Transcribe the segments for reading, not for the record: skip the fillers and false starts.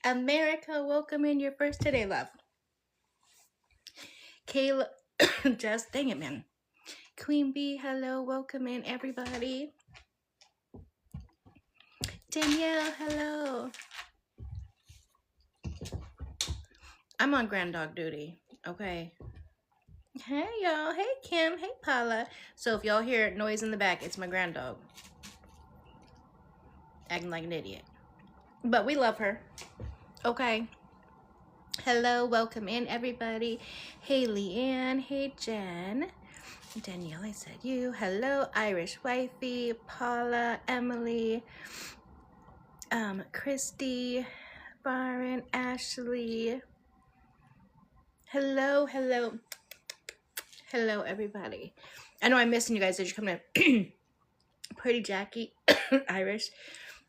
America, welcome in. Your first today, love. Kayla, just dang it, man. Queen Bee, hello, welcome in, everybody. Danielle, hello. I'm on grand dog duty, okay? Hey, y'all. Hey, Kim. Hey, Paula. So if y'all hear noise in the back, it's my grand dog. Acting like an idiot. But we love her. Okay. Hello, welcome in, everybody. Hey, Leanne. Hey, Jen. Danielle, I said you. Hello, Irish Wifey, Paula, Emily, Christy, Byron, Ashley. Hello, hello. Hello, everybody. I know I'm missing you guys as you come to Pretty Jackie, Irish,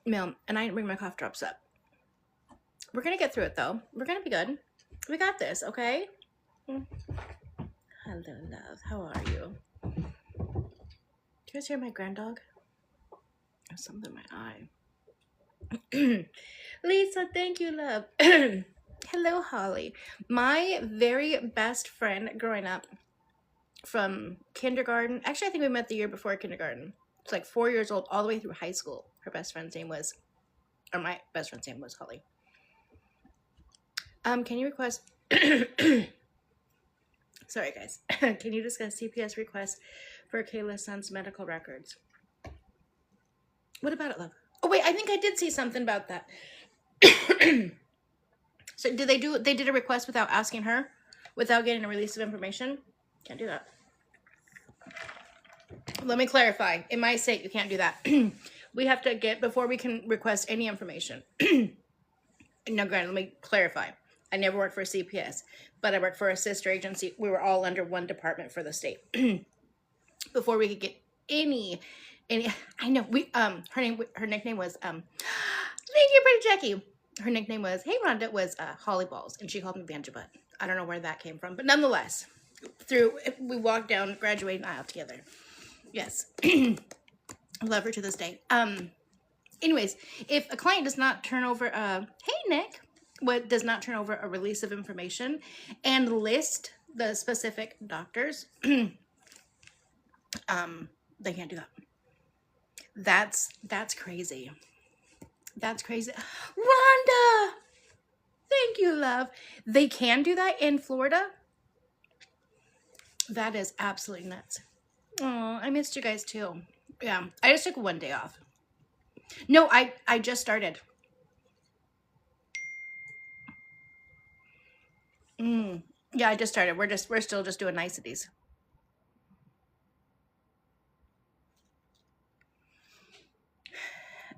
Mel, and I didn't bring my cough drops up. We're going to get through it, though. We're going to be good. We got this, okay? Hello, love. How are you? Do you guys hear my grand dog? There's something in my eye. Lisa, thank you, love. Hello, Holly. My very best friend growing up from kindergarten. Actually, I think we met the year before kindergarten. It's like 4 years old all the way through high school. Her best friend's name was, or my best friend's name was Holly. Can you request... Sorry, guys. Can you discuss CPS requests for Kayla's son's medical records? What about it, love? Oh, wait, I think I did see something about that. So they did a request without asking her? Without getting a release of information? Can't do that. Let me clarify. In my state, you can't do that. We have to get, before we can request any information. Now, granted, let me clarify. I never worked for a CPS, but I worked for a sister agency. We were all under one department for the state. Before we could get any, I know, her nickname was, thank you, Pretty Jackie. Her nickname was, hey, Rhonda, was Holly Balls, and she called me Banjo Butt. I don't know where that came from, but nonetheless, we walked down graduating aisle together. Yes. Love her to this day. Anyways, if a client does not turn over hey, Nick, does not turn over a release of information and list the specific doctors, they can't do that. That's crazy. That's crazy. Rhonda! Thank you, love. They can do that in Florida? That is absolutely nuts. Oh, I missed you guys too. Yeah, I just took one day off. No, I just started. Yeah, I just started. We're still just doing niceties.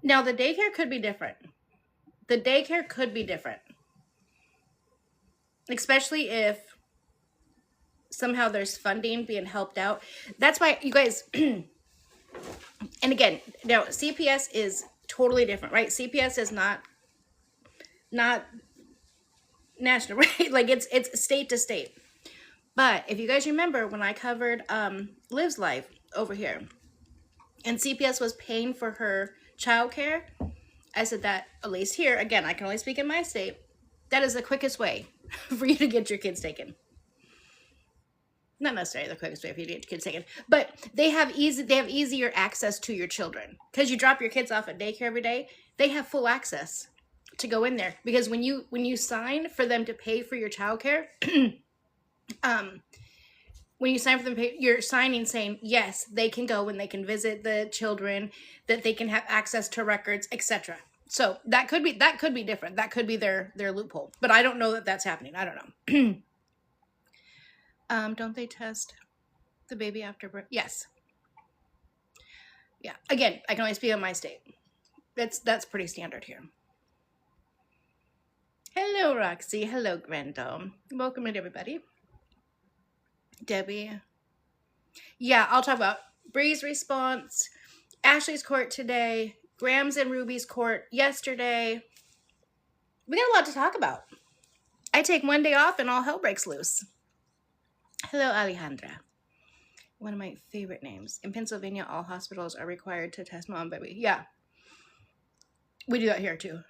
Now the daycare could be different. The daycare could be different. Especially if somehow there's funding being helped out. That's why you guys and again, now CPS is totally different, right? CPS is not national, right? Like it's state to state. But if you guys remember when I covered Liv's Life over here and CPS was paying for her childcare, I said that, at least here, again, I can only speak in my state, that is the quickest way for you to get your kids taken. Not necessarily the quickest way for you to get your kids taken, but they have easier access to your children. Because you drop your kids off at daycare every day, they have full access to go in there. Because when you sign for them to pay for your childcare, when you sign for them, you're signing saying yes, they can go and they can visit the children, that they can have access to records, etc. So that could be different. That could be their loophole. But I don't know that that's happening. I don't know. Don't they test the baby after birth? Yes. Yeah. Again, I can only speak on my state. That's pretty standard here. Hello, Roxy. Hello, Grandom. Welcome in, everybody. Debbie. Yeah, I'll talk about Bree's response, Ashley's court today, Graham's and Ruby's court yesterday. We got a lot to talk about. I take one day off and all hell breaks loose. Hello, Alejandra. One of my favorite names. In Pennsylvania, all hospitals are required to test mom and baby. Yeah. We do that here too.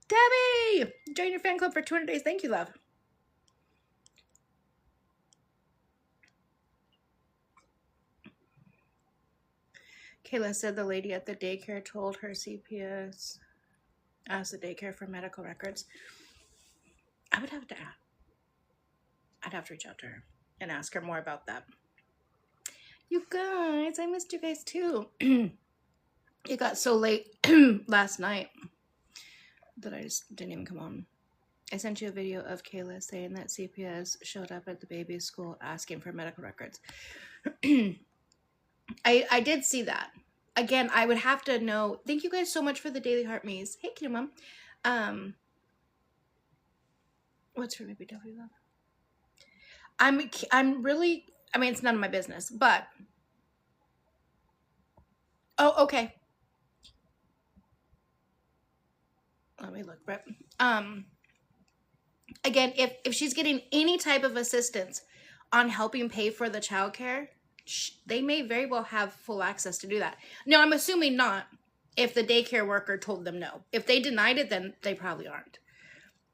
Debbie, join your fan club for 200 days. Thank you, love. Kayla said the lady at the daycare told her CPS asked the daycare for medical records. I'd have to reach out to her and ask her more about that. You guys, I missed you guys too. It got so late last night that I just didn't even come on. I sent you a video of Kayla saying that CPS showed up at the baby's school asking for medical records. I did see that. Again, I would have to know. Thank you guys so much for the Daily Heart Me's. Hey, Kitty Mom. What's for baby W love? I'm really, I mean, it's none of my business, but. Oh, okay. Let me look, Brett. Again, if she's getting any type of assistance on helping pay for the childcare, they may very well have full access to do that. No, I'm assuming not if the daycare worker told them no. If they denied it, then they probably aren't.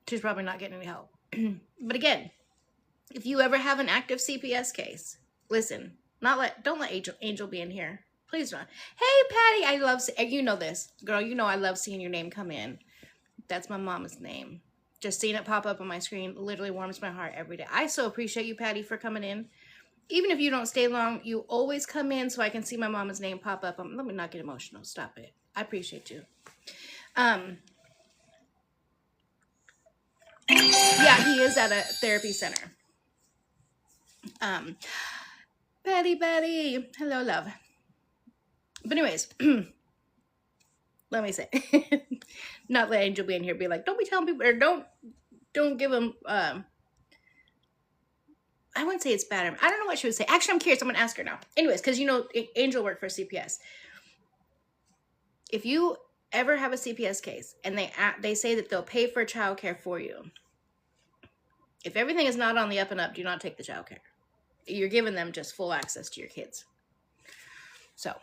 She's probably not getting any help. But again, if you ever have an active CPS case, listen, don't let Angel be in here. Please don't. Hey, Patty, I love, you know this. Girl, you know I love seeing your name come in. That's my mama's name. Just seeing it pop up on my screen literally warms my heart every day. I so appreciate you, Patty, for coming in. Even if you don't stay long, you always come in so I can see my mama's name pop up. Let me not get emotional. Stop it. I appreciate you. Yeah, he is at a therapy center. Betty. Hello, love. But anyways, let me say, not let Angel be in here be like, don't be telling people, or don't give them, I wouldn't say it's bad. I don't know what she would say. Actually, I'm curious. I'm going to ask her now. Anyways, because, you know, Angel worked for CPS. If you ever have a CPS case and they say that they'll pay for childcare for you, if everything is not on the up and up, do not take the childcare. You're giving them just full access to your kids. So,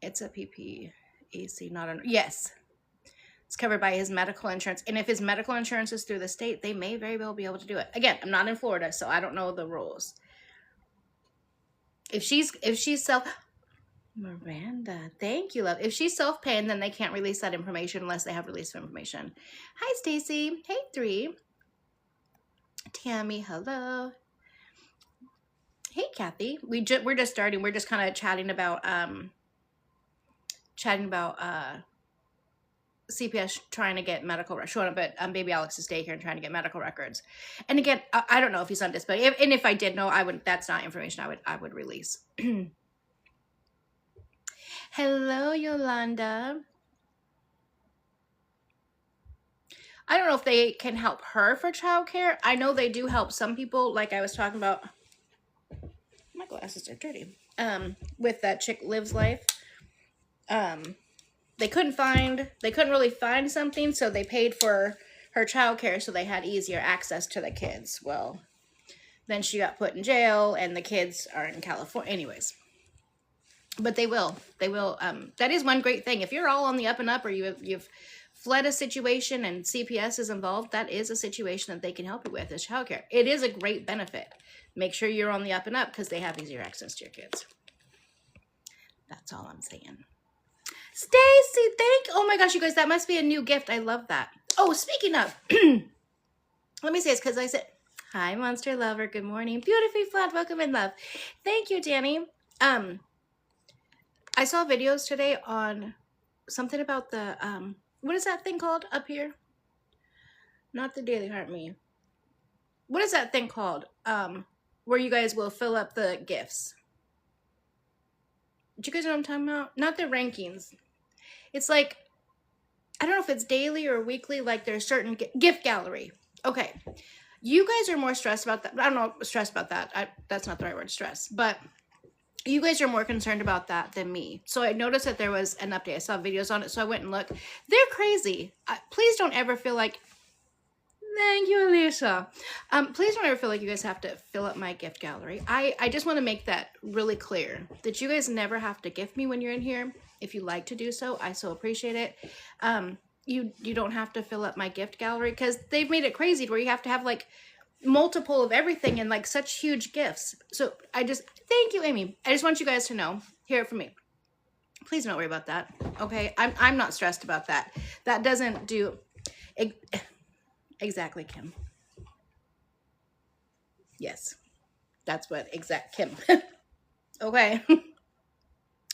it's a PPAC, not an... Yes. It's covered by his medical insurance. And if his medical insurance is through the state, they may very well be able to do it. Again, I'm not in Florida, so I don't know the rules. If she's Miranda, thank you, love. If she's self-paying, then they can't release that information unless they have release of information. Hi, Stacy. Hey, 3. Tammy, hello. Hey, Kathy. We're just starting. We're just kind of chatting about CPS trying to get medical records, showing up at Baby Alex's daycare and trying to get medical records. And again, I don't know if he's on disability. And if I did know, that's not information I would release. Hello, Yolanda. I don't know if they can help her for childcare. I know they do help some people, like I was talking about. My glasses are dirty. With that chick Lives Life. They couldn't really find something, so they paid for her childcare so they had easier access to the kids. Well, then she got put in jail and the kids are in California. Anyways. But they will. That is one great thing. If you're all on the up and up, or you've fled a situation and CPS is involved, that is a situation that they can help you with, is childcare. It is a great benefit. Make sure you're on the up and up because they have easier access to your kids. That's all I'm saying. Stacy, oh my gosh, you guys, that must be a new gift. I love that. Oh, speaking of, let me say this because I said, hi, Monster Lover. Good morning. Beautifully flat. Welcome in, love. Thank you, Danny. I saw videos today on something about the, what is that thing called up here? Not the Daily Heart Me. What is that thing called? Where you guys will fill up the gifts. Do you guys know what I'm talking about? Not the rankings. It's like, I don't know if it's daily or weekly, like there's certain gift gallery. Okay. You guys are more stressed about that. I don't know, stressed about that. That's not the right word, stress. But you guys are more concerned about that than me. So I noticed that there was an update. I saw videos on it, so I went and looked. They're crazy. Please don't ever feel like, thank you, Alicia. Please don't ever feel like you guys have to fill up my gift gallery. I just want to make that really clear, that you guys never have to gift me when you're in here. If you like to do so, I so appreciate it. you don't have to fill up my gift gallery, because they've made it crazy where you have to have like multiple of everything and like such huge gifts. So thank you, Amy. I just want you guys to know, hear it from me. Please don't worry about that. Okay, I'm not stressed about that. That doesn't do exactly, Kim. Yes, that's what Kim. Okay.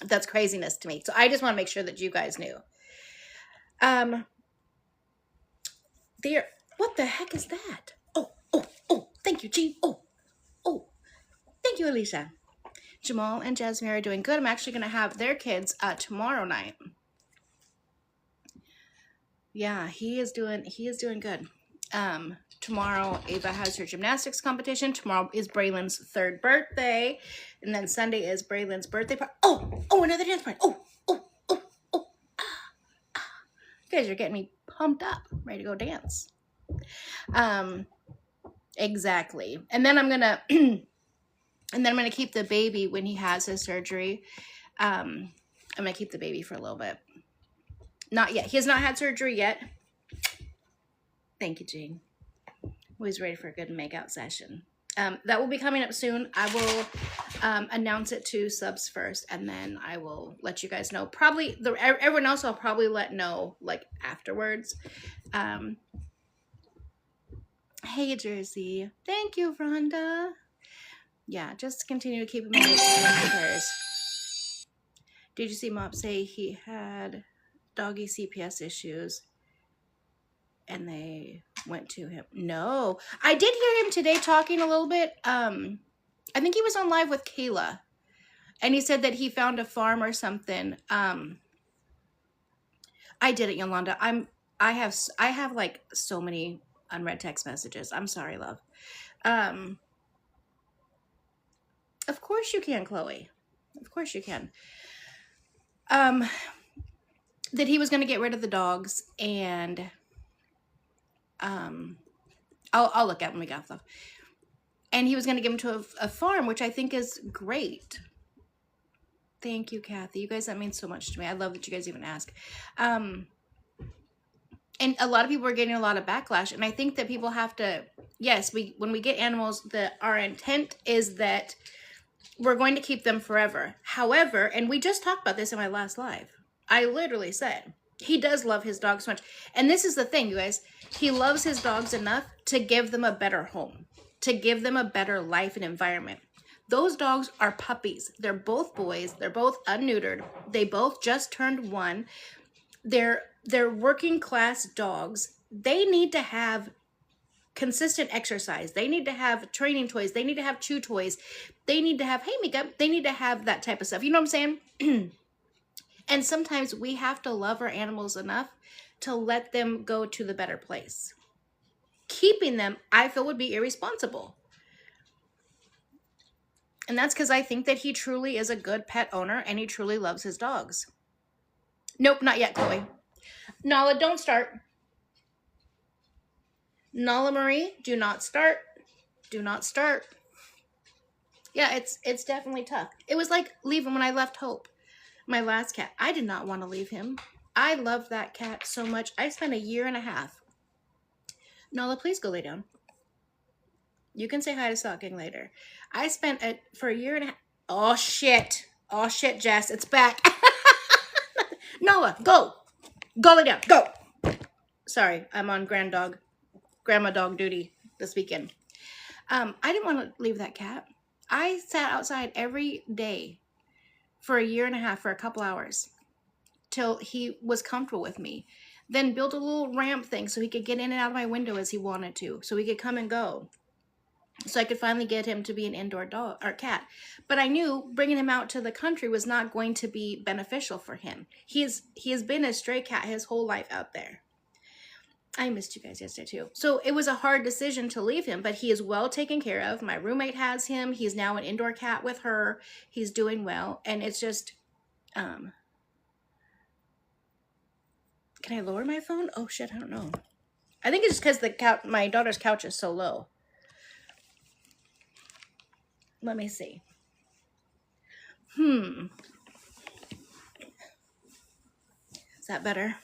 That's craziness to me. So I just want to make sure that you guys knew. There. What the heck is that? Oh. Thank you, Jean. Oh. Thank you, Alicia. Jamal and Jasmine are doing good. I'm actually going to have their kids tomorrow night. Yeah, he is doing good. Tomorrow Ava has her gymnastics competition. Tomorrow is Braylon's 3rd birthday, and then Sunday is Braylon's birthday party. Oh, another dance party. Oh. You guys are getting me pumped up, ready to go dance. Exactly. And then I'm gonna keep the baby when he has his surgery. I'm gonna keep the baby for a little bit. Not yet. He has not had surgery yet. Thank you, Jean. Always ready for a good make-out session. That will be coming up soon. I will announce it to subs first, and then I will let you guys know. Probably everyone else I'll probably let know like afterwards. Hey, Jersey. Thank you, Rhonda. Yeah, just continue to keep him in prayers. Did you see Mop say he had doggy CPS issues and they went to him? No. I did hear him today talking a little bit. I think he was on live with Kayla, and he said that he found a farm or something. I did it, Yolanda. I have like so many unread text messages. I'm sorry, love. Of course you can, Chloe. Of course you can. That he was going to get rid of the dogs, and I'll look at when we get off stuff. And he was going to give them to a farm, which I think is great. Thank you, Kathy. You guys, that means so much to me. I love that you guys even ask. And a lot of people are getting a lot of backlash, and I think that people have to, yes, when we get animals, our intent is that we're going to keep them forever. However, and we just talked about this in my last live, I literally said, he does love his dogs so much. And this is the thing, you guys, he loves his dogs enough to give them a better home, to give them a better life and environment. Those dogs are puppies. They're both boys. They're both unneutered. They both just turned 1. They're working class dogs. They need to have consistent exercise. They need to have training toys. They need to have chew toys. They need to have, hey, Mika, they need to have that type of stuff. You know what I'm saying? And sometimes we have to love our animals enough to let them go to the better place. Keeping them, I feel, would be irresponsible. And that's because I think that he truly is a good pet owner and he truly loves his dogs. Nope, not yet, Chloe. Nala, don't start. Nala Marie, do not start. Do not start. Yeah, it's definitely tough. It was like leaving when I left Hope, my last cat. I did not want to leave him. I loved that cat so much. I spent 1.5 years. Nala, please go lay down. You can say hi to Stalking later. I spent it for 1.5 years. Oh, shit. Oh, shit, Jess. It's back. Noah, go. Go lay down. Go. Sorry, I'm on grandma dog duty this weekend. I didn't want to leave that cat. I sat outside every day for 1.5 years for a couple hours till he was comfortable with me. Then built a little ramp thing so he could get in and out of my window as he wanted to, so he could come and go. So I could finally get him to be an indoor dog or cat. But I knew bringing him out to the country was not going to be beneficial for him. He has been a stray cat his whole life out there. I missed you guys yesterday too. So it was a hard decision to leave him, but he is well taken care of. My roommate has him. He's now an indoor cat with her. He's doing well. And it's just, can I lower my phone? Oh shit, I don't know. I think it's just because my daughter's couch is so low. Let me see. Is that better?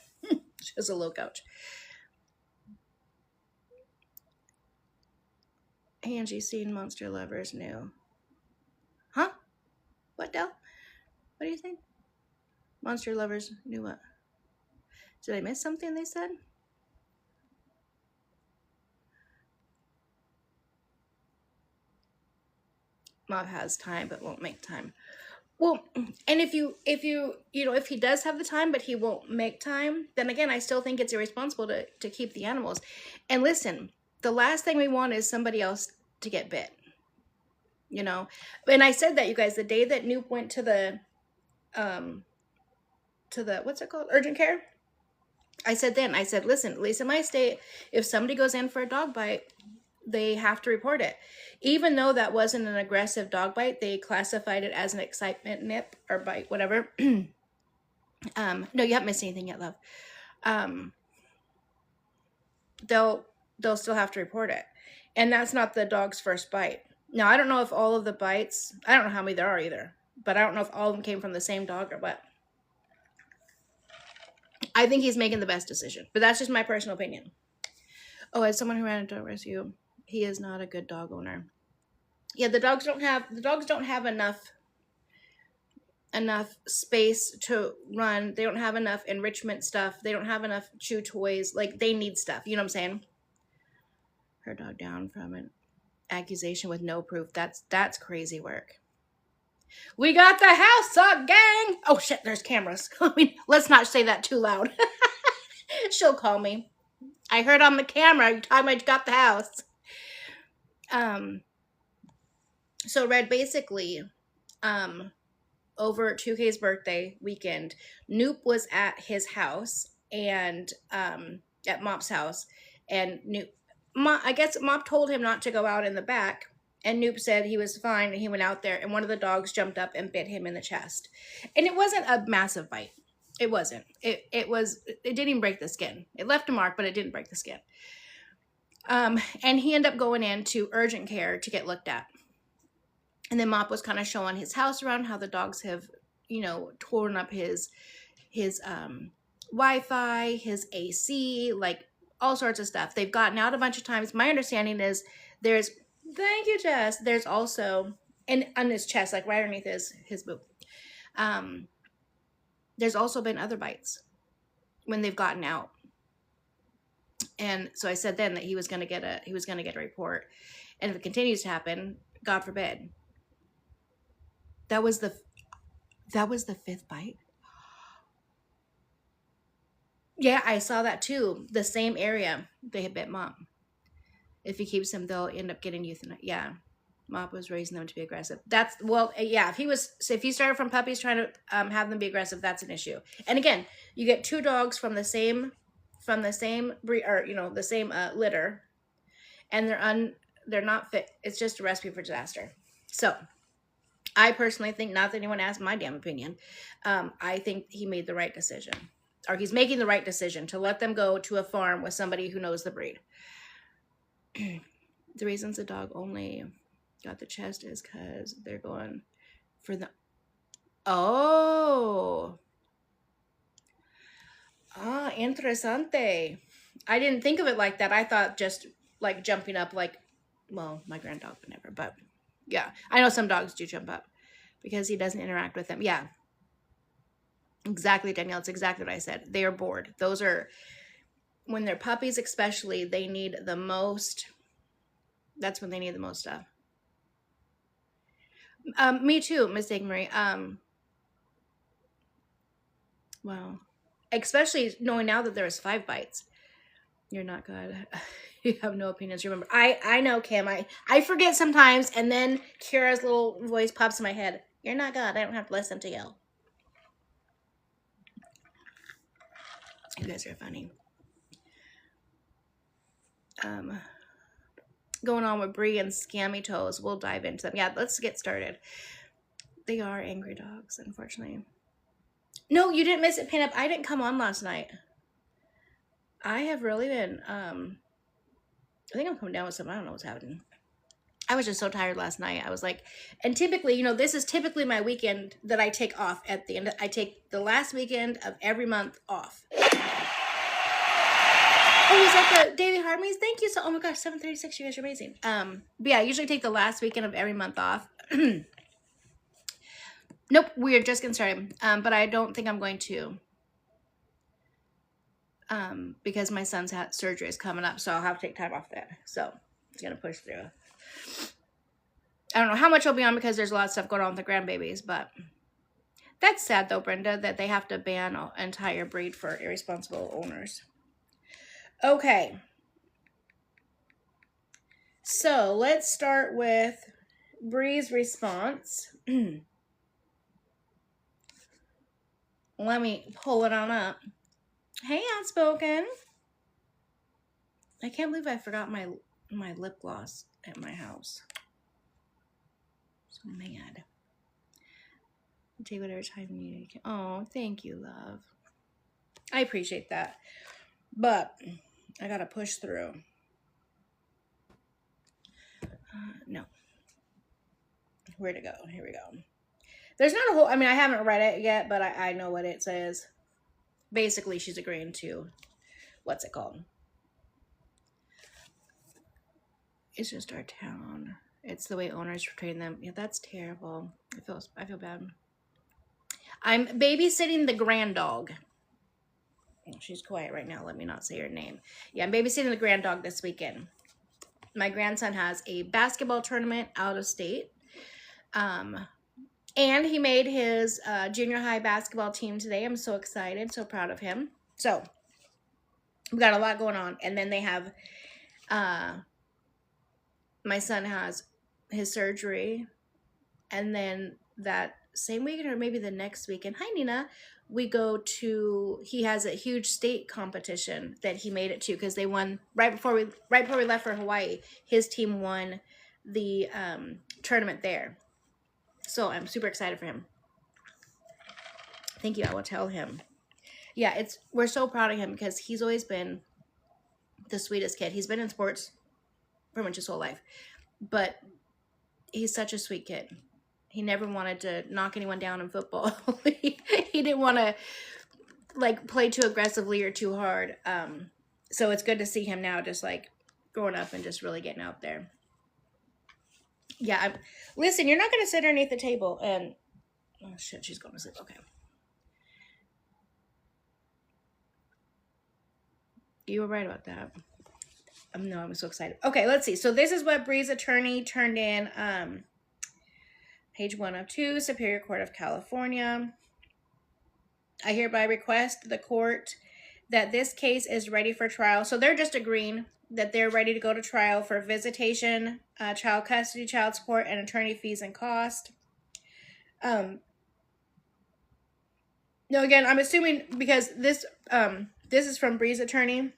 Just a low couch. Angie seen Monster Lovers new. Huh? What, Del? What do you think? Monster Lovers new what? Did I miss something they said? Mom has time but won't make time. Well, and if he does have the time but he won't make time, then again, I still think it's irresponsible to keep the animals. And listen, the last thing we want is somebody else to get bit. You know? And I said that, you guys, the day that Noop went to the what's it called? Urgent care. I said, listen, at least in my state, if somebody goes in for a dog bite, they have to report it. Even though that wasn't an aggressive dog bite, they classified it as an excitement nip or bite, whatever. No, you haven't missed anything yet, love. They'll still have to report it. And that's not the dog's first bite. Now, I don't know if all of the bites, I don't know how many there are either, but I don't know if all of them came from the same dog or what. I think he's making the best decision, but that's just my personal opinion. Oh, as someone who ran a dog rescue, he is not a good dog owner. Yeah, the dogs don't have enough space to run. They don't have enough enrichment stuff. They don't have enough chew toys. Like, they need stuff. You know what I'm saying? Her dog down from an accusation with no proof. That's crazy work. We got the house up, gang. Oh shit, there's cameras. I mean, let's not say that too loud. She'll call me. I heard on the camera you talking about you got the house. So Red, basically, over 2K's birthday weekend, Noop was at his house and at Mop's house, and I guess Mop told him not to go out in the back, and Noop said he was fine, and he went out there, and one of the dogs jumped up and bit him in the chest. And it wasn't a massive bite. It wasn't. It didn't even break the skin. It left a mark, but it didn't break the skin. And he ended up going into urgent care to get looked at. And then Mop was kind of showing his house around, how the dogs have, torn up his Wi-Fi, his AC, like all sorts of stuff. They've gotten out a bunch of times. My understanding is thank you, Jess. There's also, and on his chest, like right underneath his boob. There's also been other bites when they've gotten out. And so I said then that he was going to get a report. And if it continues to happen, God forbid. That was the fifth bite. Yeah, I saw that too. The same area they had bit Mop. If he keeps them, they'll end up getting euthanized. Yeah, Mop was raising them to be aggressive. Yeah. If he started from puppies trying to have them be aggressive, that's an issue. And again, you get two dogs from the same breed, or the same litter, and they're not fit. It's just a recipe for disaster. So, I personally think, not that anyone asked my damn opinion, I think he made the right decision, or he's making the right decision to let them go to a farm with somebody who knows the breed. The reasons the dog only got the chest is because they're going for the... Oh. Ah, interesante. I didn't think of it like that. I thought just like jumping up, my grand dog would never, but yeah. I know some dogs do jump up because he doesn't interact with them. Yeah. Exactly, Danielle. It's exactly what I said. They are bored. Those are... When they're puppies especially, they need the most... That's when they need the most stuff. Me too, Miss Marie. Wow. Especially knowing now that there was 5 bites. You're not good. You have no opinions. Remember, I know, Kim. I forget sometimes, and then Kira's little voice pops in my head. You're not good. I don't have to listen to you. You guys are funny. Going on with Bree and Scammy Toes. We'll dive into them. Yeah, let's get started. They are angry dogs, unfortunately. No, you didn't miss it, Pinup. I didn't come on last night. I have really been, I think I'm coming down with something. I don't know what's happening. I was just so tired last night. I was like, and typically, this is typically my weekend that I take off at the end. I take the last weekend of every month off. Oh, is that the Daily Harmonies? Thank you so. Oh my gosh, 7:36. You guys are amazing. But yeah, I usually take the last weekend of every month off. Nope, we're just getting started. But I don't think I'm going to. Because my son's surgery is coming up, so I'll have to take time off that. So it's gonna push through. I don't know how much I'll be on because there's a lot of stuff going on with the grandbabies, but that's sad though, Brenda, that they have to ban an entire breed for irresponsible owners. Okay. So let's start with Bree's response. Let me pull it on up. Hey, Outspoken. I can't believe I forgot my lip gloss at my house. So mad. Take whatever time you need. Oh, thank you, love. I appreciate that. But I gotta push through. No. Where to go? Here we go. There's not a whole... I mean, I haven't read it yet, but I know what it says. Basically, she's agreeing to... What's it called? It's just our town. It's the way owners train them. Yeah, that's terrible. I feel bad. I'm babysitting the grand dog. Oh, she's quiet right now. Let me not say her name. Yeah, I'm babysitting the grand dog this weekend. My grandson has a basketball tournament out of state. And he made his junior high basketball team today. I'm so excited, so proud of him. So we got a lot going on. And then they have, my son has his surgery. And then that same weekend or maybe the next weekend, hi Nina, we go to, he has a huge state competition that he made it to because they won right before we left for Hawaii. His team won the tournament there. So I'm super excited for him. Thank you. I will tell him. Yeah, we're so proud of him because he's always been the sweetest kid. He's been in sports pretty much his whole life, but he's such a sweet kid. He never wanted to knock anyone down in football. He didn't want to like play too aggressively or too hard. So it's good to see him now just like growing up and just really getting out there. Yeah, listen, you're not going to sit underneath the table and... Oh, shit, she's going to sleep. Okay. You were right about that. No, I'm so excited. Okay, let's see. So this is what Bree's attorney turned in. Page 1 of 2, Superior Court of California. I hereby request the court that this case is ready for trial. So they're just agreeing that they're ready to go to trial for visitation, child custody, child support, and attorney fees and cost. No, again, I'm assuming because this is from Bree's attorney.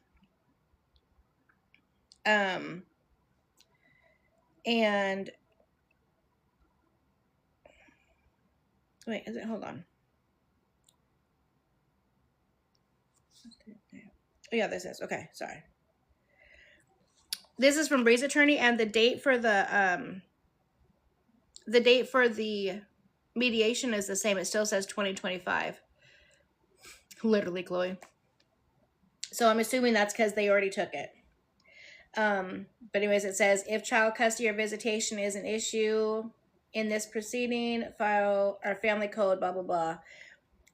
And wait, hold on. Oh yeah, this is, okay, sorry. This is from Bree's attorney, and the date for the mediation is the same. It still says 2025. Literally, Chloe. So I'm assuming that's because they already took it. But anyways, it says, if child custody or visitation is an issue in this proceeding, file our family code, blah, blah, blah.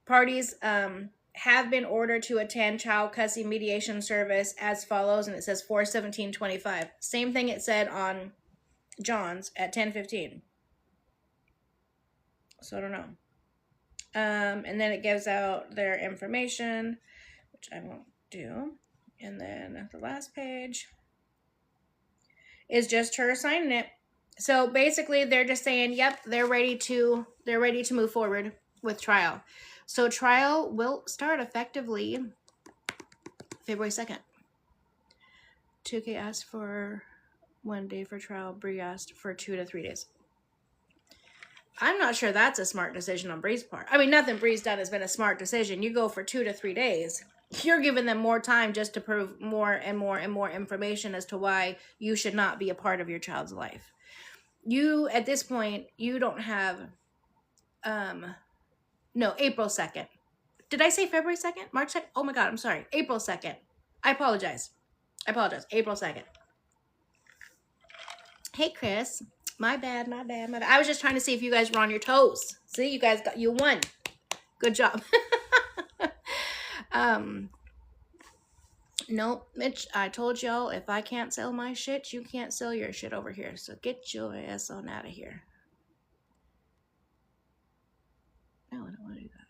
Parties have been ordered to attend child custody mediation service as follows, and it says 4/17/25. Same thing it said on John's at 10:15. So I don't know. And then it gives out their information, which I won't do. And then the last page is just her signing it. So basically they're just saying, yep, they're ready to move forward with trial. So trial will start effectively February 2nd. 2K asked for 1 day for trial. Bree asked for 2 to 3 days. I'm not sure that's a smart decision on Bree's part. I mean, nothing Bree's done has been a smart decision. You go for 2 to 3 days. You're giving them more time just to prove more and more and more information as to why you should not be a part of your child's life. You, at this point, you don't have, no, April 2nd. Did I say February 2nd? March 2nd? Oh my God, I'm sorry. April 2nd. I apologize. I apologize. April 2nd. Hey, Chris. My bad. I was just trying to see if you guys were on your toes. See, you won. Good job. Nope, Mitch, I told y'all if I can't sell my shit, you can't sell your shit over here. So get your ass on out of here. No, I don't want to do that.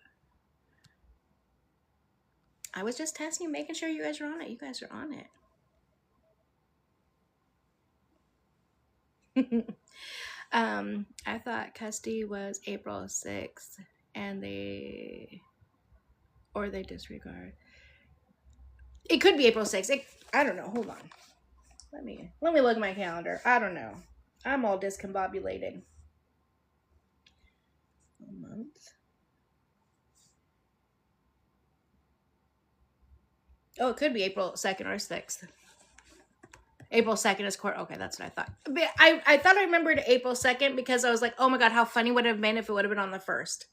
I was just testing, making sure you guys are on it. You guys are on it. I thought custody was April 6th and they disregard. It could be April 6th. I don't know. Hold on. Let me look at my calendar. I don't know. I'm all discombobulated. A month. Oh, it could be April 2nd or 6th. April 2nd is court. Okay, that's what I thought. But I thought I remembered April 2nd because I was like, oh my God, how funny would it have been if it would have been on the 1st?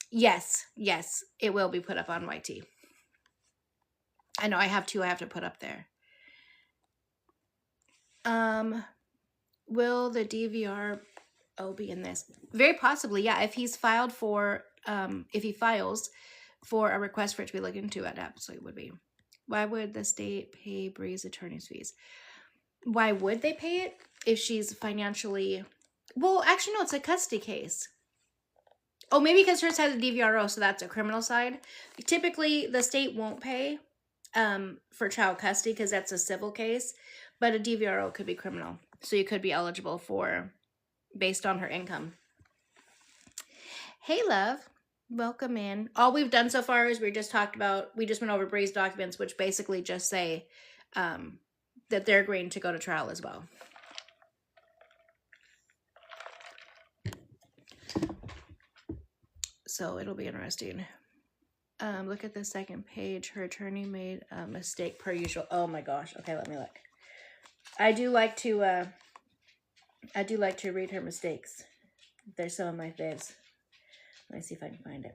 Yes, it will be put up on YT. I know I have two I have to put up there. Will the DVR be in this? Very possibly, yeah. If he's filed for, if he files for a request for it to be looked into, it absolutely would be. Why would the state pay Bree's attorney's fees? Why would they pay it if she's financially... Well, actually, no, it's a custody case. Oh, maybe because hers has a DVRO, so that's a criminal side. Typically, the state won't pay for child custody because that's a civil case, but a DVRO could be criminal. So you could be eligible for, based on her income. Hey, love. Welcome in. All we've done so far is we just went over Bree's documents, which basically just say that they're agreeing to go to trial as well. So it'll be interesting. Look at the second page. Her attorney made a mistake per usual. Oh my gosh. Okay, let me look. I do like to read her mistakes. They're some of my faves. Let me see if I can find it.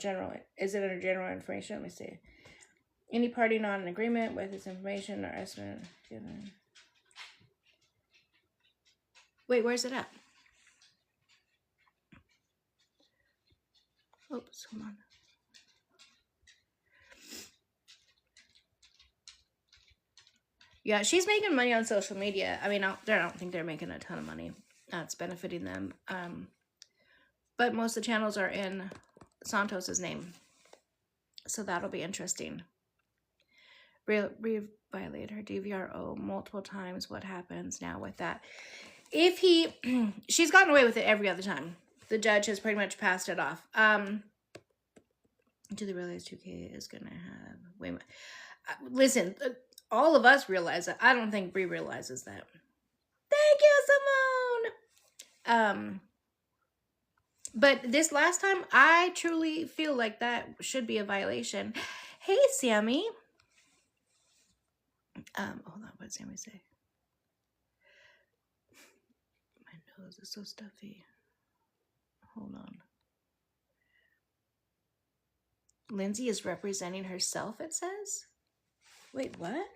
General. Is it under general information? Let me see. Any party not in agreement with this information or estimate given. Wait, where's it at? Oops, hold on. Yeah, she's making money on social media. I mean, I don't think they're making a ton of money. It's benefiting them. But most of the channels are in Santos's name. So that'll be interesting. Violated her DVRO multiple times. What happens now with that? If she's gotten away with it every other time. The judge has pretty much passed it off. Do they realize 2K is gonna have way more? Listen, all of us realize that. I don't think Bree realizes that. Thank you, Simone. But this last time, I truly feel like that should be a violation. Hey, Sammy. Hold on, what did Sammy say? My nose is so stuffy. Hold on. Lindsay is representing herself, it says? Wait, what?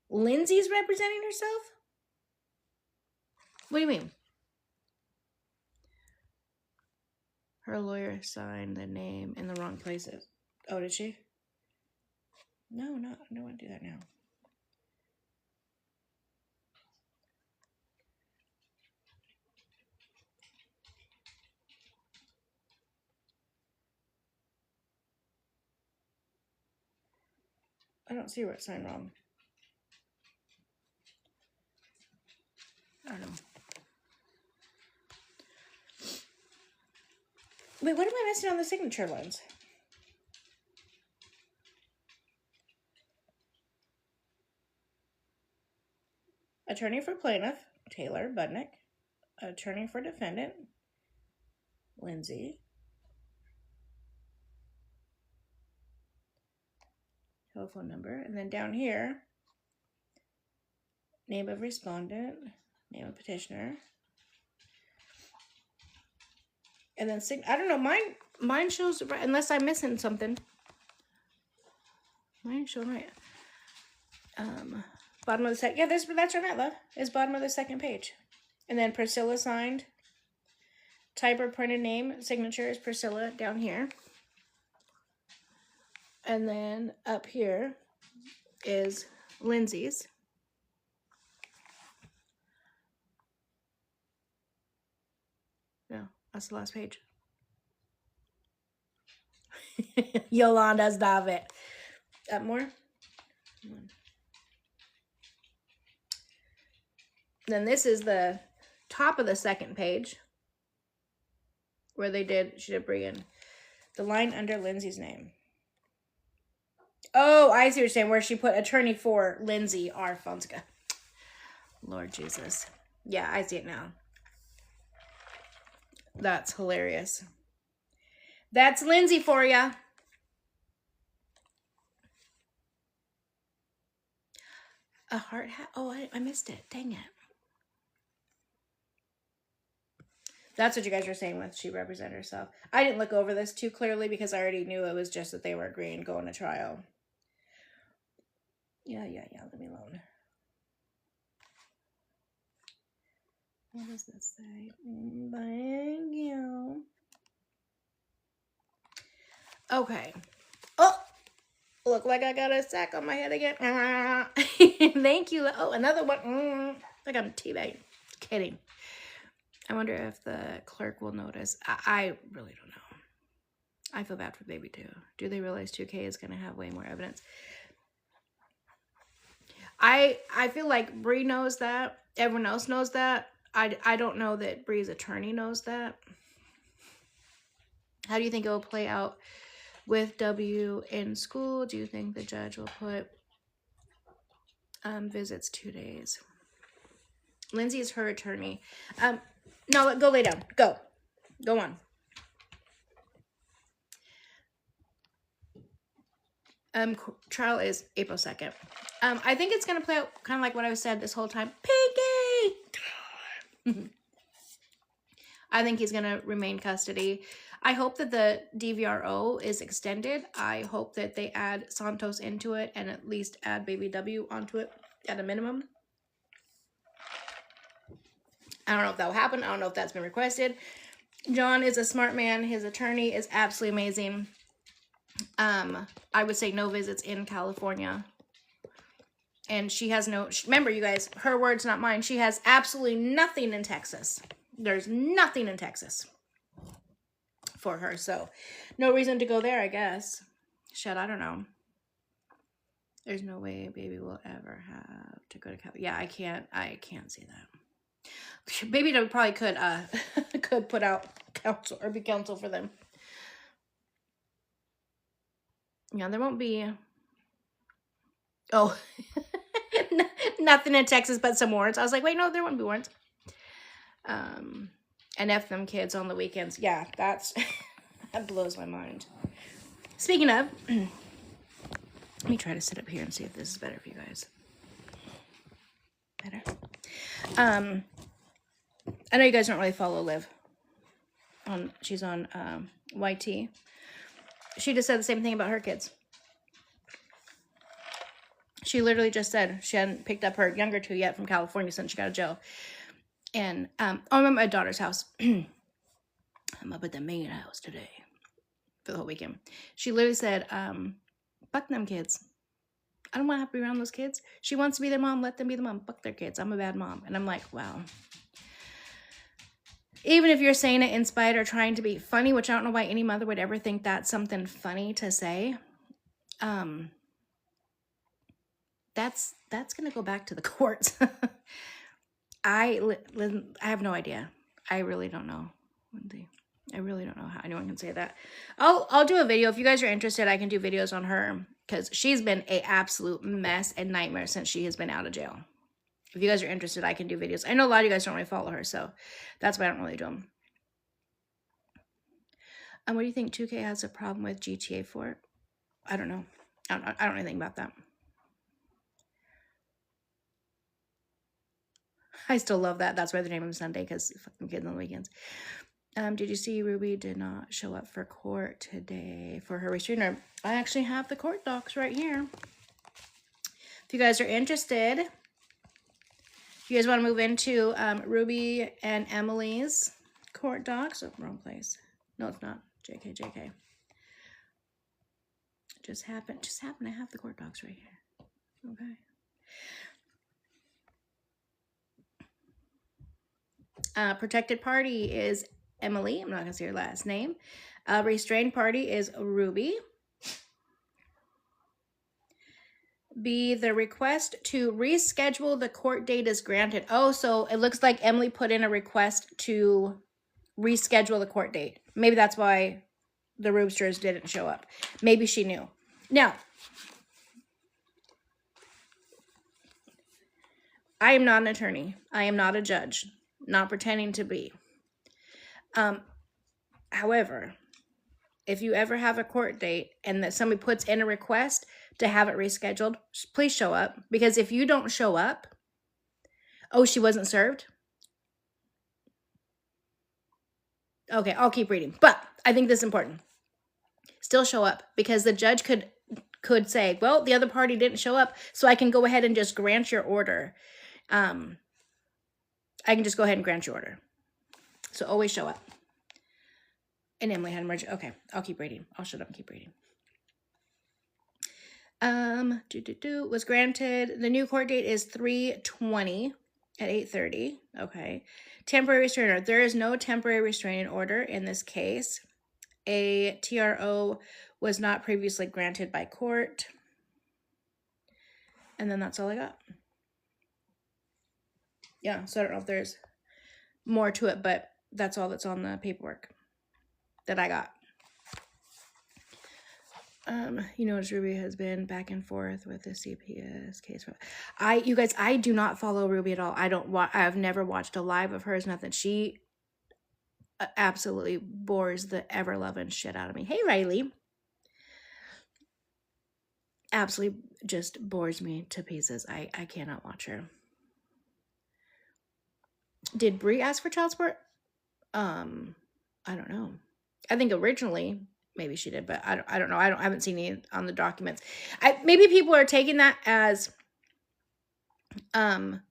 Lindsay's representing herself? What do you mean? Her lawyer signed the name in the wrong places. Oh, did she? No, I don't want to do that now. I don't see where it's signed wrong. I don't know. Wait, what am I missing on the signature ones? Attorney for plaintiff, Taylor Budnick. Attorney for defendant, Lindsay. telephone number. And then down here, name of respondent, name of petitioner. And then, I don't know, mine shows, unless I'm missing something. Mine shows right. Bottom of the second, yeah, that's right, love. It's bottom of the second page. And then Priscilla signed. Type or printed name, signature is Priscilla down here. And then up here is Lindsay's. No, that's the last page. Yolanda's David. Up more. Then this is the top of the second page where she did Bree in the line under Lindsay's name. Oh, I see what you're saying, where she put attorney for Lindsay R. Fonseca. Lord Jesus. Yeah, I see it now. That's hilarious. That's Lindsay for ya. A heart hat? Oh, I missed it. Dang it. That's what you guys were saying with she represented herself. I didn't look over this too clearly because I already knew it was just that they were agreeing going to trial. Yeah. Let me alone. What does this say? Thank you. Okay. Oh, look like I got a sack on my head again. Thank you. Oh, another one. Like I'm teabagging. Kidding. I wonder if the clerk will notice. I really don't know. I feel bad for baby too. Do they realize 2K is going to have way more evidence? I feel like Bree knows that. Everyone else knows that. I don't know that Bree's attorney knows that. How do you think it will play out with W in school? Do you think the judge will put visits 2 days? Lindsay is her attorney. No, go lay down. Go on. Trial is April 2nd. I think it's gonna play out kind of like what I said this whole time. Pinky! I think he's gonna remain custody. I hope that the DVRO is extended. I hope that they add Santos into it and at least add baby W onto it at a minimum. I don't know if that will happen. I don't know if that's been requested. John is a smart man. His attorney is absolutely amazing. I would say no visits in California. And she has no, remember you guys, her words, not mine. She has absolutely nothing in Texas. There's nothing in Texas for her. So no reason to go there, I guess. Shit, I don't know. There's no way baby will ever have to go to California. Yeah, I can't see that. Baby probably could put out counsel or be counsel for them. Yeah, there won't be. Oh, nothing in Texas but some warrants. I was like, wait, no, there won't be warrants. And F them kids on the weekends. Yeah, that blows my mind. Speaking of, let me try to sit up here and see if this is better for you guys. Better. I know you guys don't really follow Liv. She's on YT. She just said the same thing about her kids. She literally just said she hadn't picked up her younger two yet from California since she got out of jail. And I'm at my daughter's house. I'm up at the main house today for the whole weekend. She literally said, fuck them kids. I don't want to have to be around those kids. She wants to be their mom. Let them be the mom. Fuck their kids. I'm a bad mom. And I'm like, wow. Even if you're saying it in spite or trying to be funny, which I don't know why any mother would ever think that's something funny to say. That's going to go back to the courts. I have no idea. I really don't know. I really don't know how anyone can say that. I'll do a video. If you guys are interested, I can do videos on her because she's been an absolute mess and nightmare since she has been out of jail. If you guys are interested, I can do videos. I know a lot of you guys don't really follow her, so that's why I don't really do them. And what do you think 2K has a problem with GTA 4? I don't know. I don't know anything about that. I still love that. That's why they name him Sunday, because fucking kids on the weekends. Did you see Ruby did not show up for court today for her restrainer? I actually have the court docs right here. If you guys are interested, if you guys want to move into Ruby and Emily's court docs. Oh, wrong place. No, it's not. JK. Just happened to have the court docs right here. Okay. Protected party is Emily. I'm not going to say her last name. Restrained party is Ruby. B, the request to reschedule the court date is granted. Oh, so it looks like Emily put in a request to reschedule the court date. Maybe that's why the Roosters didn't show up. Maybe she knew. Now, I am not an attorney. I am not a judge. Not pretending to be. However, if you ever have a court date and that somebody puts in a request to have it rescheduled, please show up. Because if you don't show up, oh, she wasn't served? Okay, I'll keep reading. But I think this is important. Still show up, because the judge could say, well, the other party didn't show up, so I can go ahead and just grant your order. I can just go ahead and grant your order. So always show up. And Emily had an emergency. Okay, I'll keep reading. I'll shut up and keep reading. Was granted. The new court date is 3/20 at 8:30. Okay. Temporary restrainer. There is no temporary restraining order in this case. A TRO was not previously granted by court. And then that's all I got. Yeah, so I don't know if there's more to it, but that's all that's on the paperwork that I got. You notice Ruby has been back and forth with the CPS case. You guys, I do not follow Ruby at all. I've never watched a live of hers, nothing. She absolutely bores the ever-loving shit out of me. Hey, Riley. Absolutely just bores me to pieces. I cannot watch her. Did Bree ask for child support? I don't know. I think originally maybe she did, but I don't know. I haven't seen any on the documents. Maybe people are taking that as on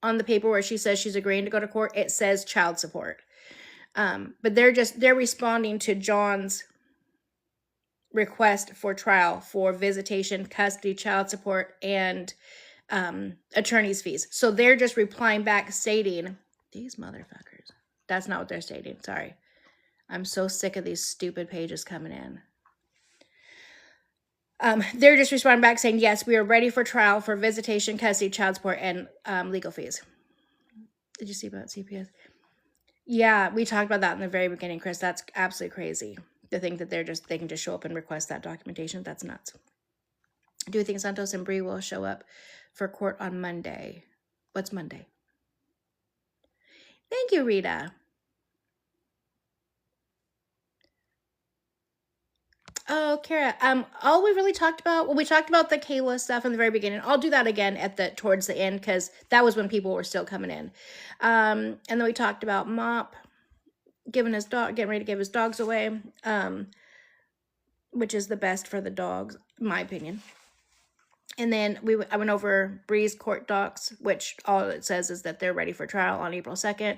the paper where she says she's agreeing to go to court, it says child support. But they're responding to John's request for trial for visitation, custody, child support, and attorney's fees. So they're just replying back stating, these motherfuckers. That's not what they're stating. Sorry. I'm so sick of these stupid pages coming in. They're just responding back saying, yes, we are ready for trial for visitation, custody, child support, and legal fees. Did you see about CPS? Yeah, we talked about that in the very beginning, Chris. That's absolutely crazy to think that they can just show up and request that documentation. That's nuts. Do you think Santos and Bree will show up for court on Monday? What's Monday? Thank you, Rita. Oh, Kara. All we really talked about, we talked about the Kayla stuff in the very beginning. I'll do that again towards the end, because that was when people were still coming in. And then we talked about Mop getting ready to give his dogs away, which is the best for the dogs, in my opinion. And then I went over Bree's court docs, which all it says is that they're ready for trial on April 2nd.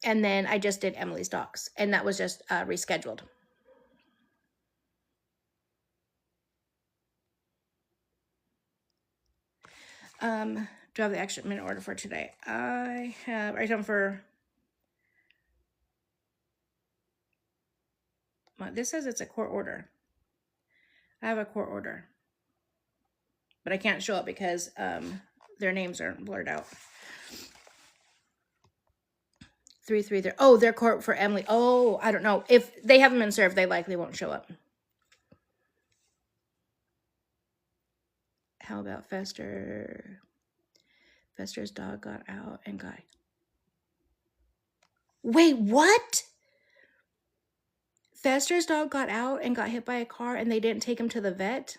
And then I just did Emily's docs, and that was just rescheduled. Do I have the action minute order for today? I have item for. This says it's a court order. I have a court order, but I can't show it because their names are blurred out. 333. Oh, their court for Emily. Oh, I don't know. If they haven't been served, they likely won't show up. How about Fester? Fester's dog got out and got. Wait, what? Fester's dog got out and got hit by a car and they didn't take him to the vet?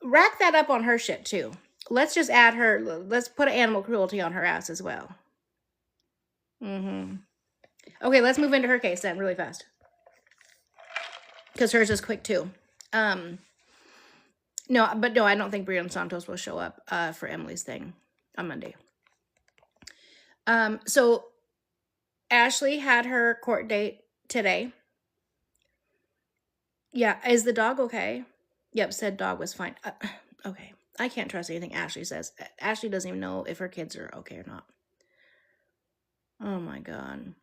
rack that up on her shit too. Let's just add her. Let's put animal cruelty on her ass as well. Okay, let's move into her case then really fast. Because hers is quick too. No, I don't think Bree and Santos will show up for Emily's thing on Monday. So Ashley had her court date today. Yeah, is the dog okay? Yep, said dog was fine. Okay, I can't trust anything Ashley says. Ashley doesn't even know if her kids are okay or not. Oh my God.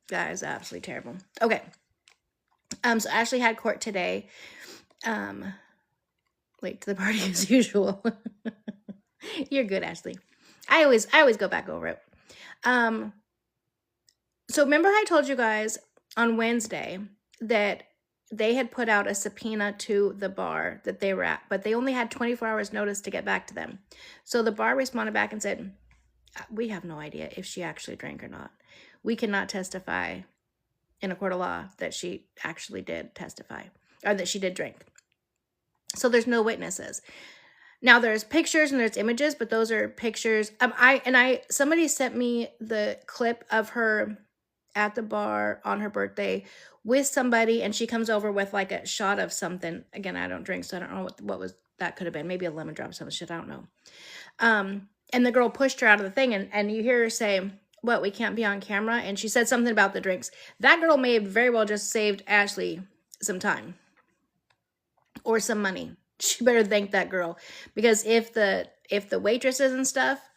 That is absolutely terrible. Okay. So Ashley had court today. Late to the party as usual. You're good, Ashley. I always go back over it. So remember I told you guys on Wednesday that they had put out a subpoena to the bar that they were at, but they only had 24 hours notice to get back to them. So the bar responded back and said, we have no idea if she actually drank or not. We cannot testify in a court of law that she actually did testify or that she did drink. So there's no witnesses. Now there's pictures and there's images, but those are pictures. Somebody sent me the clip of her at the bar on her birthday with somebody, and she comes over with like a shot of something. Again, I don't drink, so I don't know what was that could have been. Maybe a lemon drop, some shit. I don't know. And the girl pushed her out of the thing, and you hear her say, "What? We can't be on camera." And she said something about the drinks. That girl may have very well just saved Ashley some time or some money. She better thank that girl, because if the waitresses and stuff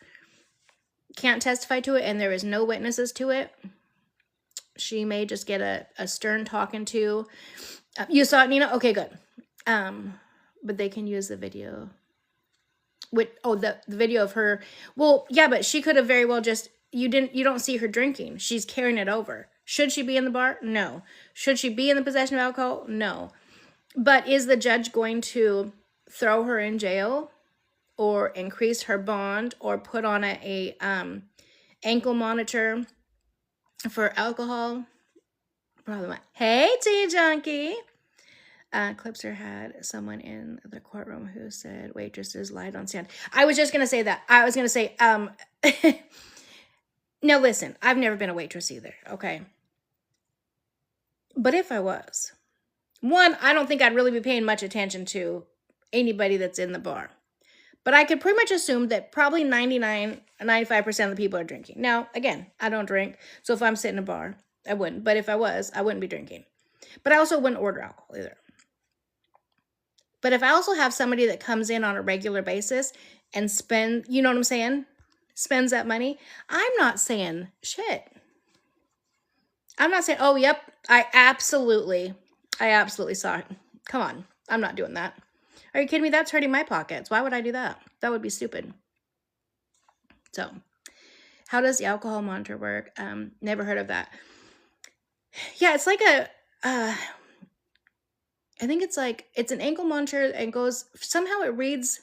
can't testify to it and there is no witnesses to it, she may just get a stern talking to. You saw it, Nina? Okay, good. But they can use the video. The video of her. Well, yeah, but she could have very well just, you don't see her drinking. She's carrying it over. Should she be in the bar? No. Should she be in the possession of alcohol? No. But is the judge going to throw her in jail or increase her bond or put on a ankle monitor for alcohol? Probably not. Hey, Tea Junkie. Clipser had someone in the courtroom who said waitresses lied on stand. I was just going to say that. I was going to say, now listen, I've never been a waitress either, okay? But if I was, one, I don't think I'd really be paying much attention to anybody that's in the bar. But I could pretty much assume that probably 95% of the people are drinking. Now, again, I don't drink. So if I'm sitting in a bar, I wouldn't. But if I was, I wouldn't be drinking. But I also wouldn't order alcohol either. But if I also have somebody that comes in on a regular basis and spend, you know what I'm saying? Spends that money. I'm not saying shit. I'm not saying, oh, yep, I absolutely saw it. Come on. I'm not doing that. Are you kidding me? That's hurting my pockets. Why would I do that? That would be stupid. So, how does the alcohol monitor work? Never heard of that. Yeah, it's like I think it's an ankle monitor and goes, somehow it reads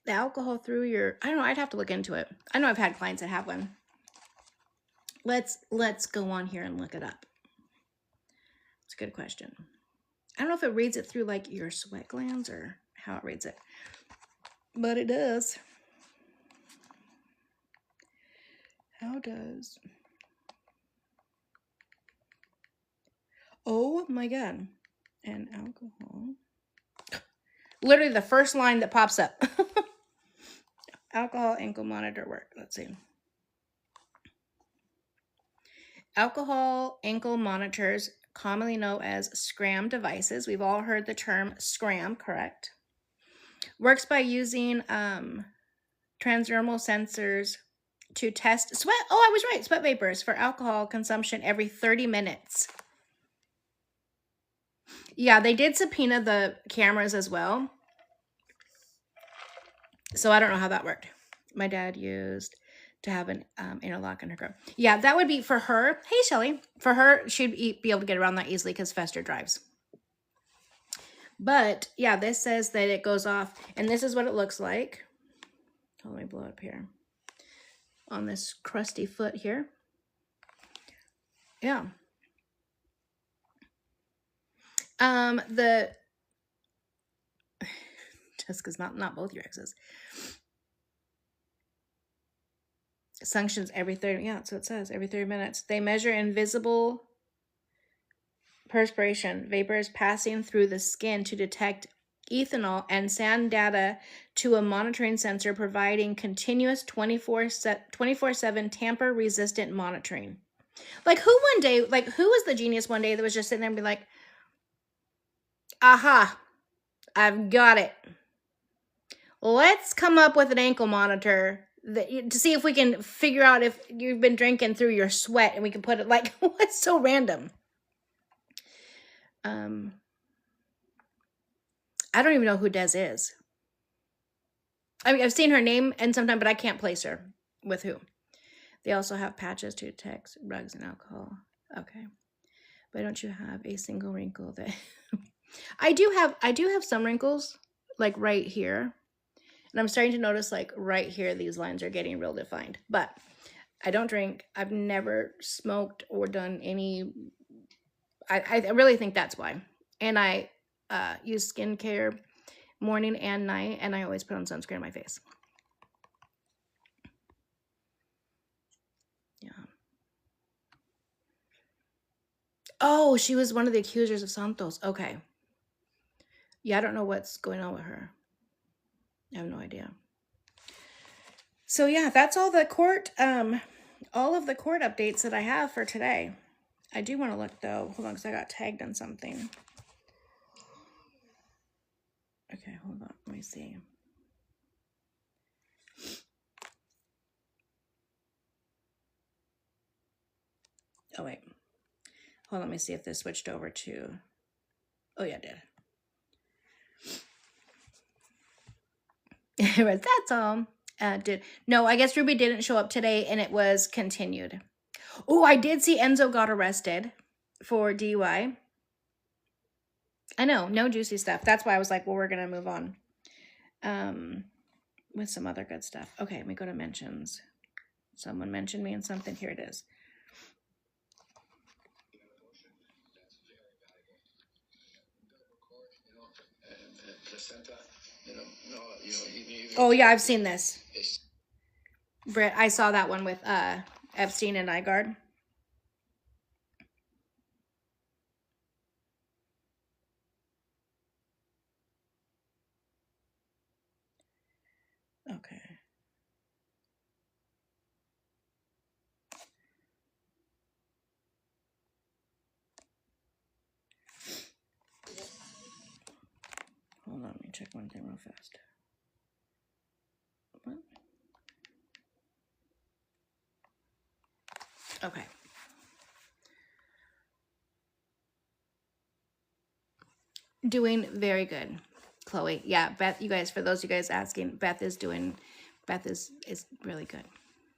the alcohol through your, I don't know, I'd have to look into it. I know I've had clients that have one. Let's go on here and look it up. It's a good question. I don't know if it reads it through like your sweat glands or how it reads it, but it does. How does? Oh my God. And alcohol. Literally the first line that pops up. Alcohol ankle monitor work. Let's see. Alcohol ankle monitors, commonly known as SCRAM devices. We've all heard the term SCRAM, correct? Works by using transdermal sensors to test sweat. Oh, I was right. Sweat vapors for alcohol consumption every 30 minutes. Yeah, they did subpoena the cameras as well. So I don't know how that worked. My dad used to have an interlock in her car. Yeah, that would be for her. Hey, Shelly. For her, she'd be able to get around that easily because Fester drives. But yeah, this says that it goes off, and this is what it looks like. Oh, let me blow it up here. On this crusty foot here. Yeah. Jessica's not both your exes. Suctions every 30, yeah, so it says every 30 minutes. They measure invisible perspiration vapors passing through the skin to detect ethanol and send data to a monitoring sensor, providing continuous 24/7 tamper resistant monitoring. Like who was the genius one day that was just sitting there and be like, aha, I've got it. Let's come up with an ankle monitor to see if we can figure out if you've been drinking through your sweat, and we can put it like, what's so random? I don't even know who Des is. I mean, I've seen her name and sometimes, but I can't place her with who. They also have patches to detect rugs and alcohol. Okay. But don't you have a single wrinkle that I do have some wrinkles like right here. And I'm starting to notice like right here, these lines are getting real defined, but I don't drink. I've never smoked or done any. I really think that's why. And I use skincare morning and night, and I always put on sunscreen on my face. Yeah. Oh, she was one of the accusers of Santos. Okay. Yeah, I don't know what's going on with her. I have no idea. So yeah, that's all the court, all of the court updates that I have for today. I do want to look though. Hold on, because I got tagged on something. Okay, hold on. Let me see. Oh wait. Hold on, let me see if this switched over to. Oh yeah, it did. That's all. No, I guess Ruby didn't show up today, and it was continued. Oh, I did see Enzo got arrested for DUI. I know, no juicy stuff. That's why I was like, well, we're gonna move on. With some other good stuff. Okay, let me go to mentions. Someone mentioned me in something. Here it is. Oh yeah, I've seen this. Britt, I saw that one with Epstein and Nygaard. Okay. Hold on, let me check one thing real fast. What? Okay. Doing very good, Chloe. Yeah, Beth, you guys, for those of you guys asking, Beth is really good.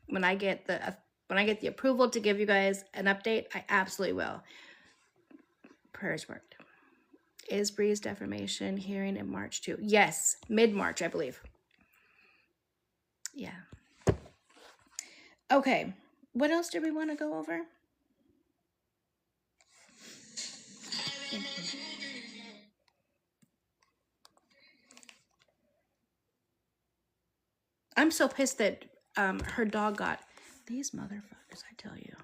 When I get the approval to give you guys an update, I absolutely will. Prayers worked. Is Bree's defamation hearing in March too? Yes, mid-March, I believe. Yeah. Okay. What else did we want to go over? I'm so pissed that her dog got these motherfuckers, I tell you.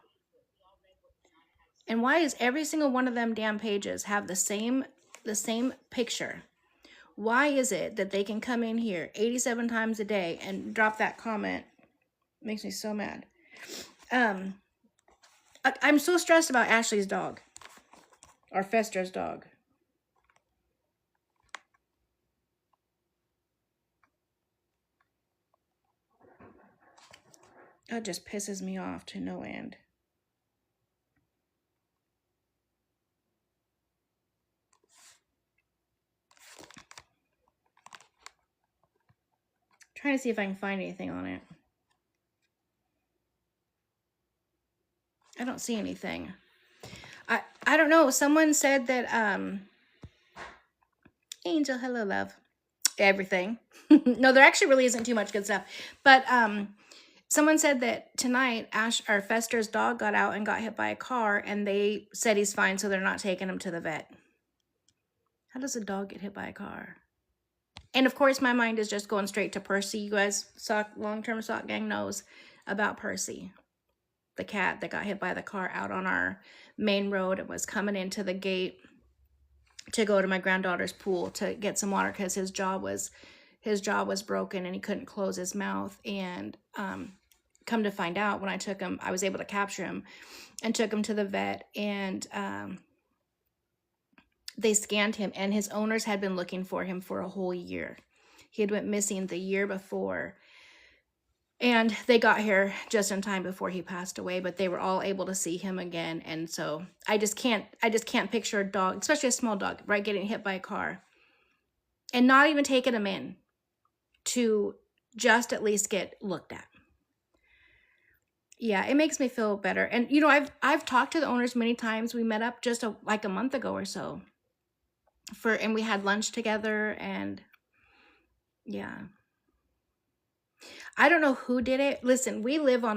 And why is every single one of them damn pages have the same picture? Why is it that they can come in here 87 times a day and drop that comment? It makes me so mad. I'm so stressed about Ashley's dog. Or Fester's dog. That just pisses me off to no end. Trying to see if I can find anything on it. I don't see anything. I don't know. Someone said that Angel, hello love. Everything. No, there actually really isn't too much good stuff. But someone said that tonight Fester's dog got out and got hit by a car, and they said he's fine, so they're not taking him to the vet. How does a dog get hit by a car? And of course, my mind is just going straight to Percy. You guys, long-term sock gang knows about Percy, the cat that got hit by the car out on our main road and was coming into the gate to go to my granddaughter's pool to get some water because his jaw was broken and he couldn't close his mouth. And come to find out, when I took him, I was able to capture him and took him to the vet, and they scanned him, and his owners had been looking for him for a whole year. He had went missing the year before, and they got here just in time before he passed away, but they were all able to see him again. And so I just can't picture a dog, especially a small dog, right, getting hit by a car and not even taking him in to just at least get looked at. Yeah, it makes me feel better. And you know, I've talked to the owners many times. We met up just like a month ago or so and we had lunch together, and yeah. I don't know who did it. Listen, we live on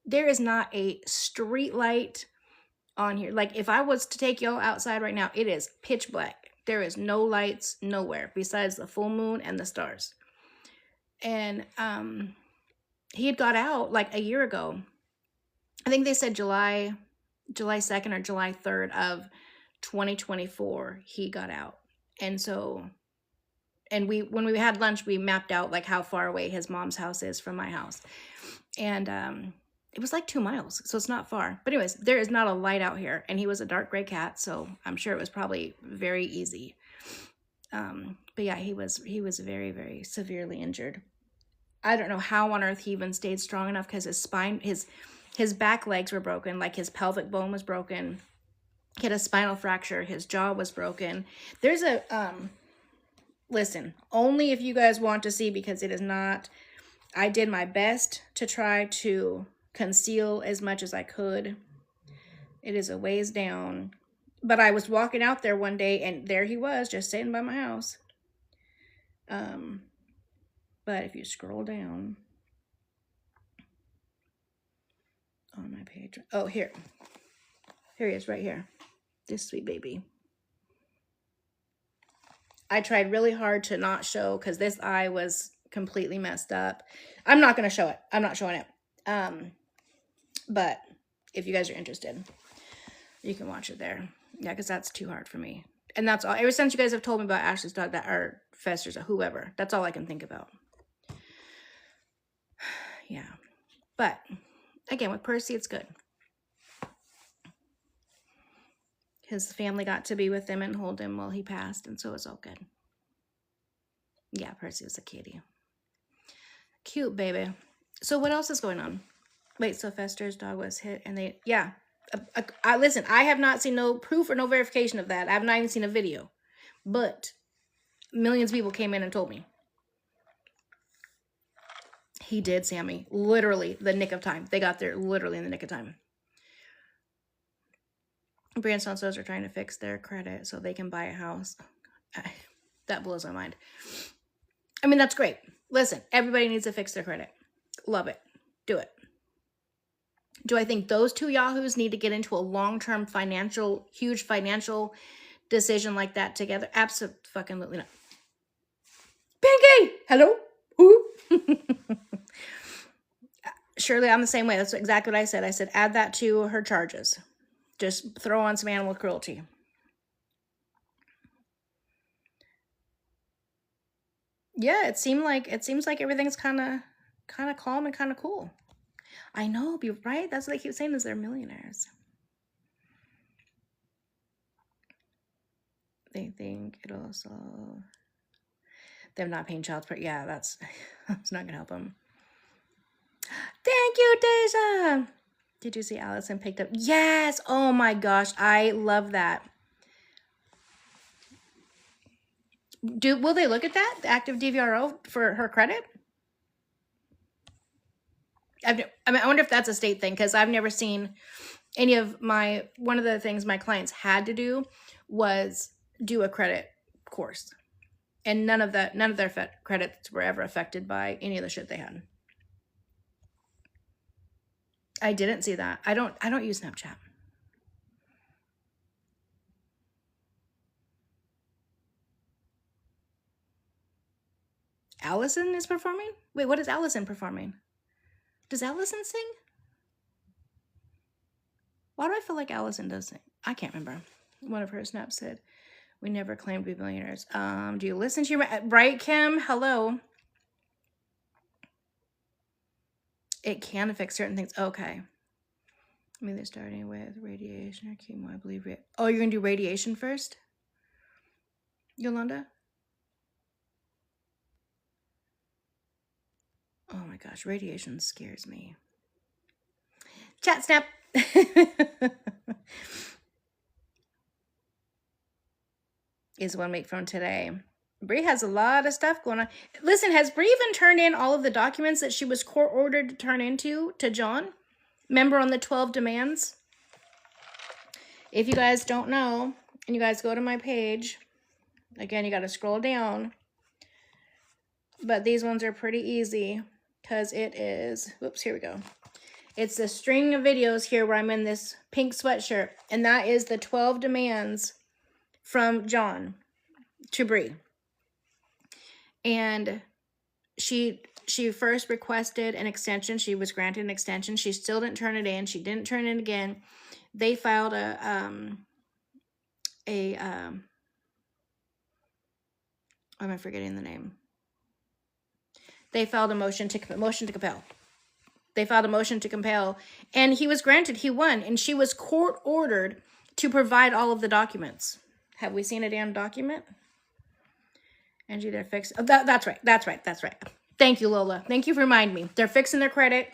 there is not a street light on here. Like, if I was to take y'all outside right now, it is pitch black. There is no lights nowhere besides the full moon and the stars. And he had got out like a year ago. I think they said July 2nd or July 3rd of 2024, he got out. And so, and when we had lunch, we mapped out like how far away his mom's house is from my house. And it was like 2 miles, so it's not far. But anyways, there is not a light out here, and he was a dark gray cat, so I'm sure it was probably very easy. But yeah, he was very, very severely injured. I don't know how on earth he even stayed strong enough, because his spine, his back legs were broken, like his pelvic bone was broken. He had a spinal fracture. His jaw was broken. There's a, listen, only if you guys want to see, because it is not, I did my best to try to conceal as much as I could. It is a ways down. But I was walking out there one day, and there he was, just sitting by my house. But if you scroll down on my page, oh, here he is right here, this sweet baby. I tried really hard to not show, because this eye was completely messed up. I'm not going to show it. I'm not showing it. But if you guys are interested, you can watch it there. Yeah, because that's too hard for me. And that's all. Ever since you guys have told me about Ashley's dog, or Fester's, or whoever, that's all I can think about. Yeah. But again, with Percy, it's good. His family got to be with him and hold him while he passed, and so it's all good. Yeah, Percy was a kitty. Cute baby. So what else is going on? Wait, so Fester's dog was hit, and they, yeah. Listen, I have not seen no proof or no verification of that. I have not even seen a video. But millions of people came in and told me. He did, Sammy. Literally the nick of time. They got there literally in the nick of time. Bree and Sonsos are trying to fix their credit so they can buy a house. That blows my mind. I mean, that's great. Listen, everybody needs to fix their credit. Love it. Do it. Do I think those two yahoos need to get into a long-term huge financial decision like that together? Absolutely not. Pinky! Hello? Ooh. Shirley, I'm the same way. That's exactly what I said. I said, add that to her charges. Just throw on some animal cruelty. Yeah, it seems like everything's kind of calm and kind of cool. I know, be right. That's what they keep saying, is they're millionaires. They think it'll solve. Them not paying child support. Yeah, that's not gonna help them. Thank you, Deja. Did you see Allison picked up? Yes. Oh my gosh, I love that. Will they look at that, the active DVRO for her credit? I wonder if that's a state thing, because I've never seen any of one of the things my clients had to do was do a credit course, and none of their credits were ever affected by any of the shit they had. I didn't see that. I don't use Snapchat. Allison is performing? Wait, what is Allison performing? Does Allison sing? Why do I feel like Allison does sing? I can't remember. One of her snaps said, we never claimed to be millionaires. Do you listen to your... Right, Kim? Hello. It can affect certain things. Okay. I mean, they're starting with radiation or chemo, I believe. Oh, you're going to do radiation first? Yolanda? Oh my gosh, radiation scares me. Chat snap. Is 1 week from today. Bree has a lot of stuff going on. Listen, has Bree even turned in all of the documents that she was court ordered to turn into to John? Remember on the 12 demands? If you guys don't know, and you guys go to my page, again, you got to scroll down. But these ones are pretty easy because it is, whoops, here we go. It's a string of videos here where I'm in this pink sweatshirt. And that is the 12 demands from John to Bree. And she first requested an extension. She was granted an extension. She still didn't turn it in. She didn't turn it in again. They filed am I forgetting the name? They filed a motion to compel. They filed a motion to compel, and he was granted. He won, and she was court ordered to provide all of the documents. Have we seen a damn document? Angie, they're fixed. Oh, that's right. That's right. That's right. Thank you, Lola. Thank you for reminding me. They're fixing their credit.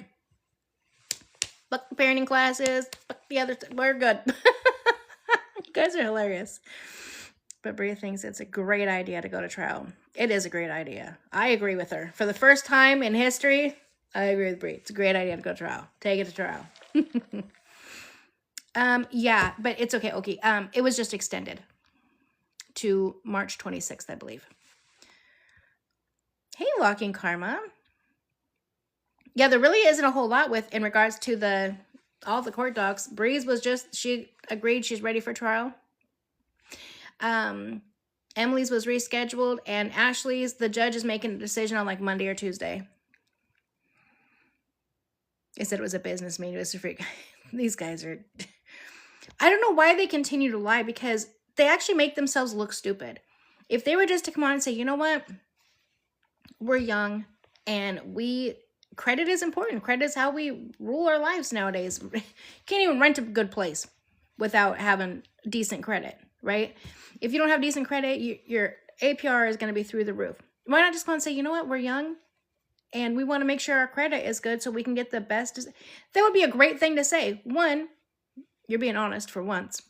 Fuck the parenting classes. Fuck the other. We're good. You guys are hilarious. But Bree thinks it's a great idea to go to trial. It is a great idea. I agree with her. For the first time in history, I agree with Bree. It's a great idea to go to trial. Take it to trial. Yeah, but it's okay. Okay. It was just extended to March 26th, I believe. Hey, Locking Karma. Yeah, there really isn't a whole lot in regards to all the court docs. Bree's was just, she agreed she's ready for trial. Emily's was rescheduled, and Ashley's, the judge is making a decision on like Monday or Tuesday. They said it was a business meeting. It was a freak. These guys are, I don't know why they continue to lie, because they actually make themselves look stupid. If they were just to come on and say, you know what? We're young, and credit is important. Credit is how we rule our lives nowadays. You can't even rent a good place without having decent credit, right? If you don't have decent credit, your APR is going to be through the roof. Why not just go and say, you know what? We're young, and we want to make sure our credit is good so we can get the best. That would be a great thing to say. One, you're being honest for once.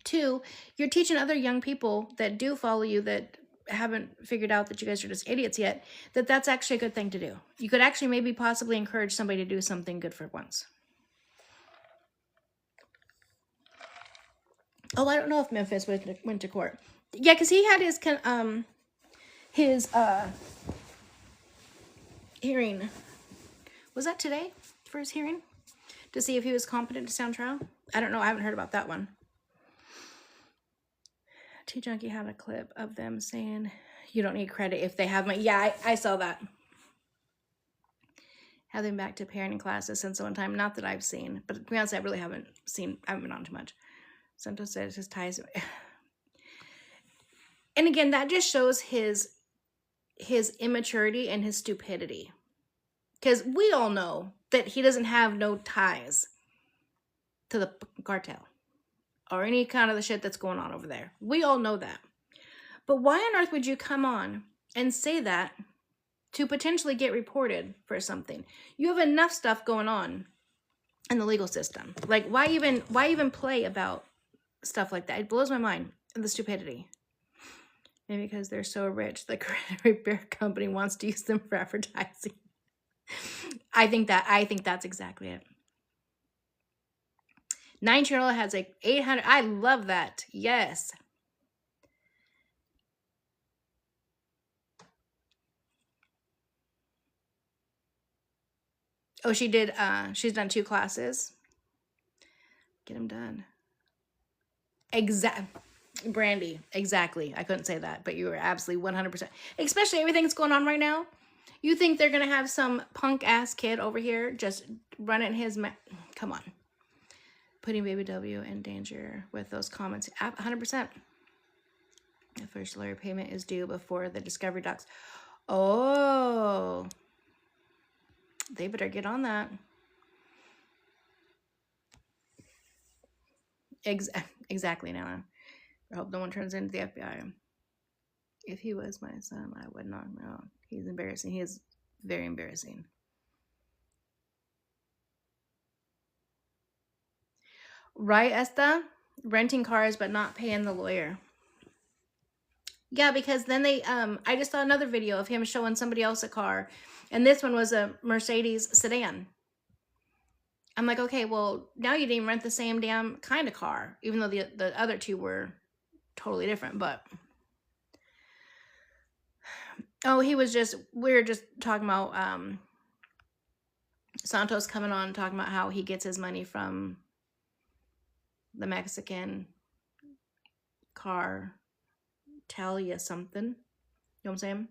Two, you're teaching other young people that do follow you, that haven't figured out that you guys are just idiots yet, that's actually a good thing to do. You could actually maybe possibly encourage somebody to do something good for once. Oh, I don't know if Memphis went to court. Yeah, because he had his hearing. Was that today for his hearing? To see if he was competent to stand trial? I don't know. I haven't heard about that one. T-Junkie had a clip of them saying, you don't need credit if they have money. Yeah, I saw that. Have them back to parenting classes since one time. Not that I've seen, but to be honest, I really haven't been on too much. Santos says his ties. And again, that just shows his immaturity and his stupidity. Because we all know that he doesn't have no ties to the cartel or any kind of the shit that's going on over there. We all know that. But why on earth would you come on and say that to potentially get reported for something? You have enough stuff going on in the legal system. Like, why even play about stuff like that? It blows my mind, the stupidity. Maybe because they're so rich, the credit repair company wants to use them for advertising. I think that's exactly it. 9-year-old has like 800. I love that. Yes. Oh, she did. She's done 2 classes. Get them done. Brandy, exactly. I couldn't say that, but you were absolutely 100%. Especially everything that's going on right now. You think they're going to have some punk-ass kid over here just running his mouth? Come on. Putting baby W in danger with those comments. 100%. The first lawyer payment is due before the discovery docs. Oh. They better get on that. Exactly, now. I hope no one turns into the FBI. If he was my son, I would not know. He's embarrassing. He is very embarrassing. Right, Esta? Renting cars but not paying the lawyer. Yeah, because then they I just saw another video of him showing somebody else a car, and this one was a Mercedes sedan. I'm like, okay, well, now you didn't rent the same damn kind of car, even though the other two were totally different. But oh, we were just talking about Santos coming on talking about how he gets his money from the Mexican car Talia something. You know what I'm saying?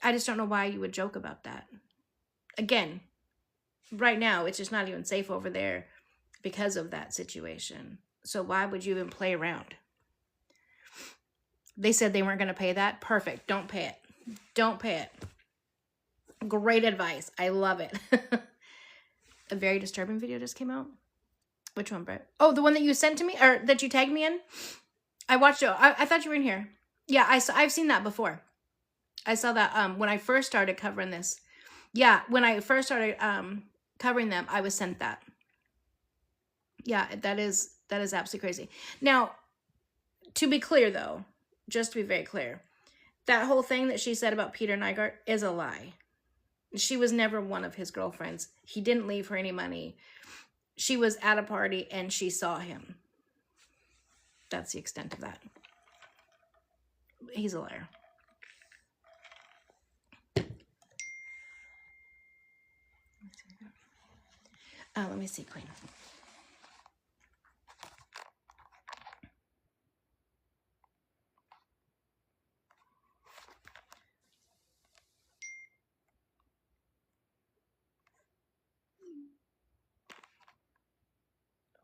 I just don't know why you would joke about that. Again, right now, it's just not even safe over there because of that situation. So why would you even play around? They said they weren't going to pay that. Perfect. Don't pay it. Don't pay it. Great advice. I love it. A very disturbing video just came out. Which one, Brett? Oh, the one that you sent to me, or that you tagged me in? I watched it. I thought you were in here. Yeah, I've seen that before. I saw that when I first started covering this. Yeah, when I first started covering them, I was sent that. Yeah, that is absolutely crazy. Now, to be clear though, just to be very clear, that whole thing that she said about Peter Nygaard is a lie. She was never one of his girlfriends. He didn't leave her any money. She was at a party and she saw him. That's the extent of that. He's a liar. Let me see, Queen.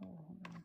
Oh, hold on.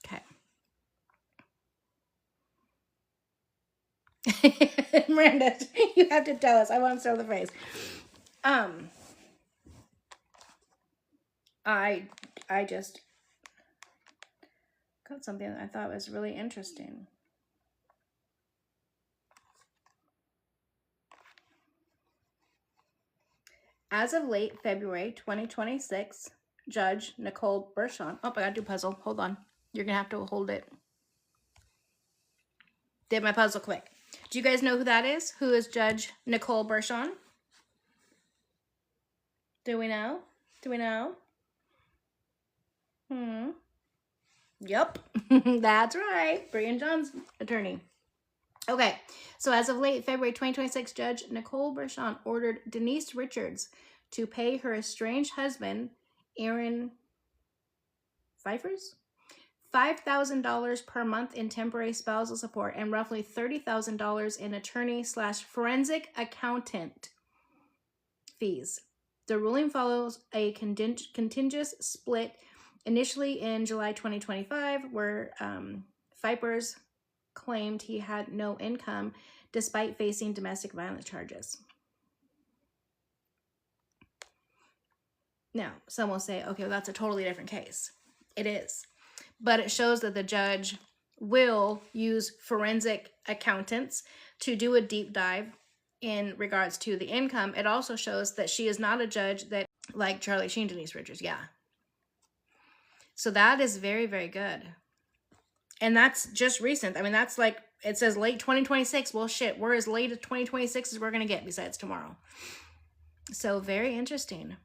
Okay. Miranda, you have to tell us. I want to show the face. I just got something that I thought was really interesting. As of late February 2026, Judge Nicole Berson. Oh, I gotta do puzzle. Hold on. You're gonna have to hold it. Did my puzzle quick. Do you guys know who that is? Who is Judge Nicole Berson? Do we know? Do we know? Yep. That's right. Bree and John's attorney. Okay. So as of late February 2026, Judge Nicole Berson ordered Denise Richards to pay her estranged husband, Aaron Pfeiffer's, $5,000 per month in temporary spousal support and roughly $30,000 in attorney/forensic accountant fees. The ruling follows a contentious split initially in July 2025, where Pfeiffer's claimed he had no income despite facing domestic violence charges. Now, some will say, okay, well, that's a totally different case. It is. But it shows that the judge will use forensic accountants to do a deep dive in regards to the income. It also shows that she is not a judge that, like Charlie Sheen, Denise Richards, yeah. So that is very, very good. And that's just recent. I mean, that's like, it says late 2026. Well, shit, we're as late as 2026 as we're going to get besides tomorrow. So very interesting.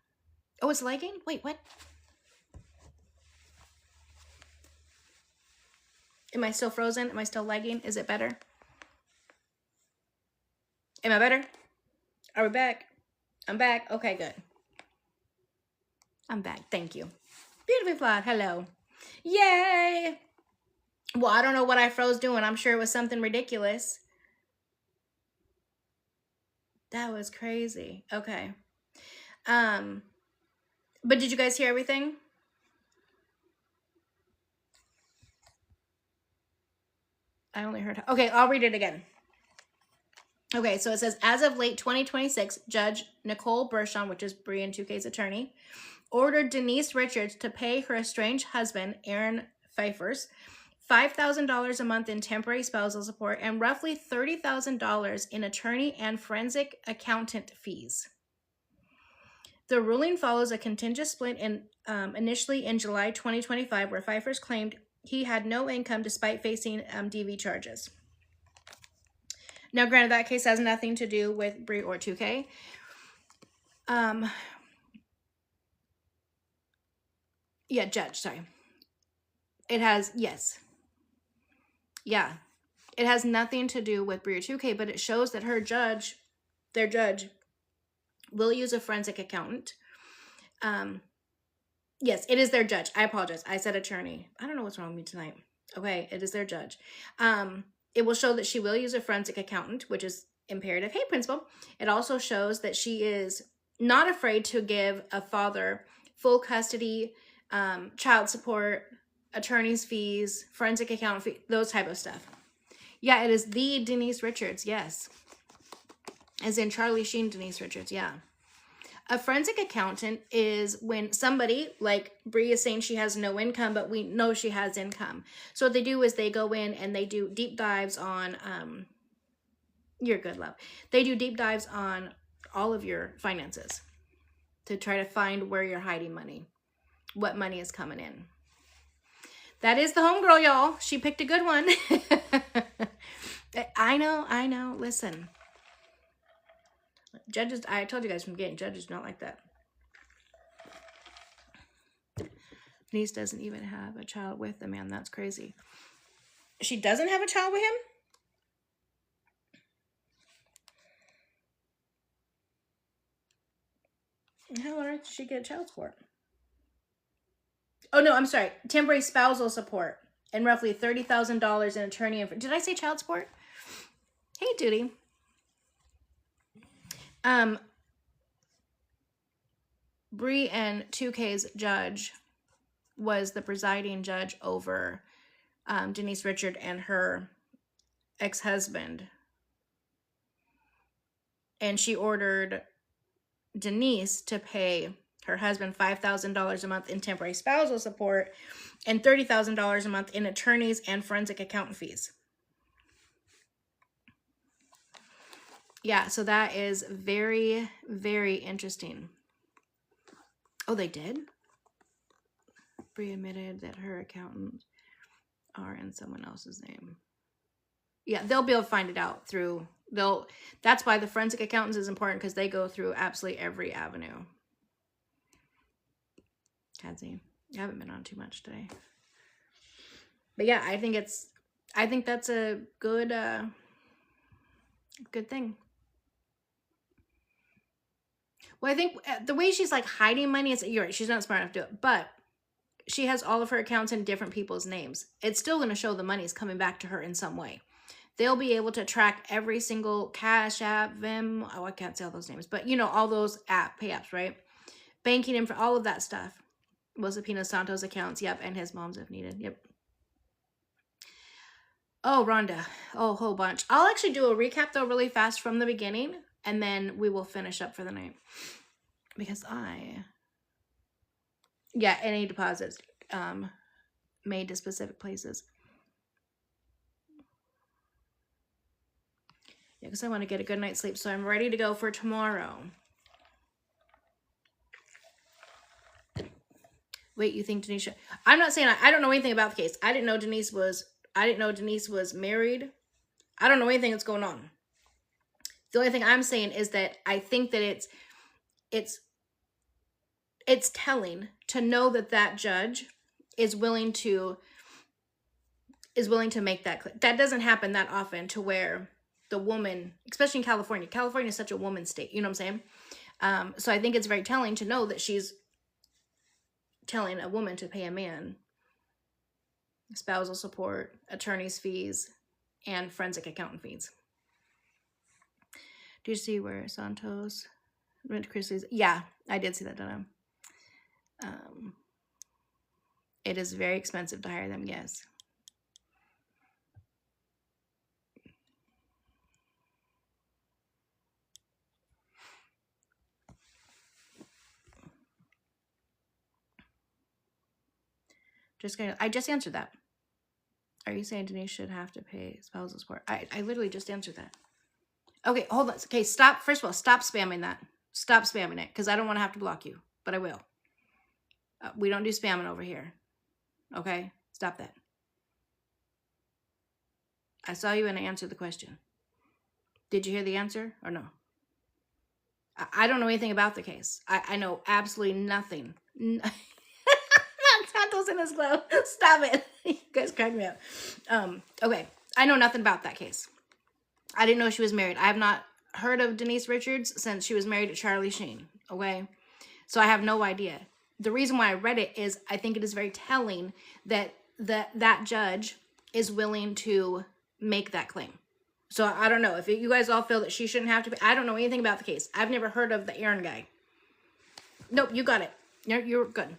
Oh, it's lagging? Wait, what? Am I still frozen? Am I still lagging? Is it better? Am I better? Are we back? I'm back. Okay, good. I'm back. Thank you. Beautifully flawed. Hello. Yay! Well, I don't know what I froze doing. I'm sure it was something ridiculous. That was crazy. Okay. But did you guys hear everything? I only heard. Okay, I'll read it again. Okay, so it says, as of late 2026, Judge Nicole Berson, which is Bree and 2K's attorney, ordered Denise Richards to pay her estranged husband, Aaron Pfeiffer's, $5,000 a month in temporary spousal support and roughly $30,000 in attorney and forensic accountant fees. The ruling follows a contentious split initially in July 2025, where Pfeiffer's claimed he had no income despite facing DV charges. Now, granted, that case has nothing to do with Bree or 2K. Yeah, judge, sorry. It has, yes. Yeah. It has nothing to do with Bree or 2K, but it shows that her judge, their judge, will use a forensic accountant. Yes, it is their judge. I apologize. I said attorney. I don't know what's wrong with me tonight. Okay, it is their judge. It will show that she will use a forensic accountant, which is imperative. Hey, principal. It also shows that she is not afraid to give a father full custody, child support, attorney's fees, forensic accountant fee, those type of stuff. Yeah, it is the Denise Richards, yes. As in Charlie Sheen Denise Richards, yeah. A forensic accountant is when somebody, like Bree is saying she has no income, but we know she has income. So what they do is they go in and they do deep dives on, you're good, love. They do deep dives on all of your finances to try to find where you're hiding money, what money is coming in. That is the homegirl, y'all. She picked a good one. I know. Listen. Judges, I told you guys from getting judges not like that. Denise doesn't even have a child with the man. That's crazy. She doesn't have a child with him? How on earth did she get child support? Oh, no, I'm sorry. Temporary spousal support and roughly $30,000 in attorney. Did I say child support? Hey, Duty. Bree and 2K's judge was the presiding judge over Denise Richard and her ex-husband. And she ordered Denise to pay her husband $5,000 a month in temporary spousal support and $30,000 a month in attorneys and forensic accountant fees. Yeah, so that is very, very interesting. Oh, they did? Bree admitted that her accountants are in someone else's name. Yeah, they'll be able to find it out through, that's why the forensic accountants is important, because they go through absolutely every avenue. Kadzie, I haven't been on too much today. But yeah, I think that's a good, good thing. Well, I think the way she's like hiding money is, you're right, she's not smart enough to do it, but she has all of her accounts in different people's names. It's still going to show the money's coming back to her in some way. They'll be able to track every single Cash App, Vim, oh, I can't say all those names, but you know, all those pay apps, right? Banking info, all of that stuff. Josepino Santos accounts, yep, and his mom's if needed, yep. Oh, Rhonda, oh, whole bunch. I'll actually do a recap though really fast from the beginning, and then we will finish up for the night. Because yeah, any deposits made to specific places. Yeah, because I want to get a good night's sleep, so I'm ready to go for tomorrow. Wait, you think Denise should? I'm not saying I don't know anything about the case. I didn't know Denise was married. I don't know anything that's going on. The only thing I'm saying is that I think that it's telling to know that that judge is willing to make that clear. That doesn't happen that often, to where the woman, especially in California is such a woman state, you know what I'm saying? So I think it's very telling to know that she's telling a woman to pay a man spousal support, attorney's fees, and forensic accountant fees. Do you see where Santos went to Christie's? Yeah, I did see that, Donna. It is very expensive to hire them, yes. I just answered that. Are you saying Denise should have to pay spousal support? I literally just answered that. Okay, hold on. Okay, stop. First of all, stop spamming that. Stop spamming it, because I don't want to have to block you, but I will. We don't do spamming over here. Okay? Stop that. I saw you and I answered the question. Did you hear the answer or no? I don't know anything about the case. I know absolutely nothing. Santos in his glove. Stop it. You guys crack me up. Okay. I know nothing about that case. I didn't know she was married. I have not heard of Denise Richards since she was married to Charlie Sheen. Okay. So I have no idea. The reason why I read it is I think it is very telling that that judge is willing to make that claim. So I don't know if you guys all feel that she shouldn't have to pay. I don't know anything about the case. I've never heard of the Aaron guy. Nope, you got it. You're good.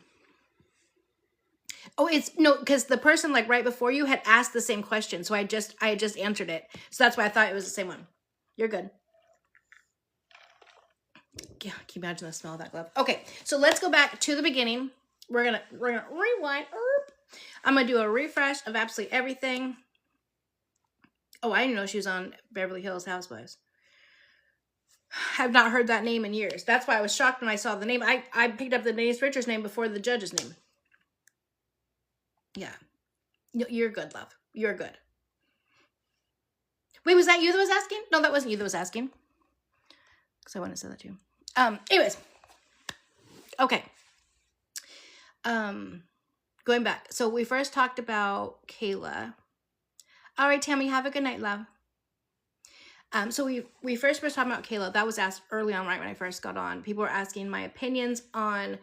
Oh, it's no, because the person like right before you had asked the same question, so I just answered it. So that's why I thought it was the same one. You're good. Yeah, can you imagine the smell of that glove? Okay, so let's go back to the beginning. We're gonna rewind. I'm gonna do a refresh of absolutely everything. Oh, I didn't know she was on Beverly Hills Housewives. Have not heard that name in years. That's why I was shocked when I saw the name. I picked up the Denise Richards name before the judge's name. Yeah. You're good, love. You're good. Wait, was that you that was asking? No, that wasn't you that was asking. Because I want to say that too. Anyways. Okay. Going back. So we first talked about Kayla. All right, Tammy, have a good night, love. So we first were talking about Kayla. That was asked early on, right when I first got on. People were asking my opinions on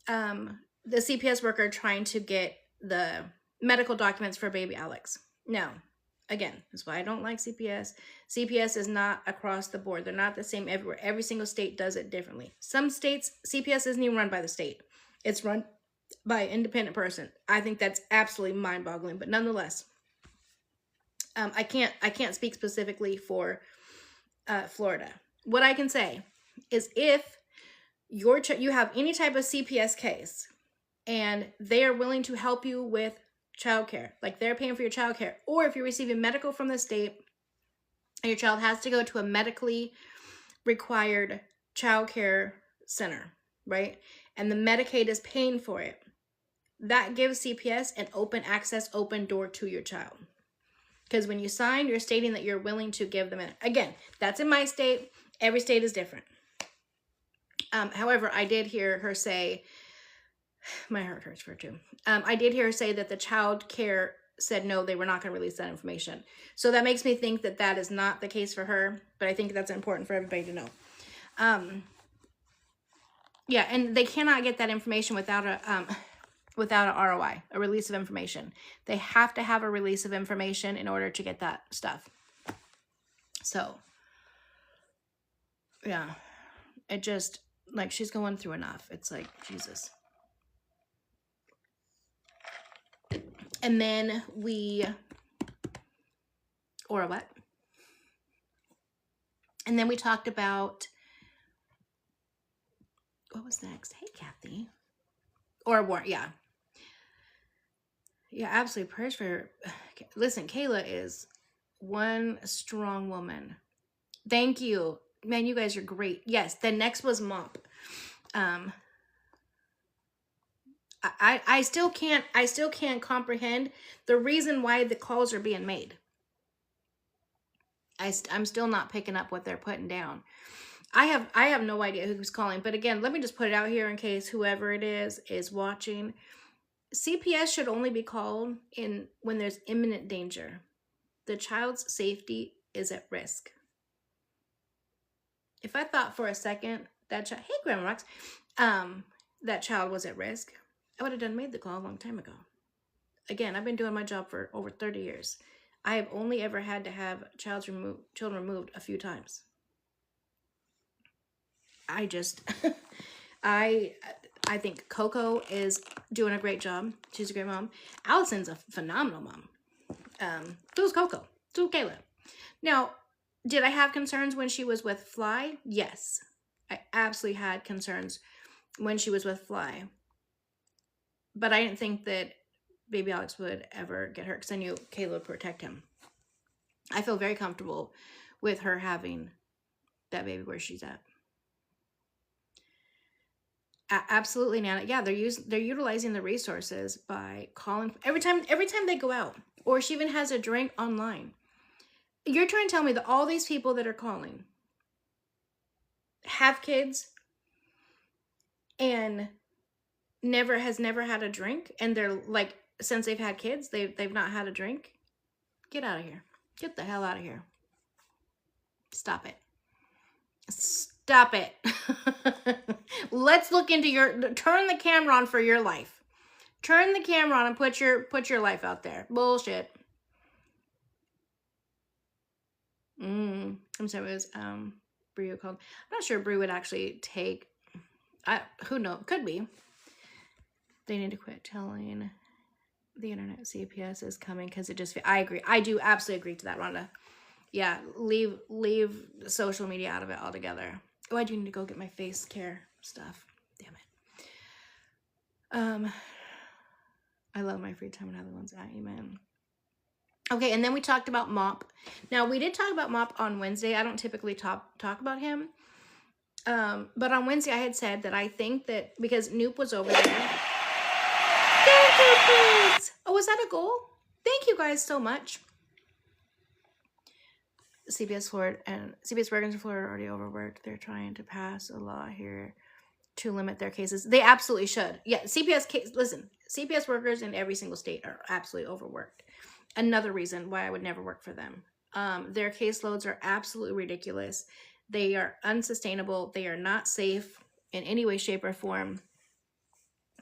the CPS worker trying to get the medical documents for baby Alex. Now, again, that's why I don't like CPS. CPS is not across the board. They're not the same everywhere. Every single state does it differently. Some states, CPS isn't even run by the state. It's run by an independent person. I think that's absolutely mind-boggling, but nonetheless, I can't speak specifically for Florida. What I can say is if you have any type of CPS case and they are willing to help you with childcare, like they're paying for your childcare, or if you're receiving medical from the state and your child has to go to a medically required childcare center, right? And the Medicaid is paying for it, that gives CPS an open access, open door to your child. Because when you sign, you're stating that you're willing to give them again, that's in my state. Every state is different. However, I did hear her say, my heart hurts for her too. I did hear her say that the child care said no, they were not going to release that information. So that makes me think that that is not the case for her, but I think that's important for everybody to know. Yeah, and they cannot get that information without a ROI, a release of information. They have to have a release of information in order to get that stuff. So, yeah, it just, like, she's going through enough. It's like, Jesus. And then or what? And then we talked about, what was next? Hey, Kathy. Or war, yeah. Yeah, absolutely. Prayers for her. Listen, Kayla is one strong woman. Thank you. Man, you guys are great. Yes, the next was MOP. I still can't comprehend the reason why the calls are being made. I'm still not picking up what they're putting down. I have no idea who's calling, but again, let me just put it out here in case whoever it is watching. CPS should only be called when there's imminent danger. The child's safety is at risk. If I thought for a second that hey Grandma Rox, that child was at risk, I would have made the call a long time ago. Again, I've been doing my job for over 30 years. I have only ever had to have children removed a few times. I just, I think Coco is doing a great job. She's a great mom. Allison's a phenomenal mom. So is Coco. So is Kayla. Now, did I have concerns when she was with Fly? Yes. I absolutely had concerns when she was with Fly. But I didn't think that baby Alex would ever get hurt because I knew Kayla would protect him. I feel very comfortable with her having that baby where she's at. Absolutely, Nana. Yeah, they're utilizing the resources by calling every time they go out, or she even has a drink online. You're trying to tell me that all these people that are calling have kids and never had a drink, and they're like, since they've had kids, they've not had a drink? Get out of here. Get the hell out of here. Stop it. Stop it. Let's look into turn the camera on for your life. Turn the camera on and put your life out there. Bullshit. I'm sorry, it was Bree called. I'm not sure Bree would actually take, who knows, could be. They need to quit telling the internet CPS is coming because it just, I agree. I do absolutely agree to that, Rhonda. Yeah, leave social media out of it altogether. Oh, I do need to go get my face care stuff. Damn it. I love my free time and other ones. Amen. Okay, and then we talked about Mop. Now, we did talk about Mop on Wednesday. I don't typically talk about him. But on Wednesday, I had said that I think that because Noop was over there. Thank you, please. Oh, was that a goal? Thank you guys so much. CPS Florida and CPS workers in Florida are already overworked. They're trying to pass a law here to limit their cases. They absolutely should. Yeah, CPS workers in every single state are absolutely overworked. Another reason why I would never work for them. Their caseloads are absolutely ridiculous. They are unsustainable. They are not safe in any way, shape, or form.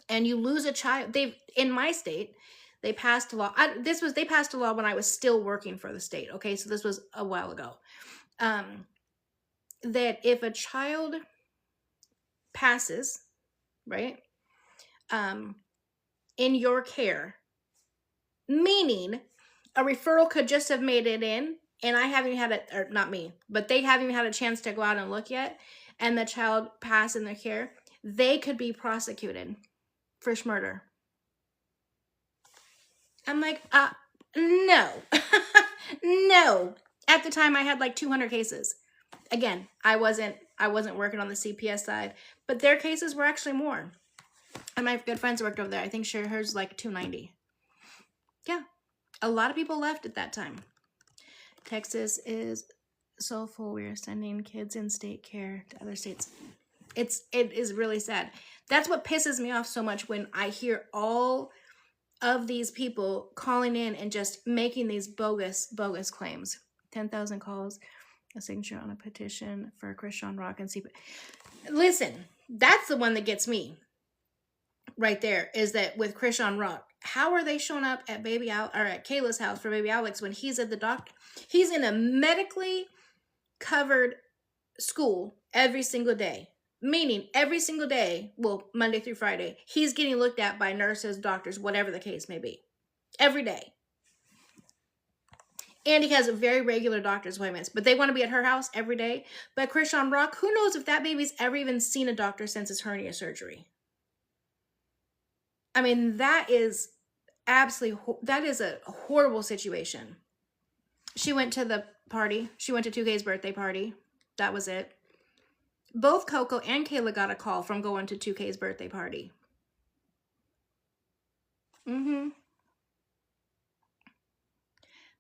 And you lose a child. In my state, they passed a law. They passed a law when I was still working for the state. Okay, so this was a while ago. That if a child passes, right, in your care, meaning a referral could just have made it in, and I haven't had it, or not me, but they haven't even had a chance to go out and look yet, and the child passed in their care, they could be prosecuted for murder. I'm like, no. No. At the time, I had like 200 cases. Again, I wasn't working on the CPS side, but their cases were actually more. And my good friends worked over there. I think hers like 290. Yeah. A lot of people left at that time. Texas is so full. We are sending kids in state care to other states. It is really sad. That's what pisses me off so much when I hear all of these people calling in and just making these bogus claims. 10,000 calls, a signature on a petition for Christian Rock and CPS. Listen, that's the one that gets me right there, is that with Christian Rock, how are they showing up at at Kayla's house for baby Alex when he's at the doctor? He's in a medically covered school every single day. Meaning every single day, well, Monday through Friday, he's getting looked at by nurses, doctors, whatever the case may be. Every day. And he has very regular doctor's appointments. But they want to be at her house every day. But Christian Rock, who knows if that baby's ever even seen a doctor since his hernia surgery. I mean, that is a horrible situation. She went to the party. She went to 2K's birthday party. That was it. Both Coco and Kayla got a call from going to 2K's birthday party. Mm-hmm.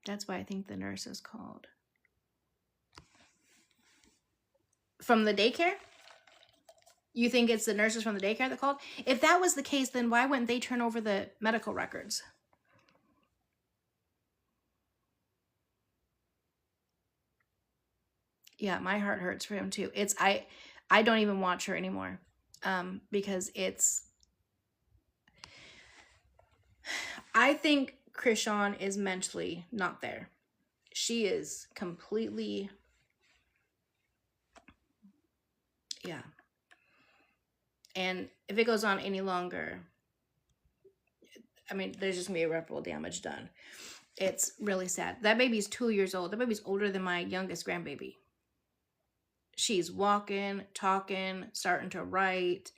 That's why I think the nurse is called. From the daycare? You think it's the nurses from the daycare that called? If that was the case, then why wouldn't they turn over the medical records? Yeah, my heart hurts for him too. I don't even watch her anymore. Because I think Krishan is mentally not there. She is completely, yeah. And if it goes on any longer, I mean, there's just gonna be irreparable damage done. It's really sad. That baby's 2 years old. That baby's older than my youngest grandbaby. She's walking, talking, starting to write.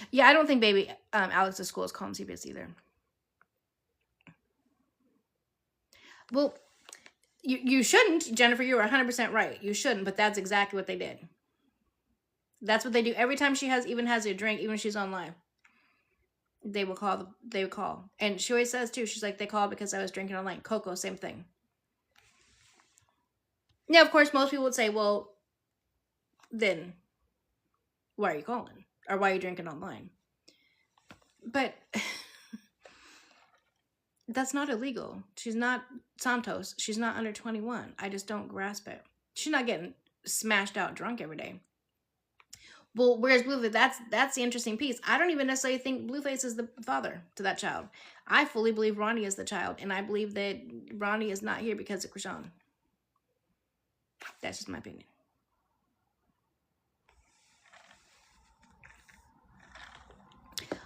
Yeah, I don't think baby Alex's school is calling CPS either. Well, you shouldn't, Jennifer. You were 100% right. You shouldn't, but that's exactly what they did. That's what they do every time she even has a drink, even when she's online. They would call, and she always says too. She's like, they called because I was drinking online. Coco, same thing. Now, of course, most people would say, well, then why are you calling, or why are you drinking online? But that's not illegal. She's not Santos. She's not under 21. I just don't grasp it. She's not getting smashed out drunk every day. Well, whereas Blueface, that's the interesting piece. I don't even necessarily think Blueface is the father to that child. I fully believe Ronnie is the child, and I believe that Ronnie is not here because of Krishan. That's just my opinion.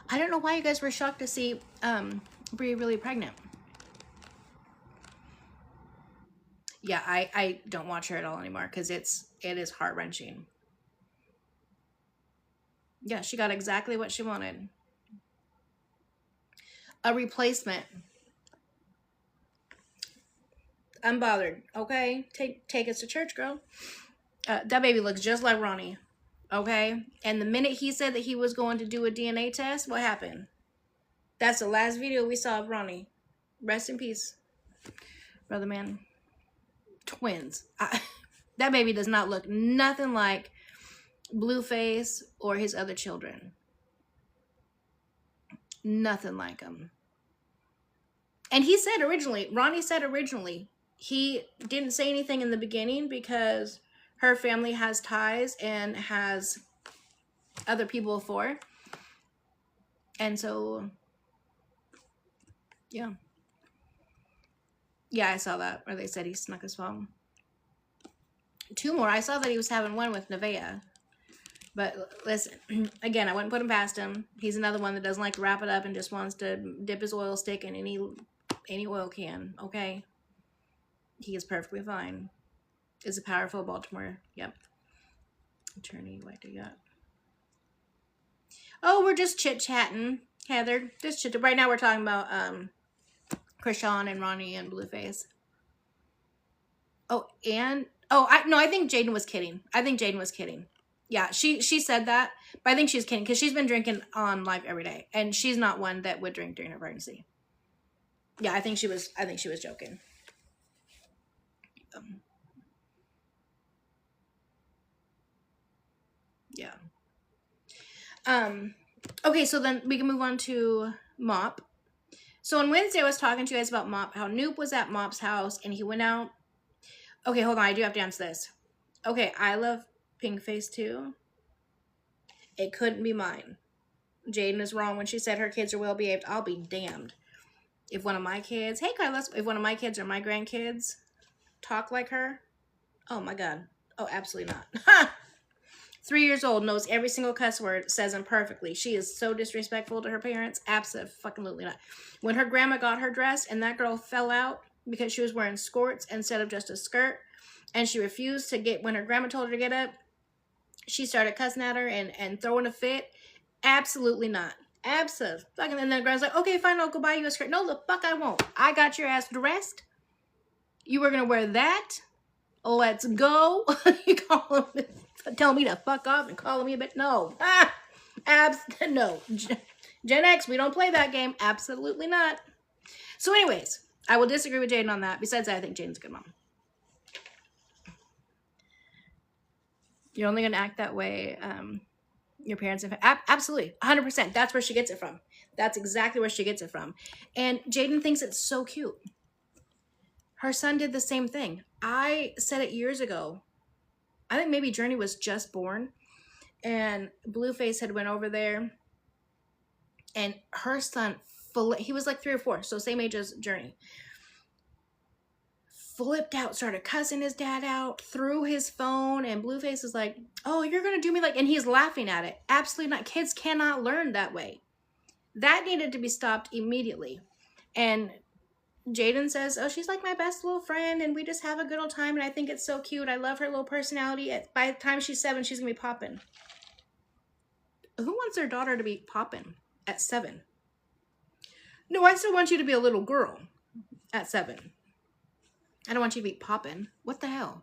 I don't know why you guys were shocked to see Bree really pregnant. Yeah, I don't watch her at all anymore because it is heart-wrenching. Yeah, she got exactly what she wanted. A replacement. Unbothered, okay? Take us to church, girl. That baby looks just like Ronnie, okay? And the minute he said that he was going to do a DNA test, what happened? That's the last video we saw of Ronnie. Rest in peace, brother man. Twins. That baby does not look nothing like Blueface or his other children. Nothing like him. And he said originally, Ronnie said originally, he didn't say anything in the beginning because her family has ties and has other people before. And so, yeah. Yeah, I saw that where they said he snuck his phone. 2 more. I saw that he was having one with Nevaeh. But listen, again, I wouldn't put him past him. He's another one that doesn't like to wrap it up and just wants to dip his oil stick in any oil can, okay? He is perfectly fine. Is a powerful Baltimore. Yep. Attorney, what do you got? Oh, we're just chit-chatting, Heather. Just chit. Right now we're talking about Krishan and Ronnie and Blueface. Oh, and I think Jaden was kidding. Yeah, she said that, but I think she's kidding because she's been drinking on live every day, and she's not one that would drink during her pregnancy. Yeah, I think she was joking. Yeah. Okay, so then we can move on to Mop. So on Wednesday, I was talking to you guys about Mop, how Noop was at Mop's house, and he went out. Okay, hold on, I do have to answer this. Okay, I love Pink Face too. It couldn't be mine. Jaden is wrong when she said her kids are well behaved. I'll be damned. If one of my kids, hey Carlos, if one of my kids or my grandkids talk like her, oh my God. Oh, absolutely not. Ha! 3 years old, knows every single cuss word, says them perfectly. She is so disrespectful to her parents. Absolutely not. When her grandma got her dressed and that girl fell out because she was wearing skirts instead of just a skirt, and she refused to get, when her grandma told her to get up, she started cussing at her and throwing a fit. Absolutely not. Absolutely. And then the grandma's like, okay, fine, I'll go buy you a skirt. No, the fuck I won't. I got your ass dressed. You were going to wear that. Let's go. You tell me to fuck off and call me a bitch. No. No. Gen X, we don't play that game. Absolutely not. So anyways, I will disagree with Jaden on that. Besides that, I think Jaden's a good mom. You're only going to act that way. Your parents, absolutely, 100%. That's where she gets it from. That's exactly where she gets it from. And Jaden thinks it's so cute. Her son did the same thing. I said it years ago. I think maybe Journey was just born. And Blueface had went over there. And her son, he was like 3 or 4, so same age as Journey. Flipped out, started cussing his dad out, threw his phone, and Blueface is like, oh, you're gonna do me like, and he's laughing at it. Absolutely not. Kids cannot learn that way. That needed to be stopped immediately. And Jaden says, oh, she's like my best little friend, and we just have a good old time, and I think it's so cute. I love her little personality. By the time she's 7, she's gonna be popping. Who wants their daughter to be popping at 7? No, I still want you to be a little girl at 7. I don't want you to be popping. What the hell?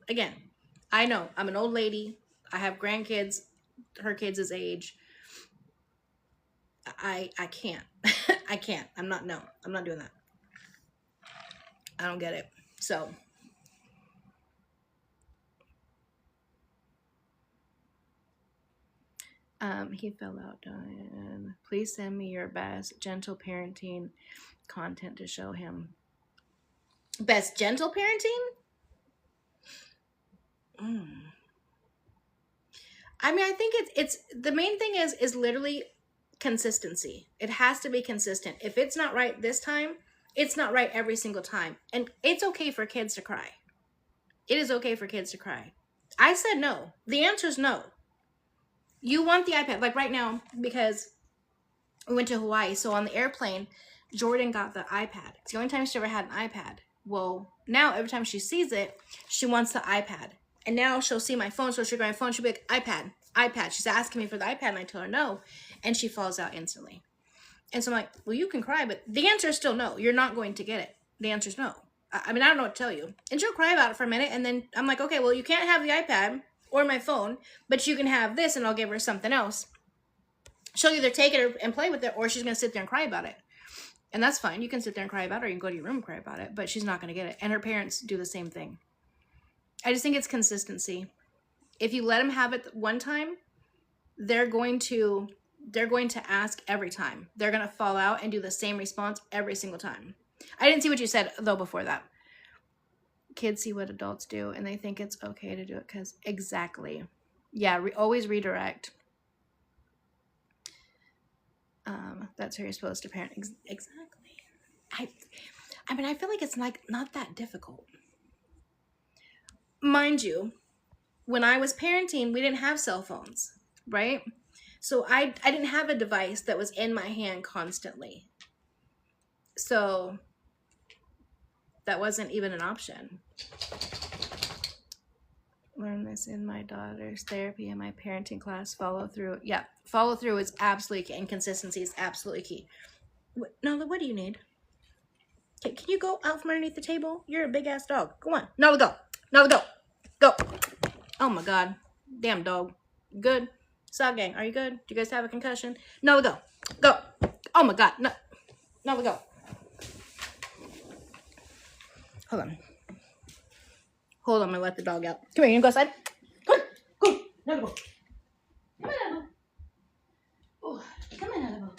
Again, I know I'm an old lady. I have grandkids. Her kids' his age. I can't. I can't. I'm not doing that. I don't get it. So. He fell out, Diane. Please send me your best gentle parenting content to show him. Best gentle parenting? I mean, I think it's the main thing is literally consistency. It has to be consistent. If it's not right this time, it's not right every single time. And it's okay for kids to cry. It is okay for kids to cry. I said no. The answer is no. You want the iPad. Like right now, because we went to Hawaii. So on the airplane, Jordan got the iPad. It's the only time she ever had an iPad. Well, now every time she sees it, she wants the iPad. And now she'll see my phone. So she'll go on my phone. She'll be like, iPad, iPad. She's asking me for the iPad. And I tell her no. And she falls out instantly. And so I'm like, well, you can cry. But the answer is still no. You're not going to get it. The answer is no. I mean, I don't know what to tell you. And she'll cry about it for a minute. And then I'm like, okay, well, you can't have the iPad or my phone. But you can have this. And I'll give her something else. She'll either take it and play with it. Or she's going to sit there and cry about it. And that's fine. You can sit there and cry about it, or you can go to your room and cry about it, but she's not going to get it. And her parents do the same thing. I just think it's consistency. If you let them have it one time, they're going to ask every time. They're going to fall out and do the same response every single time. I didn't see what you said, though, before that. Kids see what adults do, and they think it's okay to do it because exactly. Yeah, always redirect. That's how you're supposed to parent. Exactly. I mean, I feel like it's like not that difficult. Mind you, when I was parenting, we didn't have cell phones, right? So I didn't have a device that was in my hand constantly. So that wasn't even an option. Learn this in my daughter's therapy and my parenting class. Follow through. Yeah, follow through is absolutely key, and consistency is absolutely key. Nala, what do you need? Okay, can you go out from underneath the table? You're a big ass dog. Go on. Nala, go. Nala, go. Go. Oh my God. Damn dog. Good. Saw gang, are you good? Do you guys have a concussion? Nala, go. Go. Oh my God. No. Nala, go. Hold on. Hold on, I'm gonna let the dog out. Come here, you gonna go outside? Come on, go. Nala, go. Come on, Nala. Oh, come on, Nala.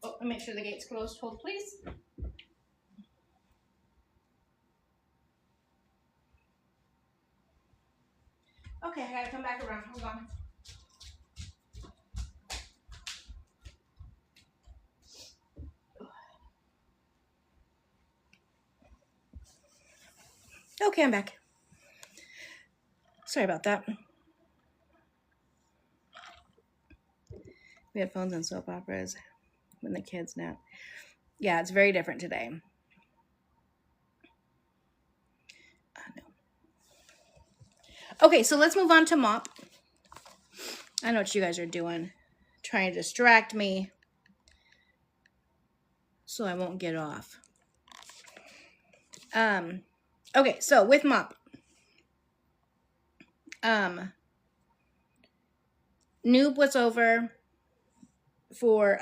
Oh, and make sure the gate's closed. Hold, please. Okay, I gotta come back around. Hold on. Okay, I'm back. Sorry about that. We have phones and soap operas when the kids nap. Yeah, it's very different today. No. Okay, so let's move on to mop. I know what you guys are doing. Trying to distract me so I won't get off. Okay, so with Mop, Noob was over for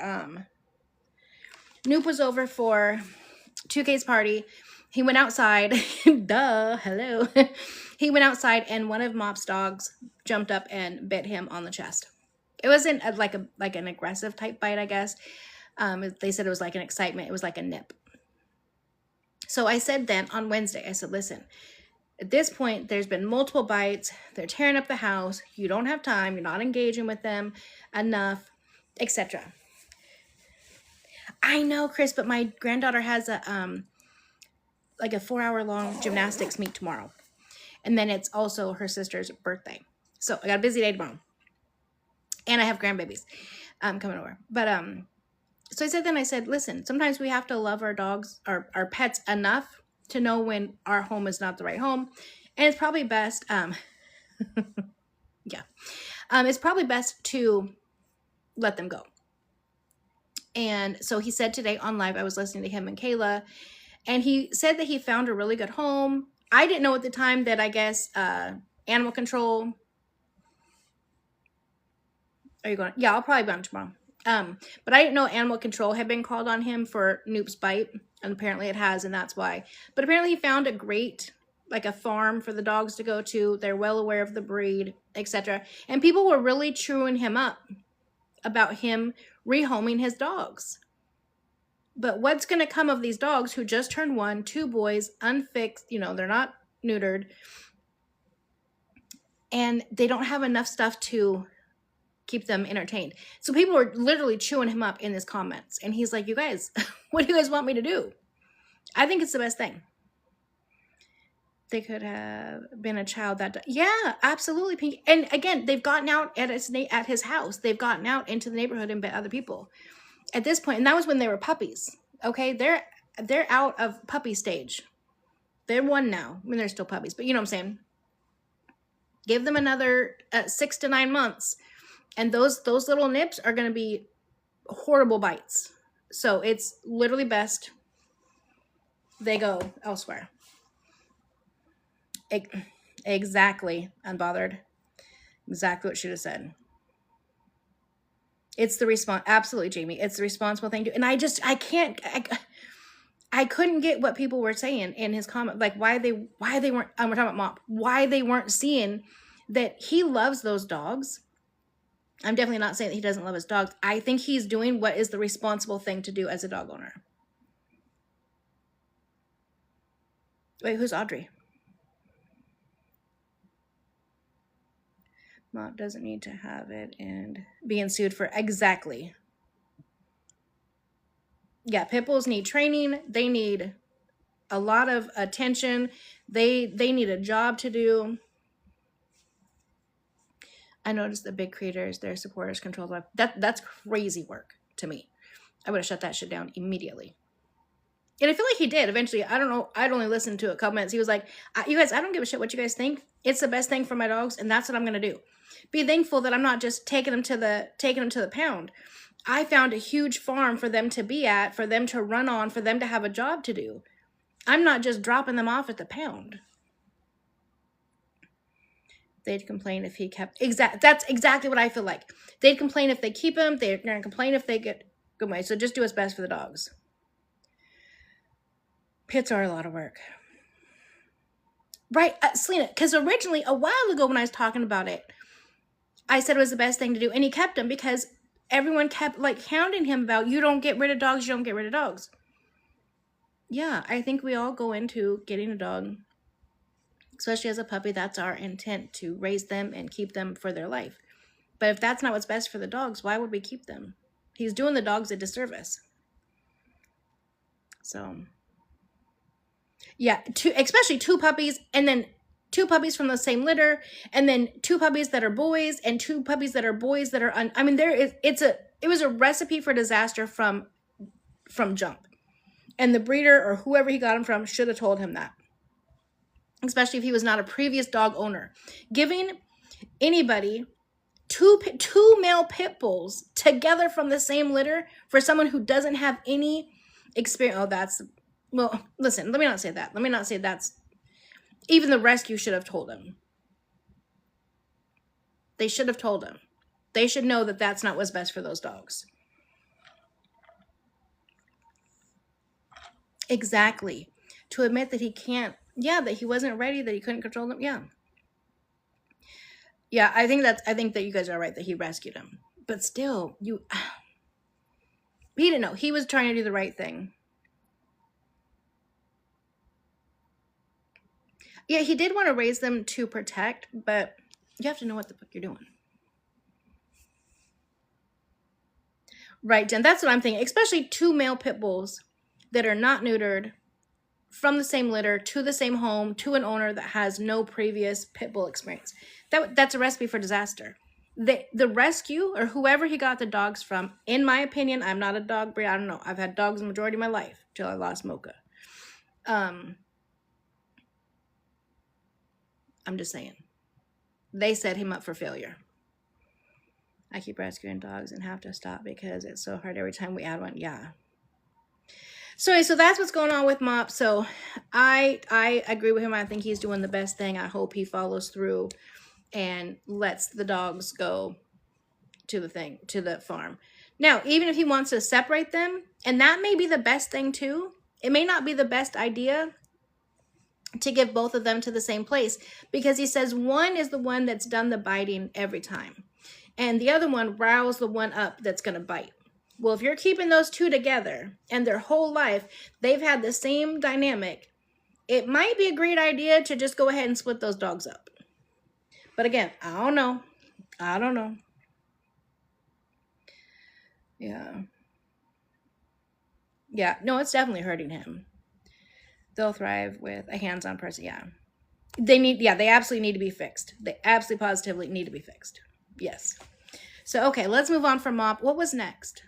2K's party. He went outside. Duh, hello. He went outside and one of Mop's dogs jumped up and bit him on the chest. It wasn't like an aggressive type bite, I guess. They said it was like an excitement. It was like a nip. So I said then on Wednesday, I said, listen, at this point, there's been multiple bites. They're tearing up the house. You don't have time. You're not engaging with them enough, etc. I know, Chris, but my granddaughter has a 4-hour-long gymnastics meet tomorrow. And then it's also her sister's birthday. So I got a busy day tomorrow. And I have grandbabies coming over. But so I said, listen, sometimes we have to love our dogs, our pets enough to know when our home is not the right home. And it's probably best, it's probably best to let them go. And so he said today on live, I was listening to him and Kayla, and he said that he found a really good home. I didn't know at the time that I guess animal control. Are you going? Yeah, I'll probably be on tomorrow. But I didn't know animal control had been called on him for Noop's bite, and apparently it has, and that's why. But apparently he found a great, like a farm for the dogs to go to. They're well aware of the breed, etc. And people were really chewing him up about him rehoming his dogs. But what's going to come of these dogs who just turned 1, 2 boys, unfixed, they're not neutered, and they don't have enough stuff to keep them entertained. So people were literally chewing him up in his comments. And he's like, you guys, what do you guys want me to do? I think it's the best thing. They could have been a child that... Yeah, absolutely, Pinky. And again, they've gotten out at his house. They've gotten out into the neighborhood and bit other people. At this point, and that was when they were puppies. Okay, they're out of puppy stage. They're 1 now. I mean, they're still puppies, but you know what I'm saying. Give them another 6 to 9 months. And those little nips are going to be horrible bites. So it's literally best they go elsewhere. Exactly, Unbothered. Exactly what she just said. It's the response. Absolutely, Jamie. It's the responsible thing to do. And I couldn't get what people were saying in his comment. Like why they weren't, we're talking about Mop, why they weren't seeing that he loves those dogs. I'm definitely not saying that he doesn't love his dogs. I think he's doing what is the responsible thing to do as a dog owner. Wait, who's Audrey? Mop doesn't need to have it and being sued for... Exactly. Yeah, pit bulls need training. They need a lot of attention. They need a job to do. I noticed the big creators, their supporters control life. That's crazy work to me. I would have shut that shit down immediately. And I feel like he did eventually. I don't know. I'd only listened to a couple minutes. He was like, you guys, I don't give a shit what you guys think. It's the best thing for my dogs, and that's what I'm going to do. Be thankful that I'm not just taking them to the pound. I found a huge farm for them to be at, for them to run on, for them to have a job to do. I'm not just dropping them off at the pound. They'd complain if he kept... That's exactly what I feel like. They'd complain if they keep him. They're going to complain if they get... Good way. So just do what's best for the dogs. Pits are a lot of work. Right, Selena, because originally, a while ago when I was talking about it, I said it was the best thing to do. And he kept them because everyone kept hounding him about, you don't get rid of dogs, you don't get rid of dogs. Yeah, I think we all go into getting a dog, especially as a puppy. That's our intent, to raise them and keep them for their life. But if that's not what's best for the dogs, why would we keep them? He's doing the dogs a disservice. So, yeah, especially 2 puppies, and then 2 puppies from the same litter, and then 2 puppies that are boys, and 2 puppies that are boys that are... I mean, it was a recipe for disaster from jump. And the breeder or whoever he got him from should have told him that. Especially if he was not a previous dog owner. Giving anybody two male pit bulls together from the same litter for someone who doesn't have any experience. Oh, that's... Well, listen, let me not say that. Let me not say that's... Even the rescue should have told him. They should have told him. They should know that that's not what's best for those dogs. Exactly. To admit that he can't, yeah, that he wasn't ready, that he couldn't control them, yeah. Yeah, I think that you guys are right that he rescued him. But still, he didn't know. He was trying to do the right thing. Yeah, he did want to raise them to protect, but you have to know what the fuck you're doing. Right, Jen, that's what I'm thinking. Especially 2 male pit bulls that are not neutered, from the same litter, to the same home, to an owner that has no previous pit bull experience. That's a recipe for disaster. The rescue, or whoever he got the dogs from, in my opinion, I'm not a dog breeder. I don't know. I've had dogs the majority of my life till I lost Mocha. I'm just saying. They set him up for failure. I keep rescuing dogs and have to stop because it's so hard every time we add one. Yeah. So that's what's going on with Mop. So I agree with him. I think he's doing the best thing. I hope he follows through and lets the dogs go to the farm. Now, even if he wants to separate them, and that may be the best thing too, it may not be the best idea to give both of them to the same place, because he says one is the one that's done the biting every time, and the other one riles the one up that's going to bite. Well, if you're keeping those 2 together and their whole life they've had the same dynamic, it might be a great idea to just go ahead and split those dogs up. But again, I don't know. Yeah, no, it's definitely hurting him. They'll thrive with a hands-on person. Yeah, they absolutely need to be fixed. They absolutely positively need to be fixed. Yes. So, okay, let's move on from Mop. What was next?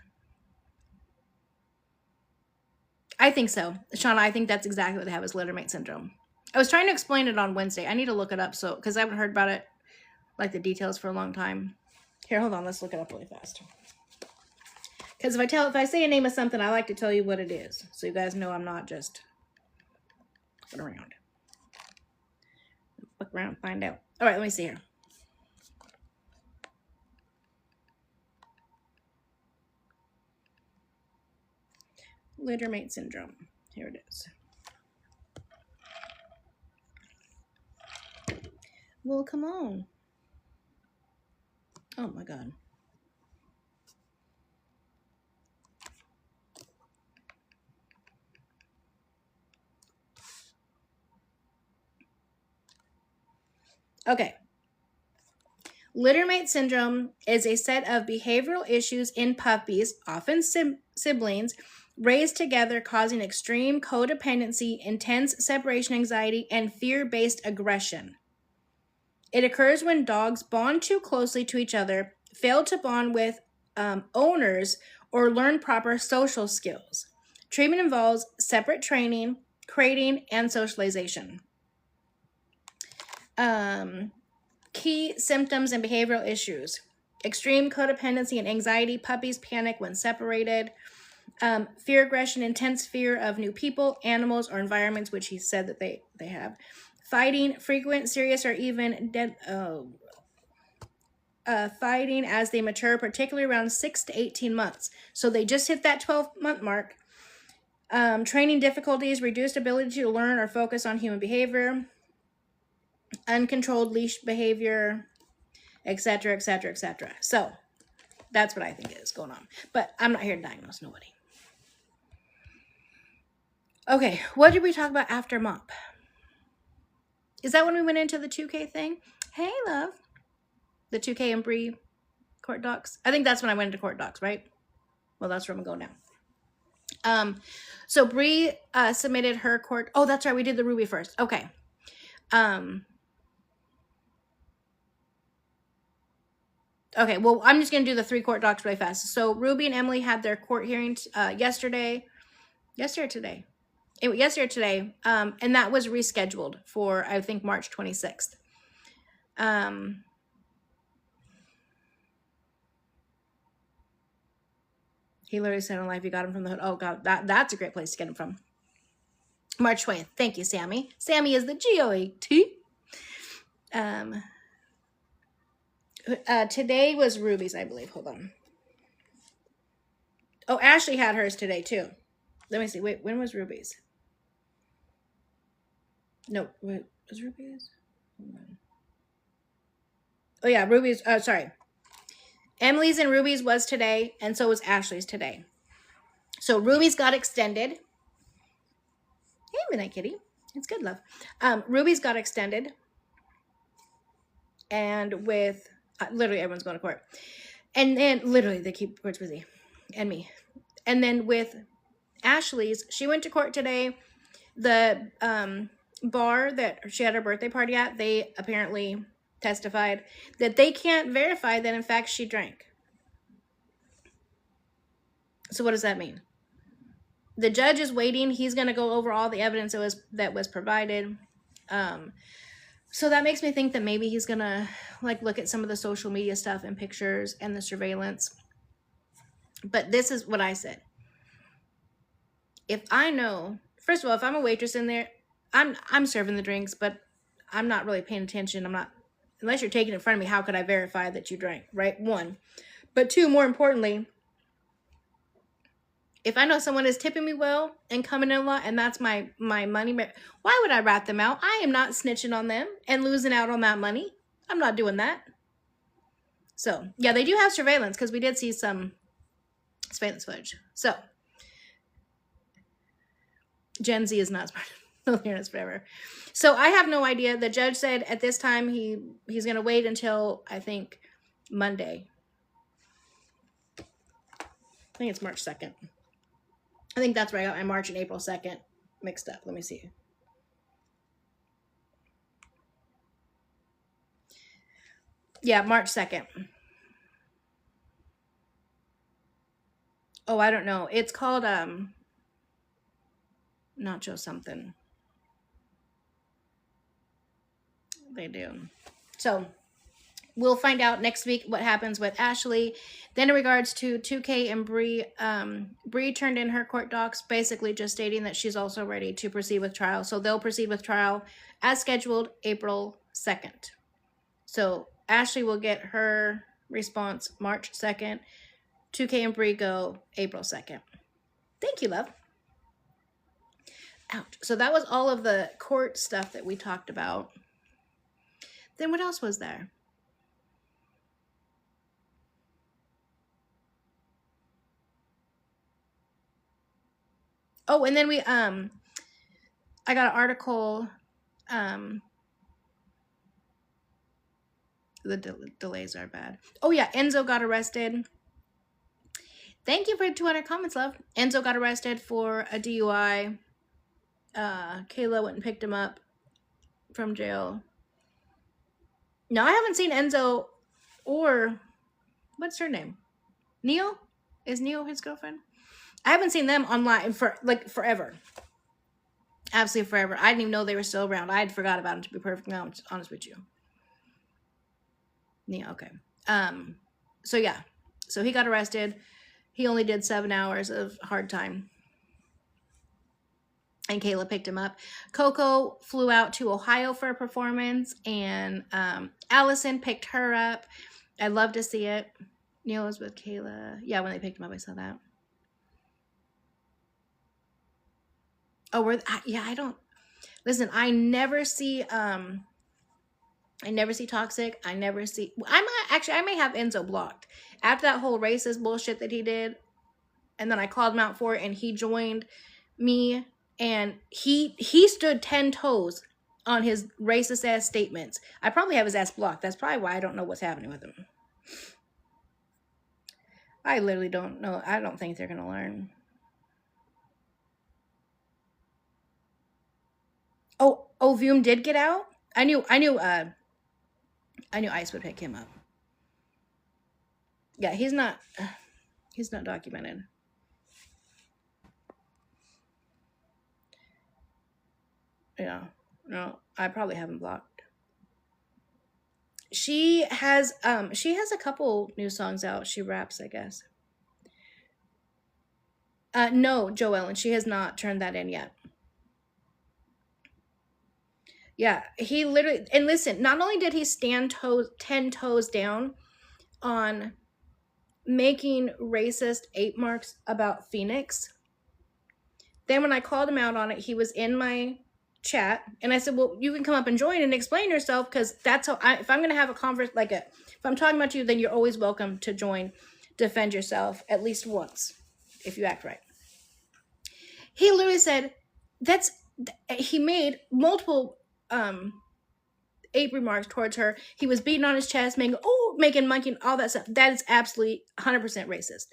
I think so. Shauna, I think that's exactly what they have, is littermate syndrome. I was trying to explain it on Wednesday. I need to look it up, because I haven't heard about it, like the details, for a long time. Here, hold on. Let's look it up really fast. Because if I say a name of something, I like to tell you what it is, so you guys know I'm not just fucking around. Fuck around and find out. All right, let me see here. Littermate syndrome. Here it is. Well, come on. Oh my God. Okay. Littermate syndrome is a set of behavioral issues in puppies, often siblings, raised together, causing extreme codependency, intense separation anxiety, and fear-based aggression. It occurs when dogs bond too closely to each other, fail to bond with owners, or learn proper social skills. Treatment involves separate training, crating, and socialization. Key symptoms and behavioral issues: extreme codependency and anxiety. Puppies panic when separated. Fear, aggression, intense fear of new people, animals, or environments, which he said that they have. Fighting, frequent, serious, or even dead. Fighting as they mature, particularly around 6 to 18 months. So they just hit that 12-month mark. Training difficulties, reduced ability to learn or focus on human behavior, uncontrolled leash behavior, etc., etc., etc. So that's what I think is going on. But I'm not here to diagnose nobody. Okay, what did we talk about after Mop? Is that when we went into the 2K thing? Hey, love. The 2K and Bree court docs? I think that's when I went into court docs, right? Well, that's where I'm going to go now. So Bree submitted her court... Oh, that's right. We did the Ruby first. Okay. Okay, well, I'm just going to do the 3 court docs really fast. So Ruby and Emily had their court hearings yesterday. Yesterday or today? Yesterday or today. And that was rescheduled for, I think, March 26th. He literally said in life, you got him from the hood. Oh, God, that's a great place to get him from. March 20th. Thank you, Sammy. Sammy is the GOAT. Today was Ruby's, I believe. Hold on. Oh, Ashley had hers today, too. Let me see. Wait, when was Ruby's? No, wait, was Ruby's? Hold on. Oh, yeah, Ruby's. Sorry. Emily's and Ruby's was today, and so was Ashley's today. So Ruby's got extended. Hey, Midnight Kitty. It's good, love. Ruby's got extended. And with, literally everyone's going to court. And then, literally, they keep courts busy. And me. And then with Ashley's, she went to court today. The bar that she had her birthday party at, they apparently testified that they can't verify that, in fact, she drank. So what does that mean? The judge is waiting. He's going to go over all the evidence that was provided. So that makes me think that maybe he's going to like look at some of the social media stuff and pictures and the surveillance. But this is what I said. If I know, first of all, if I'm a waitress in there, I'm serving the drinks, but I'm not really paying attention. I'm not, unless you're taking it in front of me, how could I verify that you drank, right? One. But two, more importantly, if I know someone is tipping me well and coming in a lot and that's my money, why would I rat them out? I am not snitching on them and losing out on that money. I'm not doing that. So, yeah, they do have surveillance because we did see some surveillance footage. So, Gen Z is not smart. They'll hear us forever. So, I have no idea. The judge said at this time he's going to wait until, I think, Monday. I think it's March 2nd. I think that's where I got my March and April 2nd mixed up. Let me see. Yeah, March 2nd. Oh, I don't know. It's called Nacho something. They do. So we'll find out next week what happens with Ashley. Then in regards to 2K and Bree, Bree turned in her court docs, basically just stating that she's also ready to proceed with trial. So they'll proceed with trial as scheduled April 2nd. So Ashley will get her response March 2nd. 2K and Bree go April 2nd. Thank you, love. Ouch. So that was all of the court stuff that we talked about. Then what else was there? Oh, and then we, I got an article, the delays are bad. Oh yeah, Enzo got arrested. Thank you for 200 comments, love. Enzo got arrested for a DUI. Kayla went and picked him up from jail. No, I haven't seen Enzo or, what's her name? Neil? Is Neil his girlfriend? I haven't seen them online for like forever. Absolutely forever. I didn't even know they were still around. I had forgot about them, to be perfectly honest with you. Yeah, okay. So yeah. So he got arrested. He only did 7 hours of hard time. And Kayla picked him up. Coco flew out to Ohio for a performance. And Allison picked her up. I'd love to see it. Neil was with Kayla. Yeah, when they picked him up, I saw that. Oh, yeah, I don't, listen, I never see Toxic. I never see, I may have Enzo blocked. After that whole racist bullshit that he did, and then I called him out for it, and he joined me, and he stood 10 toes on his racist ass statements. I probably have his ass blocked. That's probably why I don't know what's happening with him. I literally don't know. I don't think they're going to learn. Oh, Vume did get out? I knew Ice would pick him up. Yeah, he's not documented. Yeah. No, I probably haven't blocked. She has a couple new songs out. She raps, I guess. No, Joellen, she has not turned that in yet. Yeah, he literally, and listen, not only did he stand 10 toes down on making racist ape marks about Phoenix, then when I called him out on it, he was in my chat, and I said, well, you can come up and join and explain yourself, because that's how if I'm going to have a converse, like if I'm talking about you, then you're always welcome to join, defend yourself at least once if you act right. He literally said, he made multiple ape remarks towards her. He was beating on his chest, making monkey, all that stuff. That is absolutely 100% racist.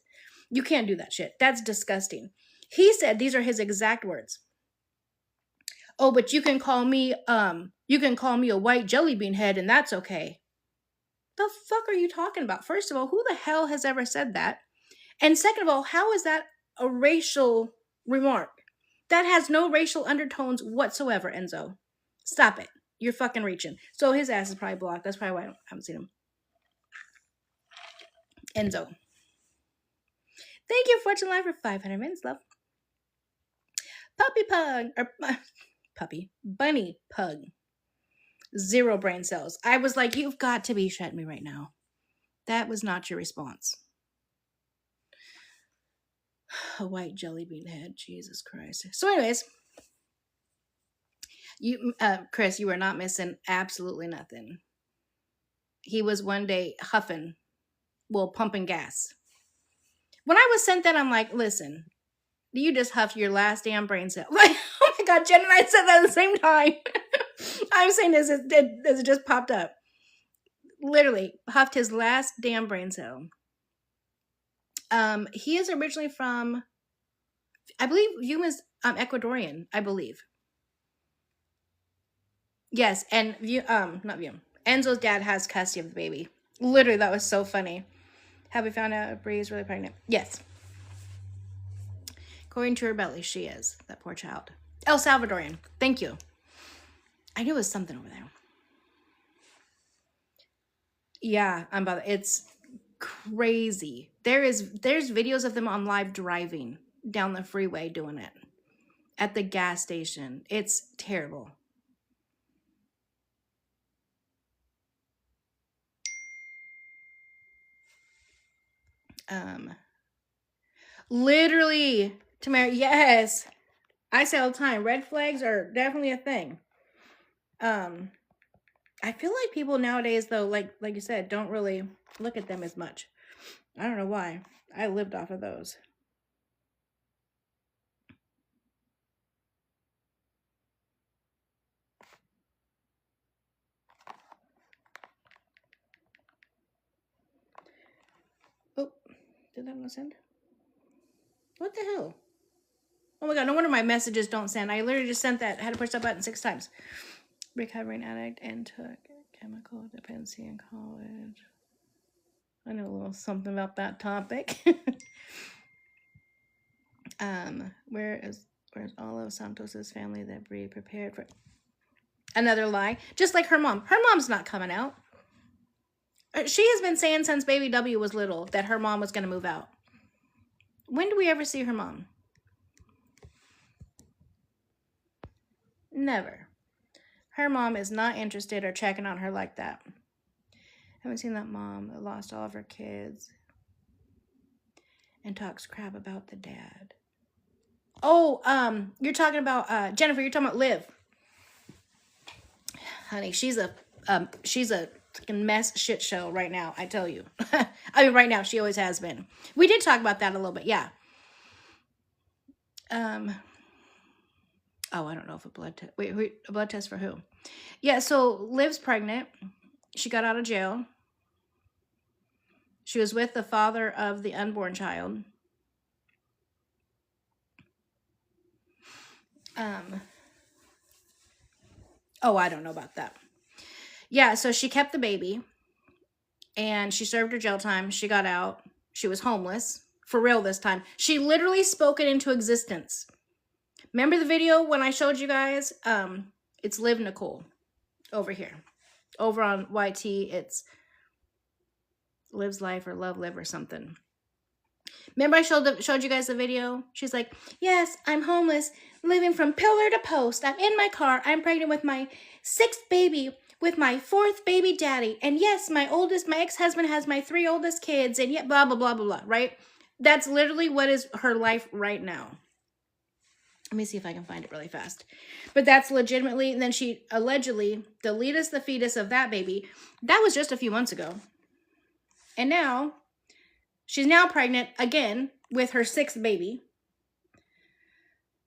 You can't do that shit. That's disgusting. He said, these are his exact words. Oh, but you can call me a white jelly bean head, and that's okay. The fuck are you talking about? First of all, who the hell has ever said that? And second of all, how is that a racial remark? That has no racial undertones whatsoever, Enzo. Stop it. You're fucking reaching. So his ass is probably blocked. That's probably why I haven't seen him. Enzo. Thank you for watching live for 500 minutes, love. Bunny pug. 0 brain cells. I was like, you've got to be shitting me right now. That was not your response. A white jelly bean head. Jesus Christ. So anyways, Chris, you were not missing absolutely nothing. He was one day pumping gas. When I was sent that, I'm like, listen, you just huffed your last damn brain cell. Like, oh my God, Jen and I said that at the same time. I'm saying this as it just popped up. Literally, huffed his last damn brain cell. He is originally from, I believe, Yuma's Ecuadorian, I believe. Yes, and not Yuma. Enzo's dad has custody of the baby. Literally, that was so funny. Have we found out if Bree is really pregnant? Yes. According to her belly, she is. That poor child. El Salvadorian. Thank you. I knew it was something over there. Yeah, it's crazy. There's videos of them on live driving down the freeway doing it at the gas station. It's terrible. Literally, Tamara, yes. I say all the time, red flags are definitely a thing. I feel like people nowadays, though, like you said, don't really look at them as much. I don't know why. I lived off of those. Oh, did that one send? What the hell? Oh my God, no wonder my messages don't send. I literally just sent that. I had to push that button 6 times. Recovering addict and took chemical dependency in college. I know a little something about that topic. Where's all of Santos's family that Bree prepared for? Another lie. Just like her mom. Her mom's not coming out. She has been saying since baby W was little that her mom was going to move out. When do we ever see her mom? Never. Her mom is not interested or checking on her like that. Haven't seen that mom that lost all of her kids and talks crap about the dad. Oh, you're talking about Jennifer. You're talking about Liv. Honey, she's a mess shit show right now. I tell you. I mean, right now she always has been. We did talk about that a little bit. Yeah. Oh, I don't know if a blood test. Wait, a blood test for who? Yeah. So Liv's pregnant. She got out of jail. She was with the father of the unborn child. Oh, I don't know about that. Yeah, so she kept the baby and she served her jail time. She got out. She was homeless. For real this time. She literally spoke it into existence. Remember the video when I showed you guys? It's Liv Nicole over here. Over on YT, it's Liv's Life or Love Live or something. Remember I showed you guys the video? She's like, yes, I'm homeless, living from pillar to post. I'm in my car. I'm pregnant with my 6th baby, with my 4th baby daddy. And yes, my ex-husband has my 3 oldest kids. And yet, blah, blah, blah, blah, blah, right? That's literally what is her life right now. Let me see if I can find it really fast. But that's legitimately, and then she allegedly deleted the fetus of that baby. That was just a few months ago. And now, she's now pregnant again with her 6th baby.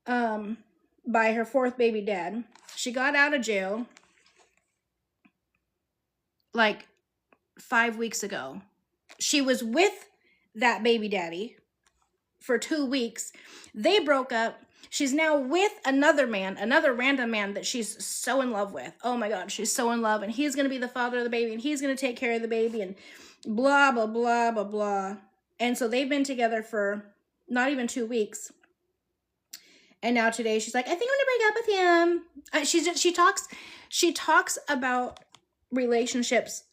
By her 4th baby dad. She got out of jail like 5 weeks ago. She was with that baby daddy for 2 weeks. They broke up. She's now with another man, another random man that she's so in love with. Oh my God, she's so in love. And he's going to be the father of the baby. And he's going to take care of the baby. And blah, blah, blah, blah, blah. And so they've been together for not even 2 weeks. And now today she's like, I think I'm going to break up with him. She talks about relationships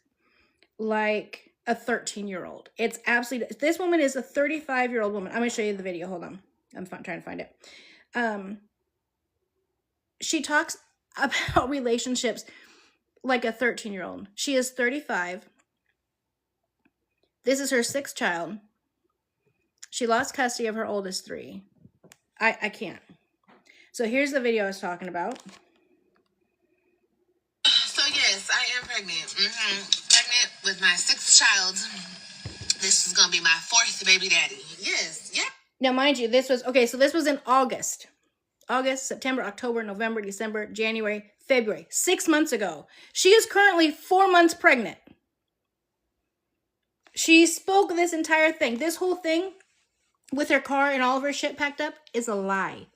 like a 13-year-old. It's absolutely, this woman is a 35-year-old woman. I'm going to show you the video. Hold on. I'm trying to find it. She talks about relationships like a 13-year-old. She is 35. This is her 6th child. She lost custody of her oldest 3. I can't. So here's the video I was talking about. So yes, I am pregnant. Pregnant with my 6th child. This is going to be my 4th baby daddy. Yes, yeah. Now, mind you, this was in August. August, September, October, November, December, January, February. 6 months ago. She is currently 4 months pregnant. She spoke this entire thing. This whole thing with her car and all of her shit packed up is a lie.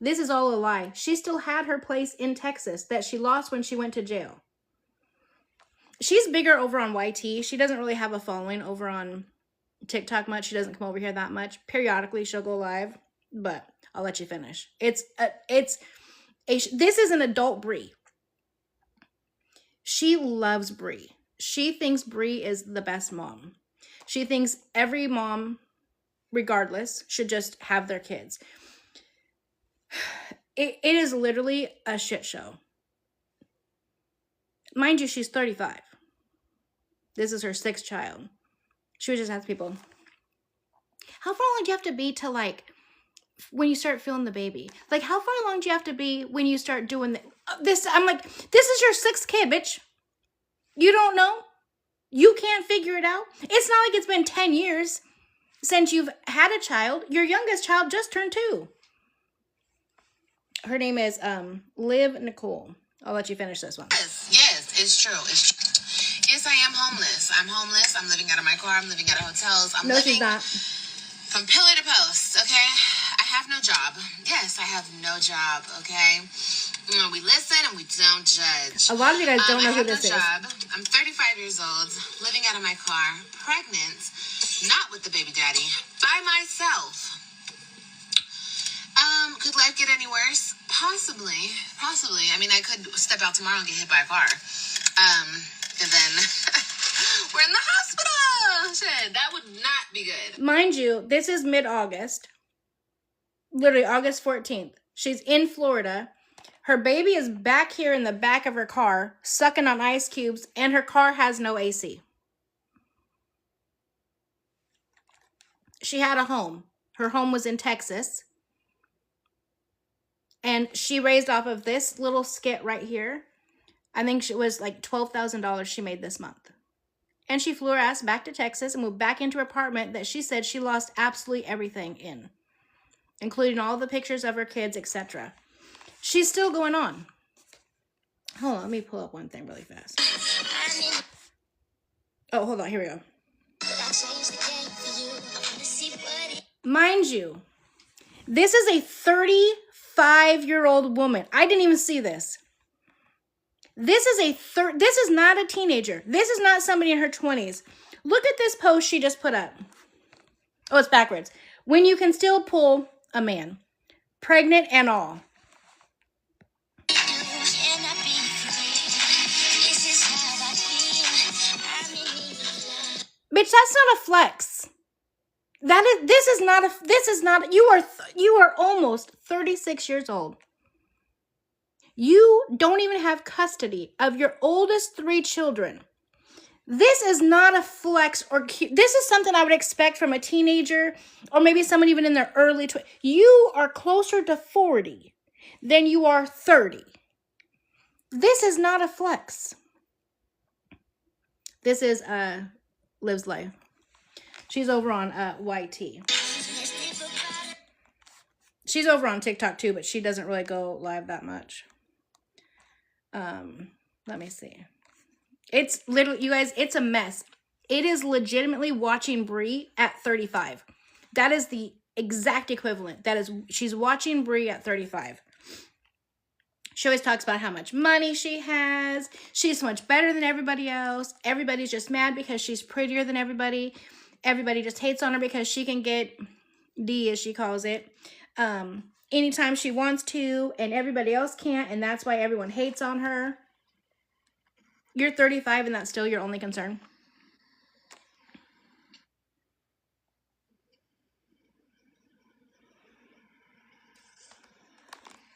This is all a lie. She still had her place in Texas that she lost when she went to jail. She's bigger over on YT. She doesn't really have a following over on TikTok much. She doesn't come over here that much. Periodically, she'll go live, but I'll let you finish. This is an adult Bree. She loves Bree. She thinks Bree is the best mom. She thinks every mom, regardless, should just have their kids. It is literally a shit show. Mind you, she's 35. This is her 6th child. She would just ask people, how far along do you have to be to, like, when you start feeling the baby? Like, how far along do you have to be when you start doing this? I'm like, this is your 6th kid, bitch. You don't know? You can't figure it out? It's not like it's been 10 years since you've had a child. Your youngest child just turned 2. Her name is Liv Nicole. I'll let you finish this one. Yes, it's true. Yes, I am homeless. I'm homeless. I'm living out of my car. I'm living out of hotels. No, she's not. From pillar to post, okay? I have no job. Yes, I have no job, okay? We listen and we don't judge. A lot of you guys don't know who this is. I'm 35 years old, living out of my car, pregnant, not with the baby daddy, by myself. Could life get any worse? Possibly. I mean, I could step out tomorrow and get hit by a car. And then we're in the hospital. Shit, that would not be good. Mind you, this is mid-August. Literally August 14th. She's in Florida. Her baby is back here in the back of her car, sucking on ice cubes, and her car has no AC. She had a home. Her home was in Texas. And she raised off of this little skit right here. I think it was like $12,000 she made this month. And she flew her ass back to Texas and moved back into her apartment that she said she lost absolutely everything in, including all the pictures of her kids, etc. She's still going on. Hold on, let me pull up one thing really fast. Oh, hold on, here we go. Mind you, this is a 35-year-old woman. I didn't even see this. This is not a teenager. This is not somebody in her 20s. Look at this post she just put up. Oh, it's backwards. When you can still pull a man, pregnant and all. Bitch, that's not a flex. This is not, you are almost 36 years old. You don't even have custody of your oldest 3 children. This is not a flex or cute. This is something I would expect from a teenager or maybe someone even in their early 20s. You are closer to 40 than you are 30. This is not a flex. This is Liv's Life. She's over on YT. She's over on TikTok too, but she doesn't really go live that much. Let me see. It's literally, you guys, it's a mess. It is legitimately watching Bree at 35. That is the exact equivalent. She's watching Bree at 35. She always talks about how much money she has. She's so much better than everybody else. Everybody's just mad because she's prettier than everybody. Everybody just hates on her because she can get D, as she calls it, anytime she wants to, and everybody else can't, and that's why everyone hates on her. You're 35 and that's still your only concern?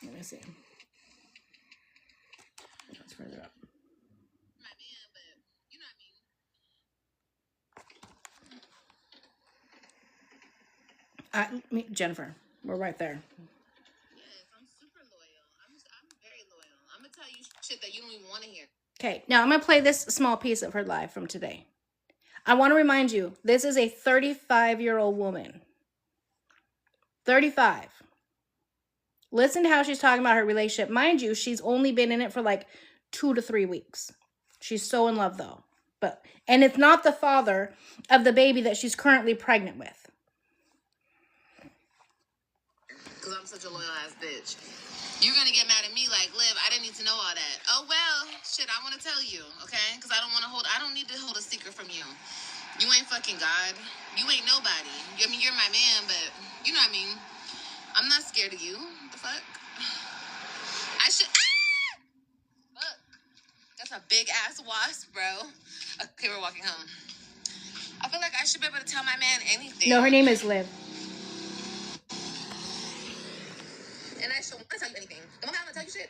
Let me see. That's further up. Jennifer, we're right there. Yes, I'm super loyal. I'm very loyal. I'm gonna tell you shit that you don't even want to hear. Okay, now I'm going to play this small piece of her live from today. I want to remind you, this is a 35-year-old woman. 35. Listen to how she's talking about her relationship. Mind you, she's only been in it for like 2 to 3 weeks. She's so in love though. And it's not the father of the baby that she's currently pregnant with. Because I'm such a loyal ass bitch. You're going to get mad at me like, Liv, I didn't need to know all that. Oh, well, shit, I want to tell you, okay? Because I don't need to hold a secret from you. You ain't fucking God. You ain't nobody. I mean, you're my man, but you know what I mean? I'm not scared of you. What the fuck? I should... Ah! Fuck. That's a big ass wasp, bro. Okay, we're walking home. I feel like I should be able to tell my man anything. No, her name is Liv. And I should want to tell you anything. The moment I'm gonna tell you shit,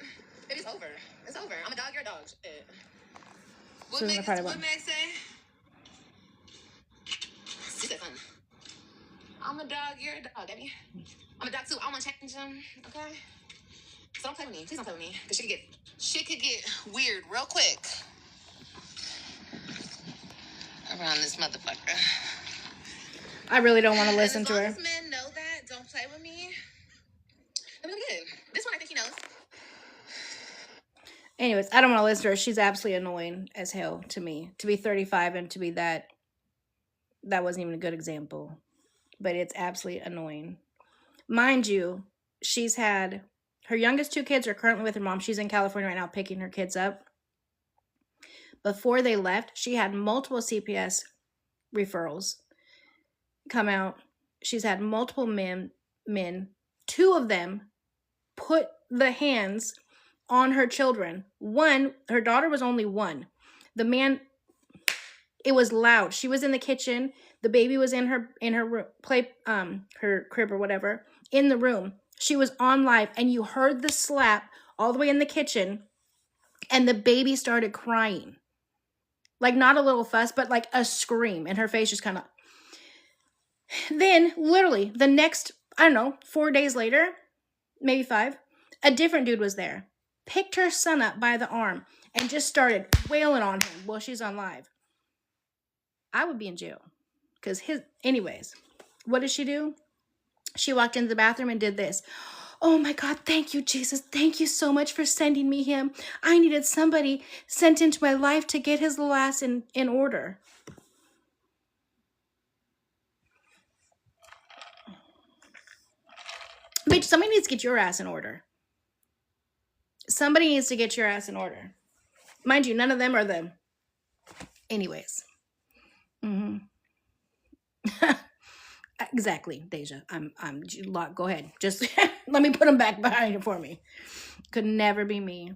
baby, it's over. It's over. I'm a dog, you're a dog. Shit. What Meg say? She said something. I'm a dog, you're a dog, baby. I'm a dog too. I want to change him, okay? So don't play with me. Please don't play with me. Because shit could get weird real quick. Around this motherfucker. I really don't want to listen to her. As long as men know that, don't play with me. I'm good. This one I think he knows. Anyways, I don't want to listen to her. She's absolutely annoying as hell to me. To be 35 and to be that wasn't even a good example. But it's absolutely annoying. Mind you, she's had, her youngest 2 kids are currently with her mom. She's in California right now picking her kids up. Before they left, she had multiple CPS referrals come out. She's had multiple men, 2 of them put the hands on her children. One, her daughter was only 1. The man, it was loud. She was in the kitchen. The baby was in her her crib or whatever, in the room. She was on live, and you heard the slap all the way in the kitchen, and the baby started crying. Like, not a little fuss, but like a scream, and her face just kind of... Then, literally, the next, 4 days later, maybe 5, a different dude was there, picked her son up by the arm, and just started wailing on him while she's on live. I would be in jail. Because anyways, what did she do? She walked into the bathroom and did this. Oh my God, thank you, Jesus. Thank you so much for sending me him. I needed somebody sent into my life to get his little ass in order. Bitch, somebody needs to get your ass in order. Somebody needs to get your ass in order. Mind you, none of them are them. Anyways. Exactly, Deja. Go ahead. Just let me put them back behind it for me. Could never be me.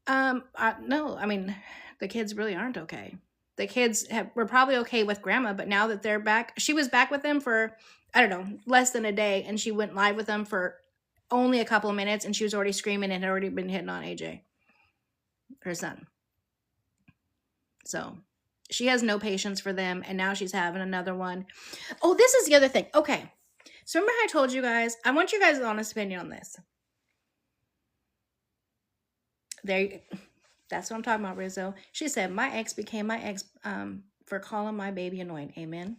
No, I mean, the kids really aren't okay. The kids were probably okay with grandma, but now that they're back, she was back with them for, I don't know, less than a day, and she went live with them for only a couple of minutes, and she was already screaming and had already been hitting on AJ, her son. So she has no patience for them, and now she's having another one. Oh, this is the other thing. Okay. So remember how I told you guys, I want you guys' honest opinion on this. That's what I'm talking about, Rizzo. She said, my ex became my ex for calling my baby annoying. Amen.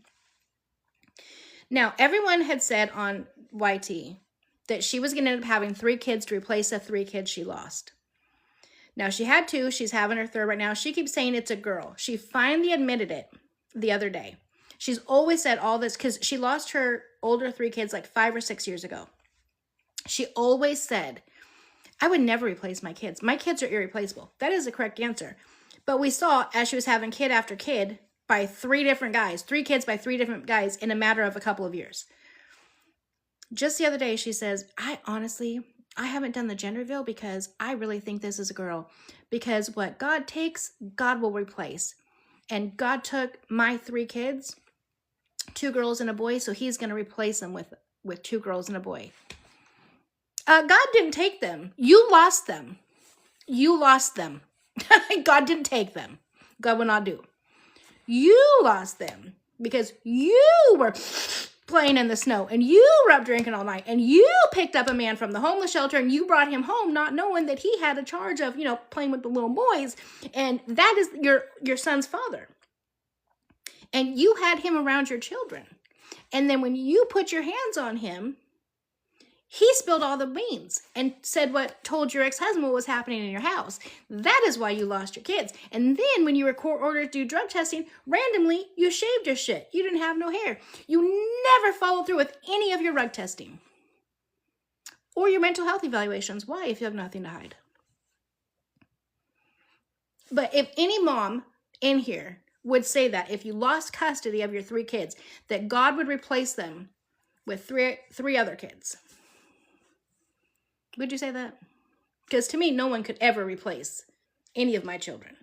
Now, everyone had said on YT that she was going to end up having 3 kids to replace the 3 kids she lost. Now, she had 2. She's having her 3rd right now. She keeps saying it's a girl. She finally admitted it the other day. She's always said all this because she lost her older 3 kids like 5 or 6 years ago. She always said, I would never replace my kids. My kids are irreplaceable. That is the correct answer. But we saw as she was having kid after kid by 3 different guys, 3 kids by 3 different guys in a matter of a couple of years. Just the other day, she says, I haven't done the gender reveal because I really think this is a girl. Because what God takes, God will replace. And God took my 3 kids, 2 girls and a boy, so he's going to replace them with 2 girls and a boy. God didn't take them. You lost them. You lost them. God didn't take them. God will not do. You lost them because you were playing in the snow and you were up drinking all night and you picked up a man from the homeless shelter and you brought him home not knowing that he had a charge of, playing with the little boys. And that is your son's father. And you had him around your children. And then when you put your hands on him, he spilled all the beans and told your ex-husband what was happening in your house. That is why you lost your kids. And then when you were court ordered to do drug testing, randomly, you shaved your shit. You didn't have no hair. You never followed through with any of your drug testing or your mental health evaluations. Why, if you have nothing to hide? But if any mom in here would say that if you lost custody of your 3 kids, that God would replace them with three other kids. Would you say that? Because to me, no one could ever replace any of my children.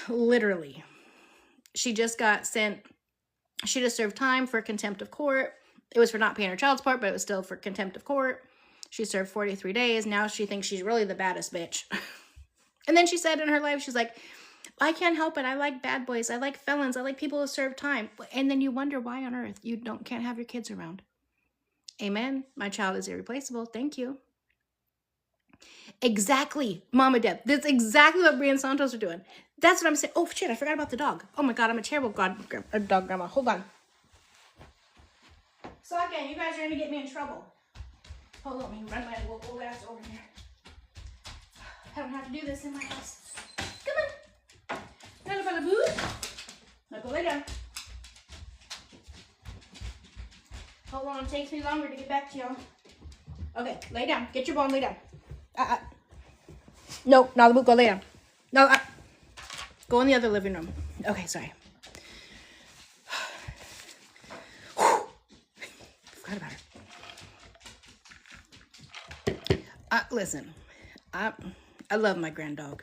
Literally. She just got sent, she just served time for contempt of court. It was for not paying her child support, but it was still for contempt of court. She served 43 days. Now she thinks she's really the baddest bitch. And then she said in her life, she's like, I can't help it. I like bad boys. I like felons. I like people who serve time. And then you wonder why on earth you can't have your kids around. Amen. My child is irreplaceable. Thank you. Exactly, Mama Deb. That's exactly what Bree and Santos are doing. That's what I'm saying. Oh, shit, I forgot about the dog. Oh, my God, I'm a terrible dog grandma. Hold on. So, again, you guys are going to get me in trouble. Hold on, let me run my little ass over here. I don't have to do this in my house. Come on. Hello, boo. Now go lay down. Hold on, it takes me longer to get back to y'all. Okay, lay down. Get your bone, lay down. No, now the boot, go lay down. No, go in the other living room. Okay, sorry. Forgot about her. Listen, I love my grand dog.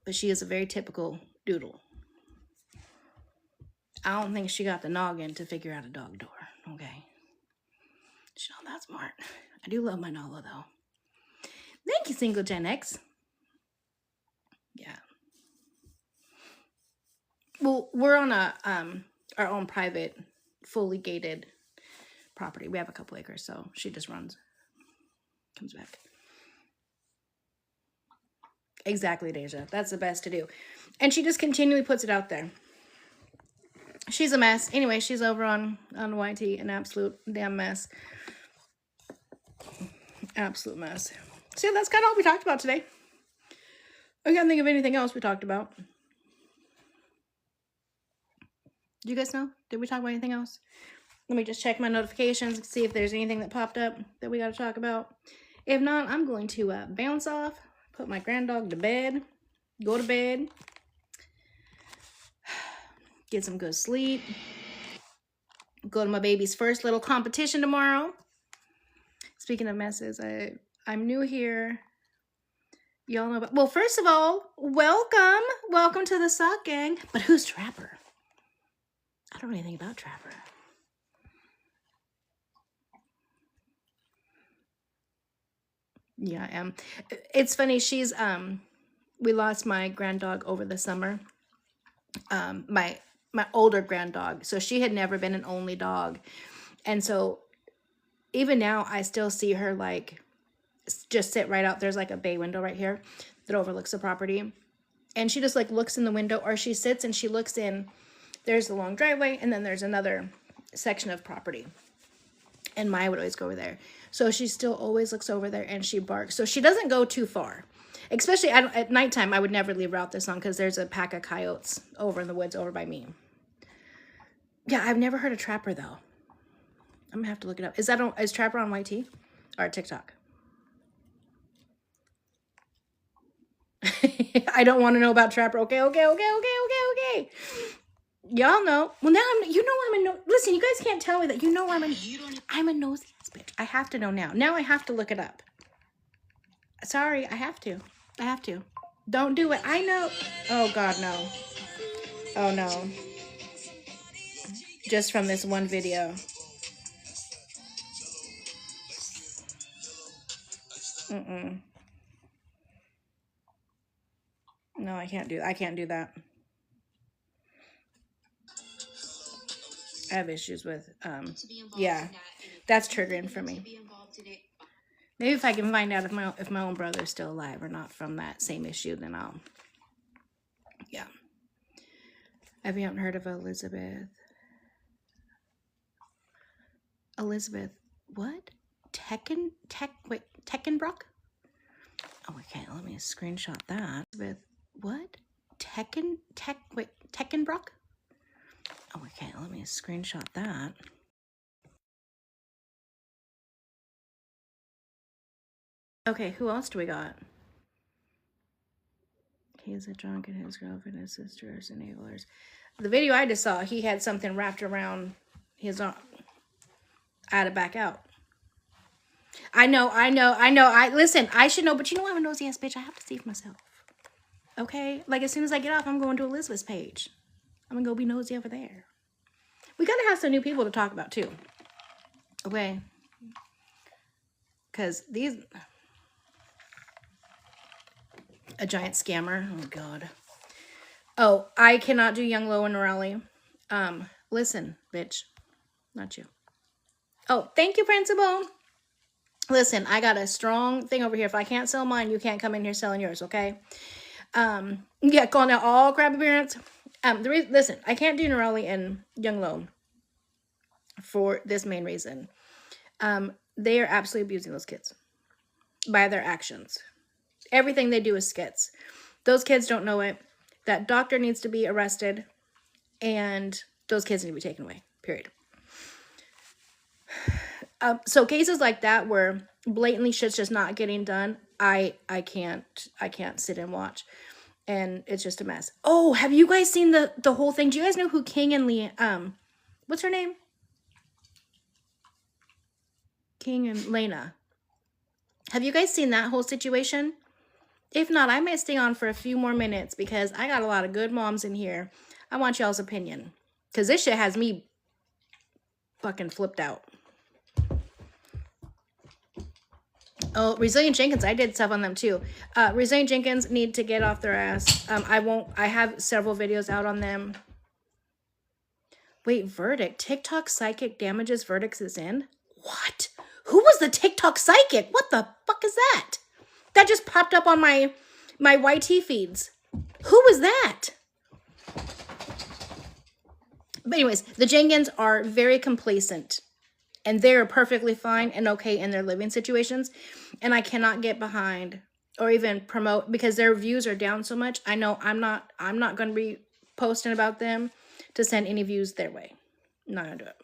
But she is a very typical doodle. I don't think she got the noggin to figure out a dog door, okay? She's not that smart. I do love my Nala, though. Thank you, Single Gen X. Yeah. Well, we're on our own private, fully gated property. We have a couple acres, so she just runs. Comes back. Exactly, Deja. That's the best to do. And she just continually puts it out there. She's a mess. Anyway, she's over on YT, an absolute damn mess. Absolute mess. So yeah, that's kind of all we talked about today. I can't think of anything else we talked about. Do you guys know? Did we talk about anything else? Let me just check my notifications and see if there's anything that popped up that we got to talk about. If not, I'm going to bounce off, put my grand dog to bed, go to bed, get some good sleep, go to my baby's first little competition tomorrow. Speaking of messes, I'm new here. Y'all know about, well, first of all, welcome to the Sock Gang. But who's Trapper? I don't know anything about Trapper. Yeah, I am. It's funny, she's we lost my grand dog over the summer. My older grand dog. So she had never been an only dog. And so even now I still see her like just sit right out. There's like a bay window right here that overlooks the property. And she just like looks in the window, or she sits and she looks in. There's the long driveway, and then there's another section of property. And Maya would always go over there. So she still always looks over there and she barks. So she doesn't go too far. Especially at nighttime, I would never leave her out this long because there's a pack of coyotes over in the woods over by me. Yeah, I've never heard of Trapper though. I'm gonna have to look it up. Is Trapper on YT or TikTok? I don't want to know about Trapper. Okay. Y'all know. Well, now I'm a listen, you guys can't tell me that. I'm a nosy ass bitch. I have to know now. Now I have to look it up. Sorry, I have to. Don't do it. I know. Oh God, no. Oh no. Just from this one video. No, I can't do that. I have issues with yeah. That's triggering for me. Maybe if I can find out if my own brother's still alive or not from that same issue, then I'll yeah. Have you heard of Elizabeth? What? Teckenbrock? Oh, okay, let me screenshot that. What? Teckenbrock? Oh, okay, let me screenshot that. Okay, who else do we got? He's a drunk and his girlfriend and his sisters enablers. The video I just saw, he had something wrapped around his arm. I had to back out. I know. Listen, I should know, but you know I'm a nosy ass bitch. I have to see for myself. Okay? Like, as soon as I get off, I'm going to Elizabeth's page. I'm gonna go be nosy over there. We gotta have some new people to talk about, too. Okay? Because these... A giant scammer. Oh, God. Oh, I cannot do Young, Low, and Raleigh. Listen, bitch. Not you. Oh, thank you, Principal. Listen, I got a strong thing over here. If I can't sell mine, you can't come in here selling yours, okay? Yeah, calling out all crab appearance. Listen, I can't do Norelli and Young Low for this main reason. They are absolutely abusing those kids by their actions. Everything they do is skits. Those kids don't know it. That doctor needs to be arrested, and those kids need to be taken away, period. So cases like that where blatantly shit's just not getting done, I can't sit and watch, and it's just a mess. Oh, have you guys seen the whole thing? Do you guys know who King and Lee? What's her name? King and Lena. Have you guys seen that whole situation? If not, I might stay on for a few more minutes because I got a lot of good moms in here. I want y'all's opinion because this shit has me fucking flipped out. Oh, Resilient Jenkins, I did stuff on them too. Resilient Jenkins need to get off their ass. I have several videos out on them. Wait, verdict. TikTok psychic damages verdicts is in? What? Who was the TikTok psychic? What the fuck is that? That just popped up on my YT feeds. Who was that? But anyways, the Jenkins are very complacent. And they're perfectly fine and okay in their living situations. And I cannot get behind or even promote because their views are down so much. I know I'm not going to be posting about them to send any views their way. I'm not going to do it.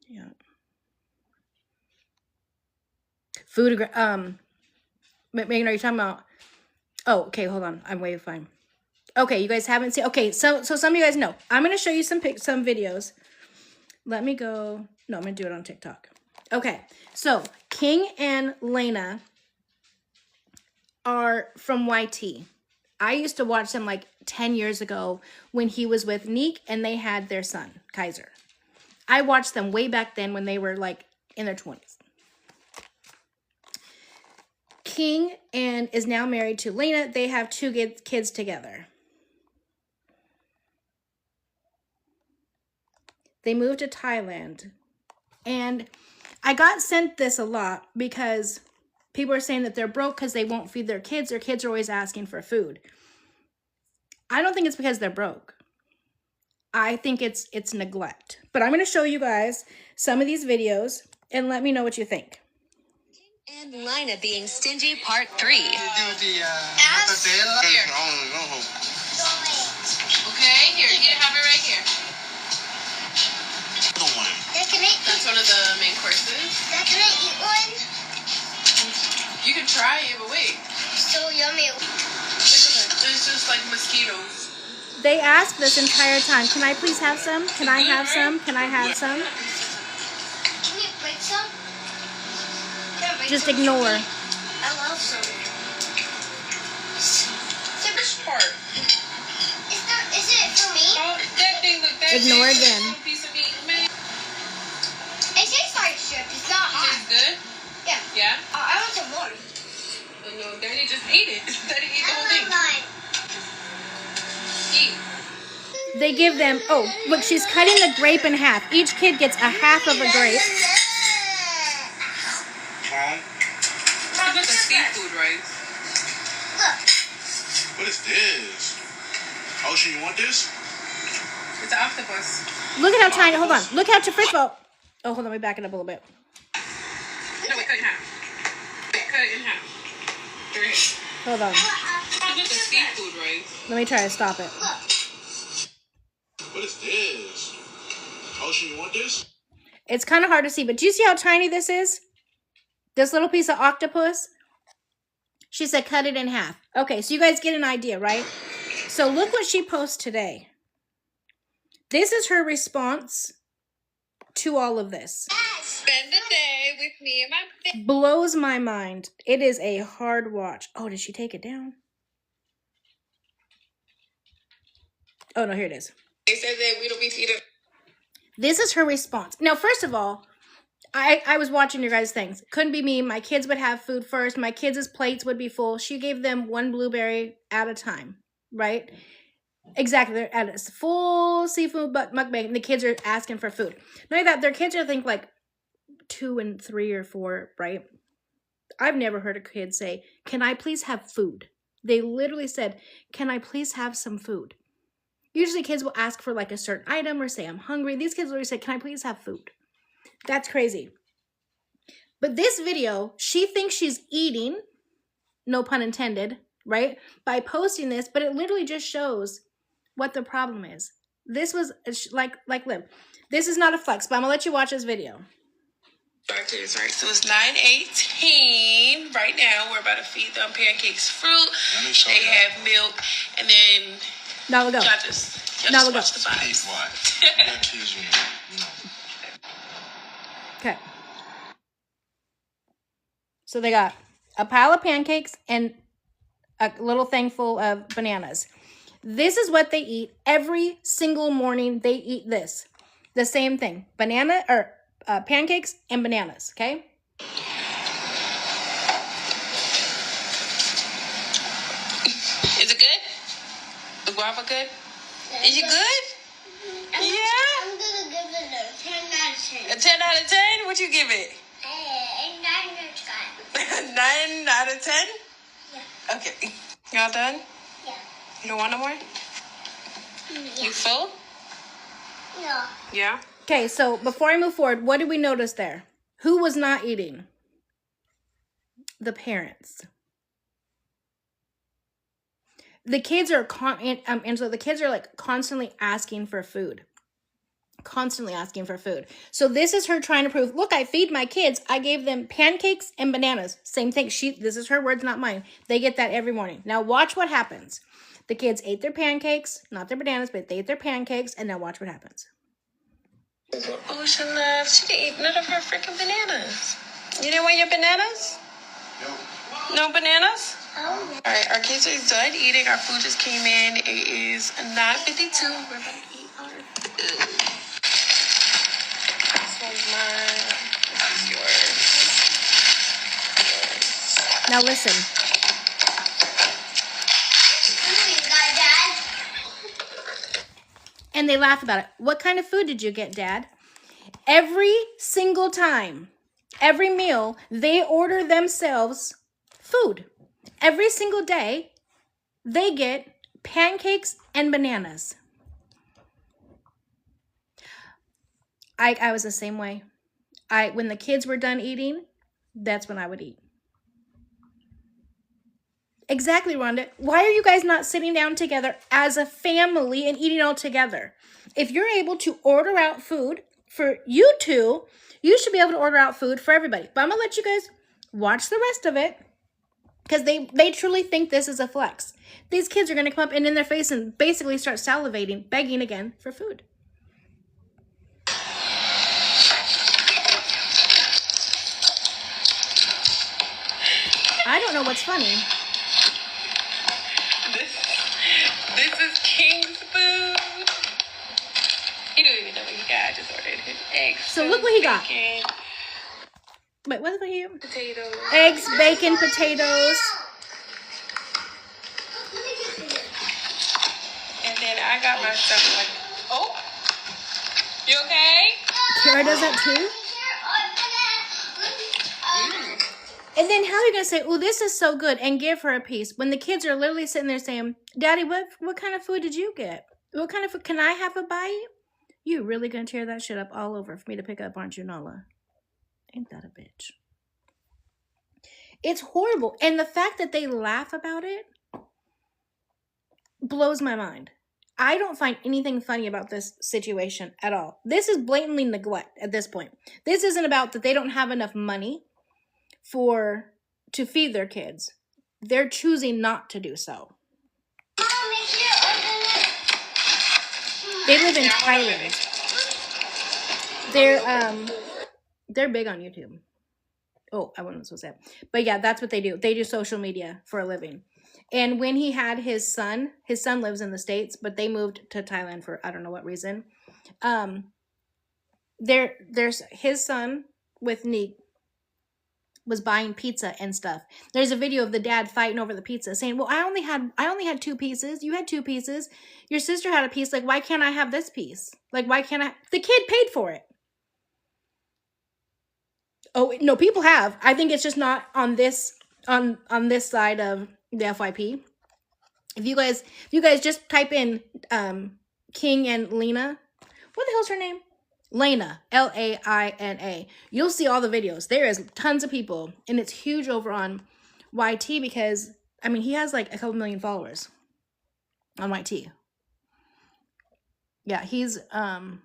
Yeah. Megan, are you talking about? Oh, okay, hold on. I'm way fine. Okay, you guys haven't seen. Okay, so some of you guys know. I'm gonna show you some videos. Let me go. No, I'm gonna do it on TikTok. Okay, so King and Lena are from YT. I used to watch them like 10 years ago when he was with Neek and they had their son, Kaiser. I watched them way back then when they were like in their 20s. King and is now married to Lena. They have 2 kids together. They moved to Thailand. And I got sent this a lot because people are saying that they're broke because they won't feed their kids. Their kids are always asking for food. I don't think it's because they're broke. I think it's neglect. But I'm going to show you guys some of these videos and let me know what you think. And Lina being stingy, part 3. Okay, here, you can have it right here. That's one of the main courses. Can I eat one? You can try it, but wait. So yummy. It's just like mosquitoes. They ask this entire time, can I please have some? Can I have some? Can I have some? Can you break some? Just ignore. I love some. Which part? Is it for me? Oh, that thing look that Ignore big. again. One piece of meat, man. It tastes like shrimp. It's not hot. Tastes good? Yeah. Yeah? I want some more. No, Daddy just ate it. Daddy ate the whole thing. Eat. They give them, oh, look, she's cutting the grape in half. Each kid gets a half of a grape. Look at the seafood rice. Look. What is this? Ocean, you want this? It's an octopus. Look at how tiny, hold on. Look how, first of all, oh, hold on, let me back it up a little bit. No, wait, cut it in half. Wait, cut it in half. Right here. Hold on. Look at the seafood rice. Let me try to stop it. What is this? Ocean, you want this? It's kind of hard to see, but do you see how tiny this is? This little piece of octopus? She said cut it in half. Okay, so you guys get an idea, right? So look what she posts today. This is her response to all of this. Spend the day with me and my Blows my mind. It is a hard watch. Oh, did she take it down? Oh, no, here it is. They said that we don't be feeding. This is her response. Now, first of all, I was watching your guys' things. Couldn't be me. My kids would have food first. My kids' plates would be full. She gave them 1 blueberry at a time, right? Exactly. They're at a full seafood mukbang, and the kids are asking for food. Not only that, their kids are, I think, like 2 and 3 or 4, right? I've never heard a kid say, can I please have food? They literally said, can I please have some food? Usually kids will ask for like a certain item or say, I'm hungry. These kids literally say, can I please have food? That's crazy. But this video, she thinks she's eating, no pun intended, right? By posting this, but it literally just shows what the problem is. This was like Liv. This is not a flex, but I'm gonna let you watch this video. Right, so it's 9:18 right now. We're about to feed them pancakes, fruit. They have milk, and then Now we go. y'all just Now we go. watch the vibes. Okay. So they got a pile of pancakes and a little thing full of bananas. This is what they eat every single morning. They eat this. The same thing. Pancakes and bananas, okay? Is it good? The guava good? Is it good? Yeah? I'm gonna give it a 10 out of 10. A 10 out of 10? What you give it? 9 out of 10. 9 out of 10? Yeah. Okay. Y'all done? Yeah. You don't want no more? You full? No. Yeah. Okay, so before I move forward, what did we notice there? Who was not eating? The parents. The kids are Angela, the kids are like constantly asking for food. Constantly asking for food. So this is her trying to prove, look, I feed my kids. I gave them pancakes and bananas. Same thing. This is her words, not mine. They get that every morning. Now watch what happens. The kids ate their pancakes, not their bananas, but they ate their pancakes, and now watch what happens. Oh, she left. She didn't eat none of her freaking bananas. You didn't want your bananas? No bananas? Oh. All right, our kids are done eating. Our food just came in. It is 9:52. We're about to eat our food. This one's mine. This is yours. Now listen. What you got, Dad? And they laugh about it. What kind of food did you get, Dad? Every single time, every meal, they order themselves food. Every single day, they get pancakes and bananas. I was the same way. When the kids were done eating, that's when I would eat. Exactly, Rhonda. Why are you guys not sitting down together as a family and eating all together? If you're able to order out food for you two, you should be able to order out food for everybody. But I'm going to let you guys watch the rest of it because they truly think this is a flex. These kids are going to come up and in their face and basically start salivating, begging again for food. I don't know what's funny. This is King's food. He don't even know what he got. I just ordered his eggs. So look what he got. Bacon, Wait, what about you? potatoes. Eggs, bacon, potatoes. And then I got myself like, oh, you okay? Kara does that too. And then how are you going to say, oh, this is so good, and give her a piece when the kids are literally sitting there saying, Daddy, what kind of food did you get? What kind of food? Can I have a bite? You really going to tear that shit up all over for me to pick up, aren't you, Nala? Ain't that a bitch? It's horrible. And the fact that they laugh about it blows my mind. I don't find anything funny about this situation at all. This is blatantly neglect at this point. This isn't about that they don't have enough money to feed their kids. They're choosing not to do so. They live in Thailand. They're big on YouTube. Oh, I wasn't supposed to say that. But yeah, that's what they do. They do social media for a living. And when he had his son lives in the States, but they moved to Thailand for I don't know what reason. There's his son with Neek was buying pizza and stuff. There's a video of the dad fighting over the pizza saying, well, I only had 2 pieces. You had 2 pieces. Your sister had a piece. Like, why can't I have this piece? Like, why can't I? The kid paid for it. Oh, no, people have. I think it's just not on this side of the FYP. If you guys just type in King and Lena. What the hell's her name? Lena, Laina. You'll see all the videos. There is tons of people, and it's huge over on YT because, I mean, he has like a couple million followers on YT. Yeah, he's, him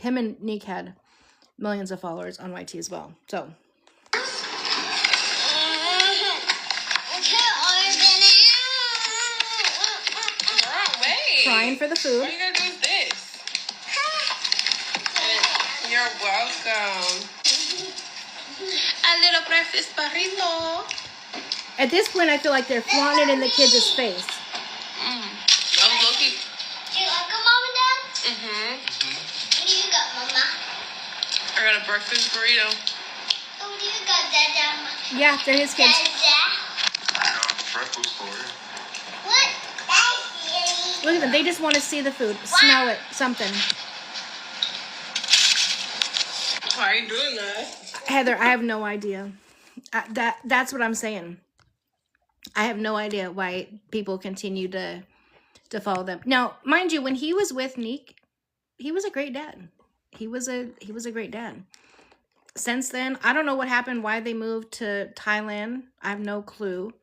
and Neek had millions of followers on YT as well. So. Trying for the food. All you gotta do is this. You're welcome. A little breakfast burrito. At this point, I feel like they're flaunting it in the kids' face. That was lucky. Do you like a mom and dad? Mm-hmm. What do you got, Mama? I got a breakfast burrito. Oh, what do you got, Dad? Yeah, they're his kids. Breakfast for you. What? Look at them. They just want to see the food, smell it, something. Why are you doing that? Heather, I have no idea. That's what I'm saying. I have no idea why people continue to follow them. Now, mind you, when he was with Neek, he was a great dad. He was a great dad. Since then, I don't know what happened, why they moved to Thailand. I have no clue.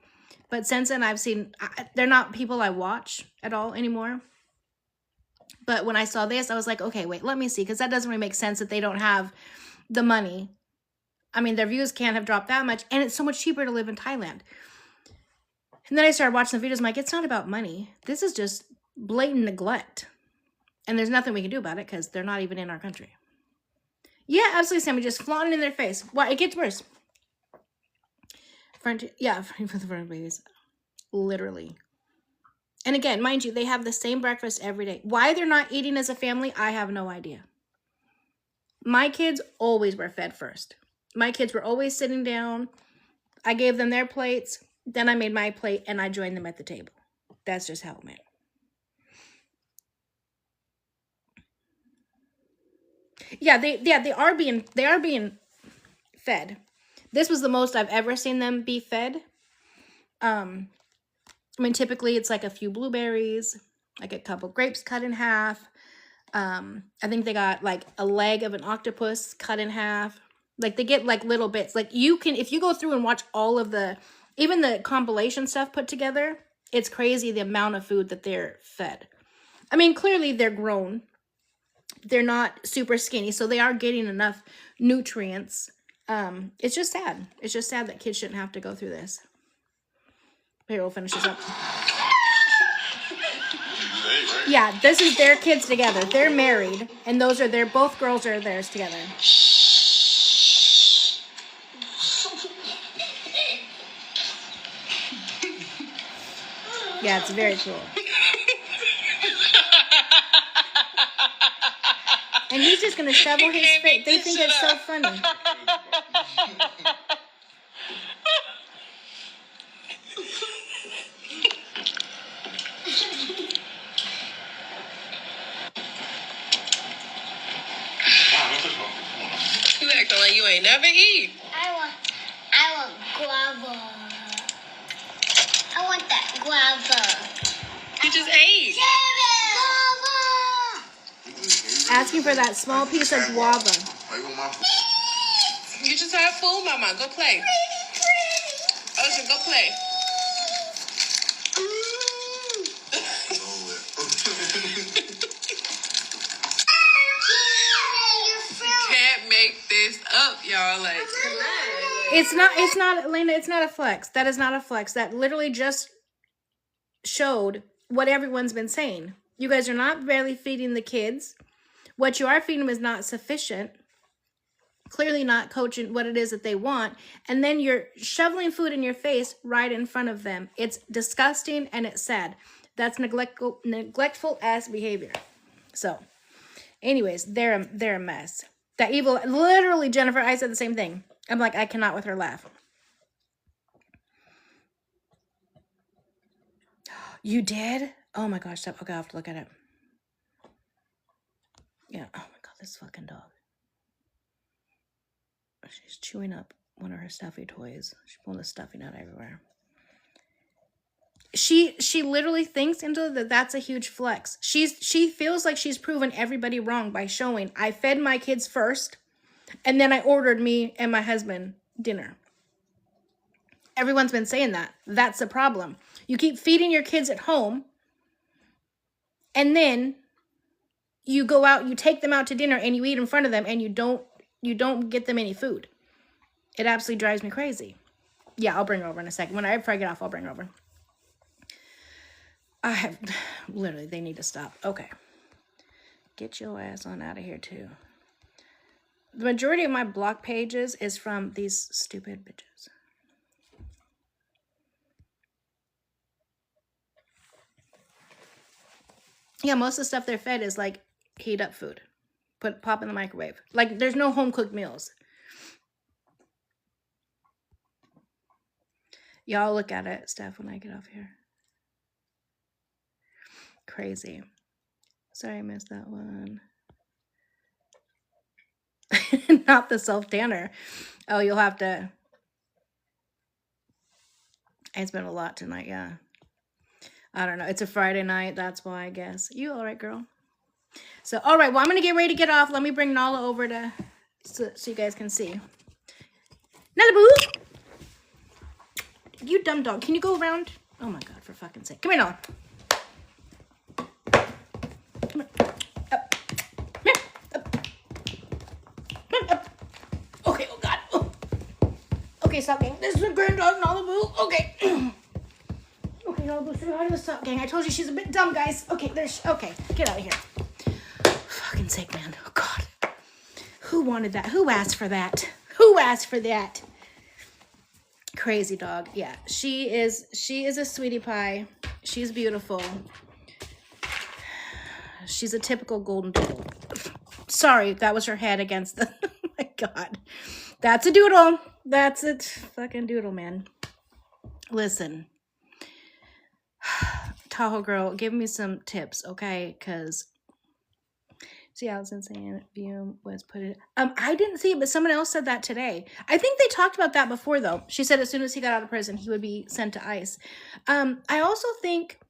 But since then, I've seen, they're not people I watch at all anymore. But when I saw this, I was like, okay, wait, let me see. Because that doesn't really make sense that they don't have the money. I mean, their views can't have dropped that much. And it's so much cheaper to live in Thailand. And then I started watching the videos. I'm like, it's not about money. This is just blatant neglect. And there's nothing we can do about it because they're not even in our country. Yeah, absolutely, Sammy. Just flaunting in their face. Why? It gets worse. For the front babies. Literally. And again, mind you, they have the same breakfast every day. Why they're not eating as a family, I have no idea. My kids always were fed first. My kids were always sitting down. I gave them their plates. Then I made my plate and I joined them at the table. That's just how it went. Yeah, they are being fed. This was the most I've ever seen them be fed. I mean, typically it's like a few blueberries, like a couple grapes cut in half. I think they got like a leg of an octopus cut in half. Like they get like little bits. Like you can, if you go through and watch all of the, even the compilation stuff put together, it's crazy the amount of food that they're fed. I mean, clearly they're grown. They're not super skinny, so they are getting enough nutrients. It's just sad. It's just sad that kids shouldn't have to go through this. Here, we'll finish this up. Yeah, this is their kids together. They're married, and both girls are theirs together. Yeah, it's very cool. And he's just gonna shovel his face. They think it's so funny. You acting like you ain't never eat. I want guava. I want that guava. You just ate. Guava! Asking for that small piece of guava. You just had food, Mama. Go play. Ocean, go play. Can't make this up, y'all. Like, It's not, Elena, it's not a flex. That is not a flex. That literally just showed what everyone's been saying. You guys are not barely feeding the kids. What you are feeding them is not sufficient. Clearly not coaching what it is that they want. And then you're shoveling food in your face right in front of them. It's disgusting and it's sad. That's neglectful ass behavior. So, anyways, they're a mess. That evil, literally, Jennifer, I said the same thing. I'm like, I cannot with her laugh. You did? Oh my gosh, stop. Okay, I have to look at it. Yeah, oh my god, this fucking dog. She's chewing up one of her stuffy toys. She's pulling the stuffing out everywhere. She literally thinks into that that's a huge flex. She feels like she's proven everybody wrong by showing I fed my kids first, and then I ordered me and my husband dinner. Everyone's been saying that. That's the problem. You keep feeding your kids at home, and then you go out, you take them out to dinner, and you eat in front of them, and you don't get them any food. It absolutely drives me crazy. Yeah, I'll bring her over in a second. After I get off, I'll bring her over. Literally, they need to stop. Okay. Get your ass on out of here, too. The majority of my block pages is from these stupid bitches. Yeah, most of the stuff they're fed is like heat up food. Pop in the microwave. Like, there's no home-cooked meals. Y'all look at it, Steph, when I get off here. Crazy. Sorry I missed that one. Not the self-tanner. Oh, you'll have to... It's been a lot tonight, yeah. I don't know. It's a Friday night. That's why, I guess. You all right, girl? So, all right. Well, I'm going to get ready to get off. Let me bring Nala over so you guys can see. Nala boo! You dumb dog. Can you go around? Oh, my God. For fucking sake. Come here, Nala. Come here. Up. Come here. Up. Come here. Up. Okay. Oh, God. Oh. Okay, stop, gang. This is a grand dog, Nala boo. Okay. Okay, Nala boo. Say hi to the stop, gang. I told you she's a bit dumb, guys. Okay, okay. Get out of here. fucking sick, man. Oh, God. Who wanted that? Who asked for that? Who asked for that? Crazy dog. Yeah, she is a sweetie pie. She's beautiful. She's a typical golden doodle. Sorry, that was her head against the... Oh my God. That's a doodle. That's a fucking doodle, man. Listen. Tahoe girl, give me some tips, okay? Because... See, Allison saying View was put it... I didn't see it, but someone else said that today. I think they talked about that before, though. She said as soon as he got out of prison, he would be sent to ICE. I also think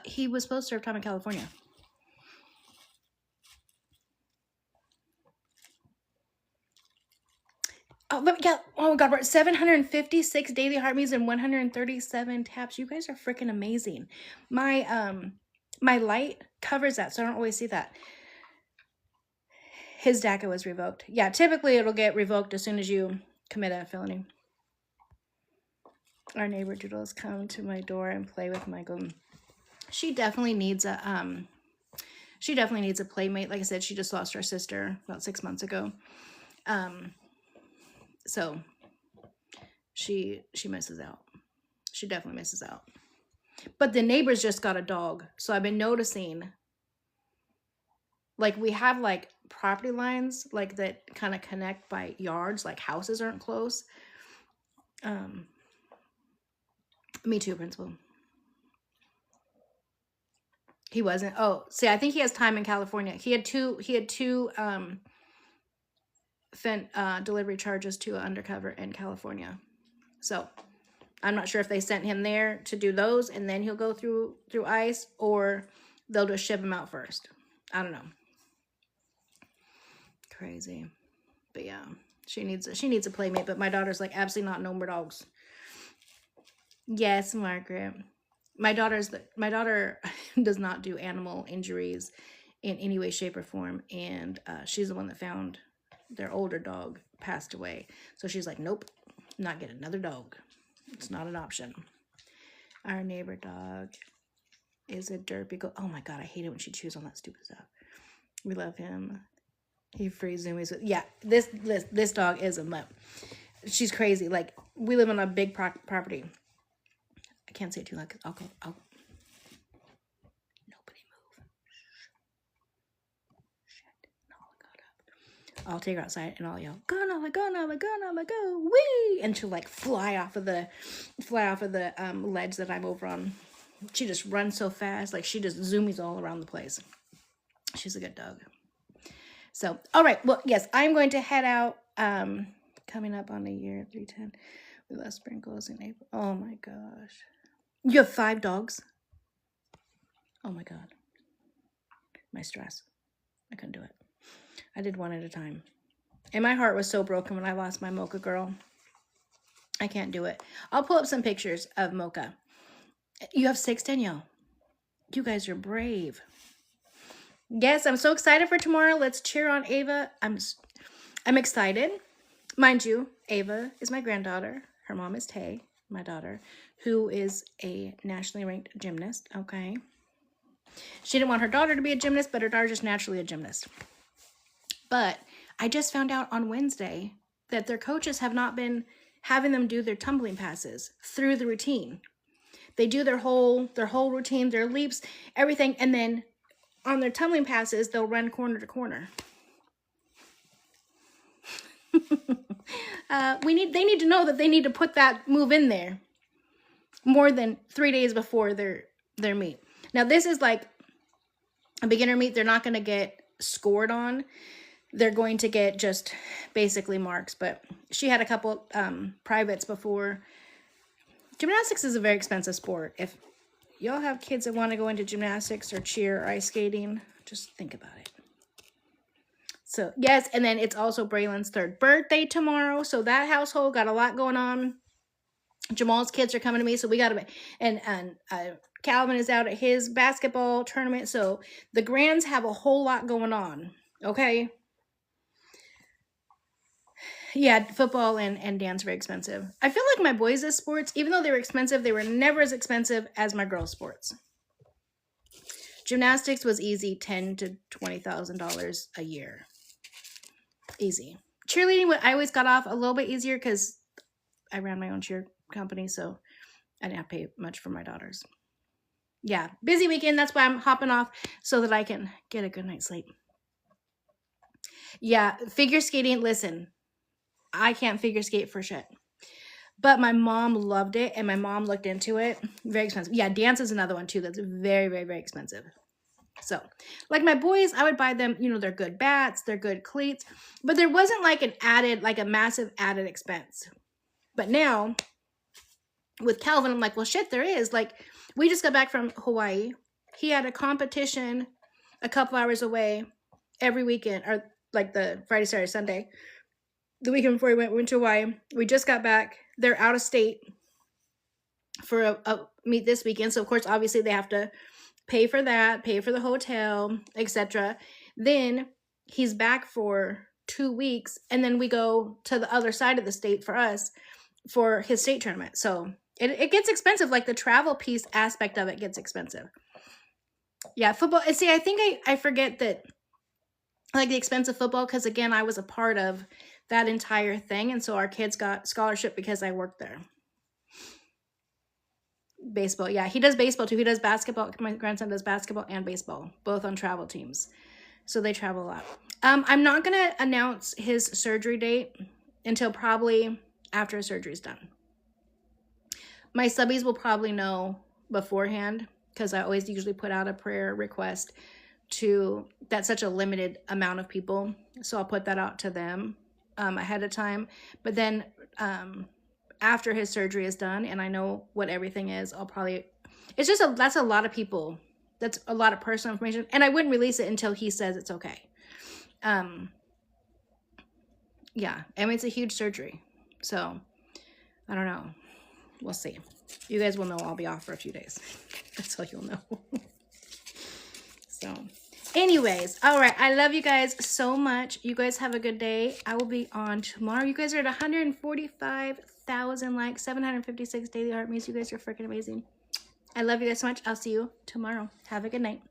he was supposed to serve time in California. Oh, let me get... Oh, my God. We're at 756 daily heartbeats and 137 taps. You guys are freaking amazing. My light covers that, so I don't always see that. His DACA was revoked. Yeah, typically it'll get revoked as soon as you commit a felony. Our neighbor doodles come to my door and play with Michael. She definitely needs a playmate. Like I said, she just lost her sister about 6 months ago. So she misses out. She definitely misses out. But the neighbors just got a dog. So I've been noticing, like, we have, like, property lines, like, that kind of connect by yards. Like, houses aren't close. Me too, Principal. He wasn't. Oh, see, I think he has time in California. He had two delivery charges to undercover in California. So I'm not sure if they sent him there to do those and then he'll go through ICE, or they'll just ship him out first. I don't know. Crazy. But yeah, she needs a playmate, but my daughter's like, absolutely not, no more dogs. Yes, Margaret. My daughter does not do animal injuries in any way, shape, or form, and she's the one that found their older dog passed away. So she's like, nope, not get another dog. It's not an option. Our neighbor dog is a derpy go. Oh my God, I hate it when she chews on that stupid stuff. We love him. He free zoomies with... Yeah, this dog is a mutt. She's crazy. Like, we live on a big property. I can't say it too loud because I'll... Nobody move. Shit. Nala got up. I'll take her outside and I'll yell, go Nala, go Nala, go Nala, go, wee! And she'll like fly off of the ledge that I'm over on. She just runs so fast. Like, she just zoomies all around the place. She's a good dog. So, all right. Well, yes, I'm going to head out. Coming up on a year, 310. We left sprinkles in April. Oh my gosh. You have 5 dogs? Oh my God. My stress. I couldn't do it. I did one at a time. And my heart was so broken when I lost my Mocha girl. I can't do it. I'll pull up some pictures of Mocha. You have 6, Danielle. You guys are brave. Yes, I'm so excited for tomorrow. Let's cheer on Ava. I'm excited. Mind you, Ava is my granddaughter. Her mom is Tay, my daughter, who is a nationally ranked gymnast, okay? She didn't want her daughter to be a gymnast, but her daughter's just naturally a gymnast. But I just found out on Wednesday that their coaches have not been having them do their tumbling passes through the routine. They do their whole routine, their leaps, everything, and then on their tumbling passes, they'll run corner to corner. They need to know that they need to put that move in there more than 3 days before their meet. Now, this is like a beginner meet. They're not going to get scored on. They're going to get just basically marks. But she had a couple privates before. Gymnastics is a very expensive sport. If y'all have kids that want to go into gymnastics or cheer or ice skating, just think about it. So, yes, and then it's also Braylon's 3rd birthday tomorrow. So that household got a lot going on. Jamal's kids are coming to me, so we got to... And Calvin is out at his basketball tournament. So the Grands have a whole lot going on, okay? Yeah, football and dance are very expensive. I feel like my boys' sports, even though they were expensive, they were never as expensive as my girls' sports. Gymnastics was easy, $10,000 to $20,000 a year. Easy. Cheerleading, I always got off a little bit easier because I ran my own cheer company, so I didn't have to pay much for my daughters. Yeah, busy weekend. That's why I'm hopping off so that I can get a good night's sleep. Yeah, figure skating. Listen, I can't figure skate for shit. But my mom loved it, and my mom looked into it. Very expensive. Yeah, dance is another one, too. That's very, very, very expensive. So, like my boys, I would buy them, you know, they're good bats, they're good cleats. But there wasn't like an added, like a massive added expense. But now, with Calvin, I'm like, well, shit, there is. Like, we just got back from Hawaii. He had a competition a couple hours away every weekend, or like the Friday, Saturday, Sunday. The weekend before we went to Hawaii. We just got back. They're out of state for a meet this weekend. So, of course, obviously they have to pay for that, pay for the hotel, etc. Then he's back for 2 weeks, and then we go to the other side of the state for us for his state tournament. So it gets expensive. Like the travel piece aspect of it gets expensive. Yeah, football. And see, I think I forget that, like the expense of football, because again, I was a part of that entire thing, and so our kids got scholarship because I worked there. Baseball, yeah, he does baseball too. He does basketball. My grandson does basketball and baseball, both on travel teams, so they travel a lot. I'm not gonna announce his surgery date until probably after his surgery is done. My subbies will probably know beforehand because I always usually put out a prayer request to that's such a limited amount of people, so I'll put that out to them ahead of time. But then after his surgery is done and I know what everything is, I'll probably, it's just that's a lot of people, that's a lot of personal information, and I wouldn't release it until he says it's okay. Yeah, I mean, it's a huge surgery, so I don't know, we'll see. You guys will know I'll be off for a few days. That's all you'll know. So anyways, all right, I love you guys so much. You guys have a good day. I will be on tomorrow. You guys are at 145,000 likes, 756 daily heart means. You guys are freaking amazing. I love you guys so much. I'll see you tomorrow. Have a good night.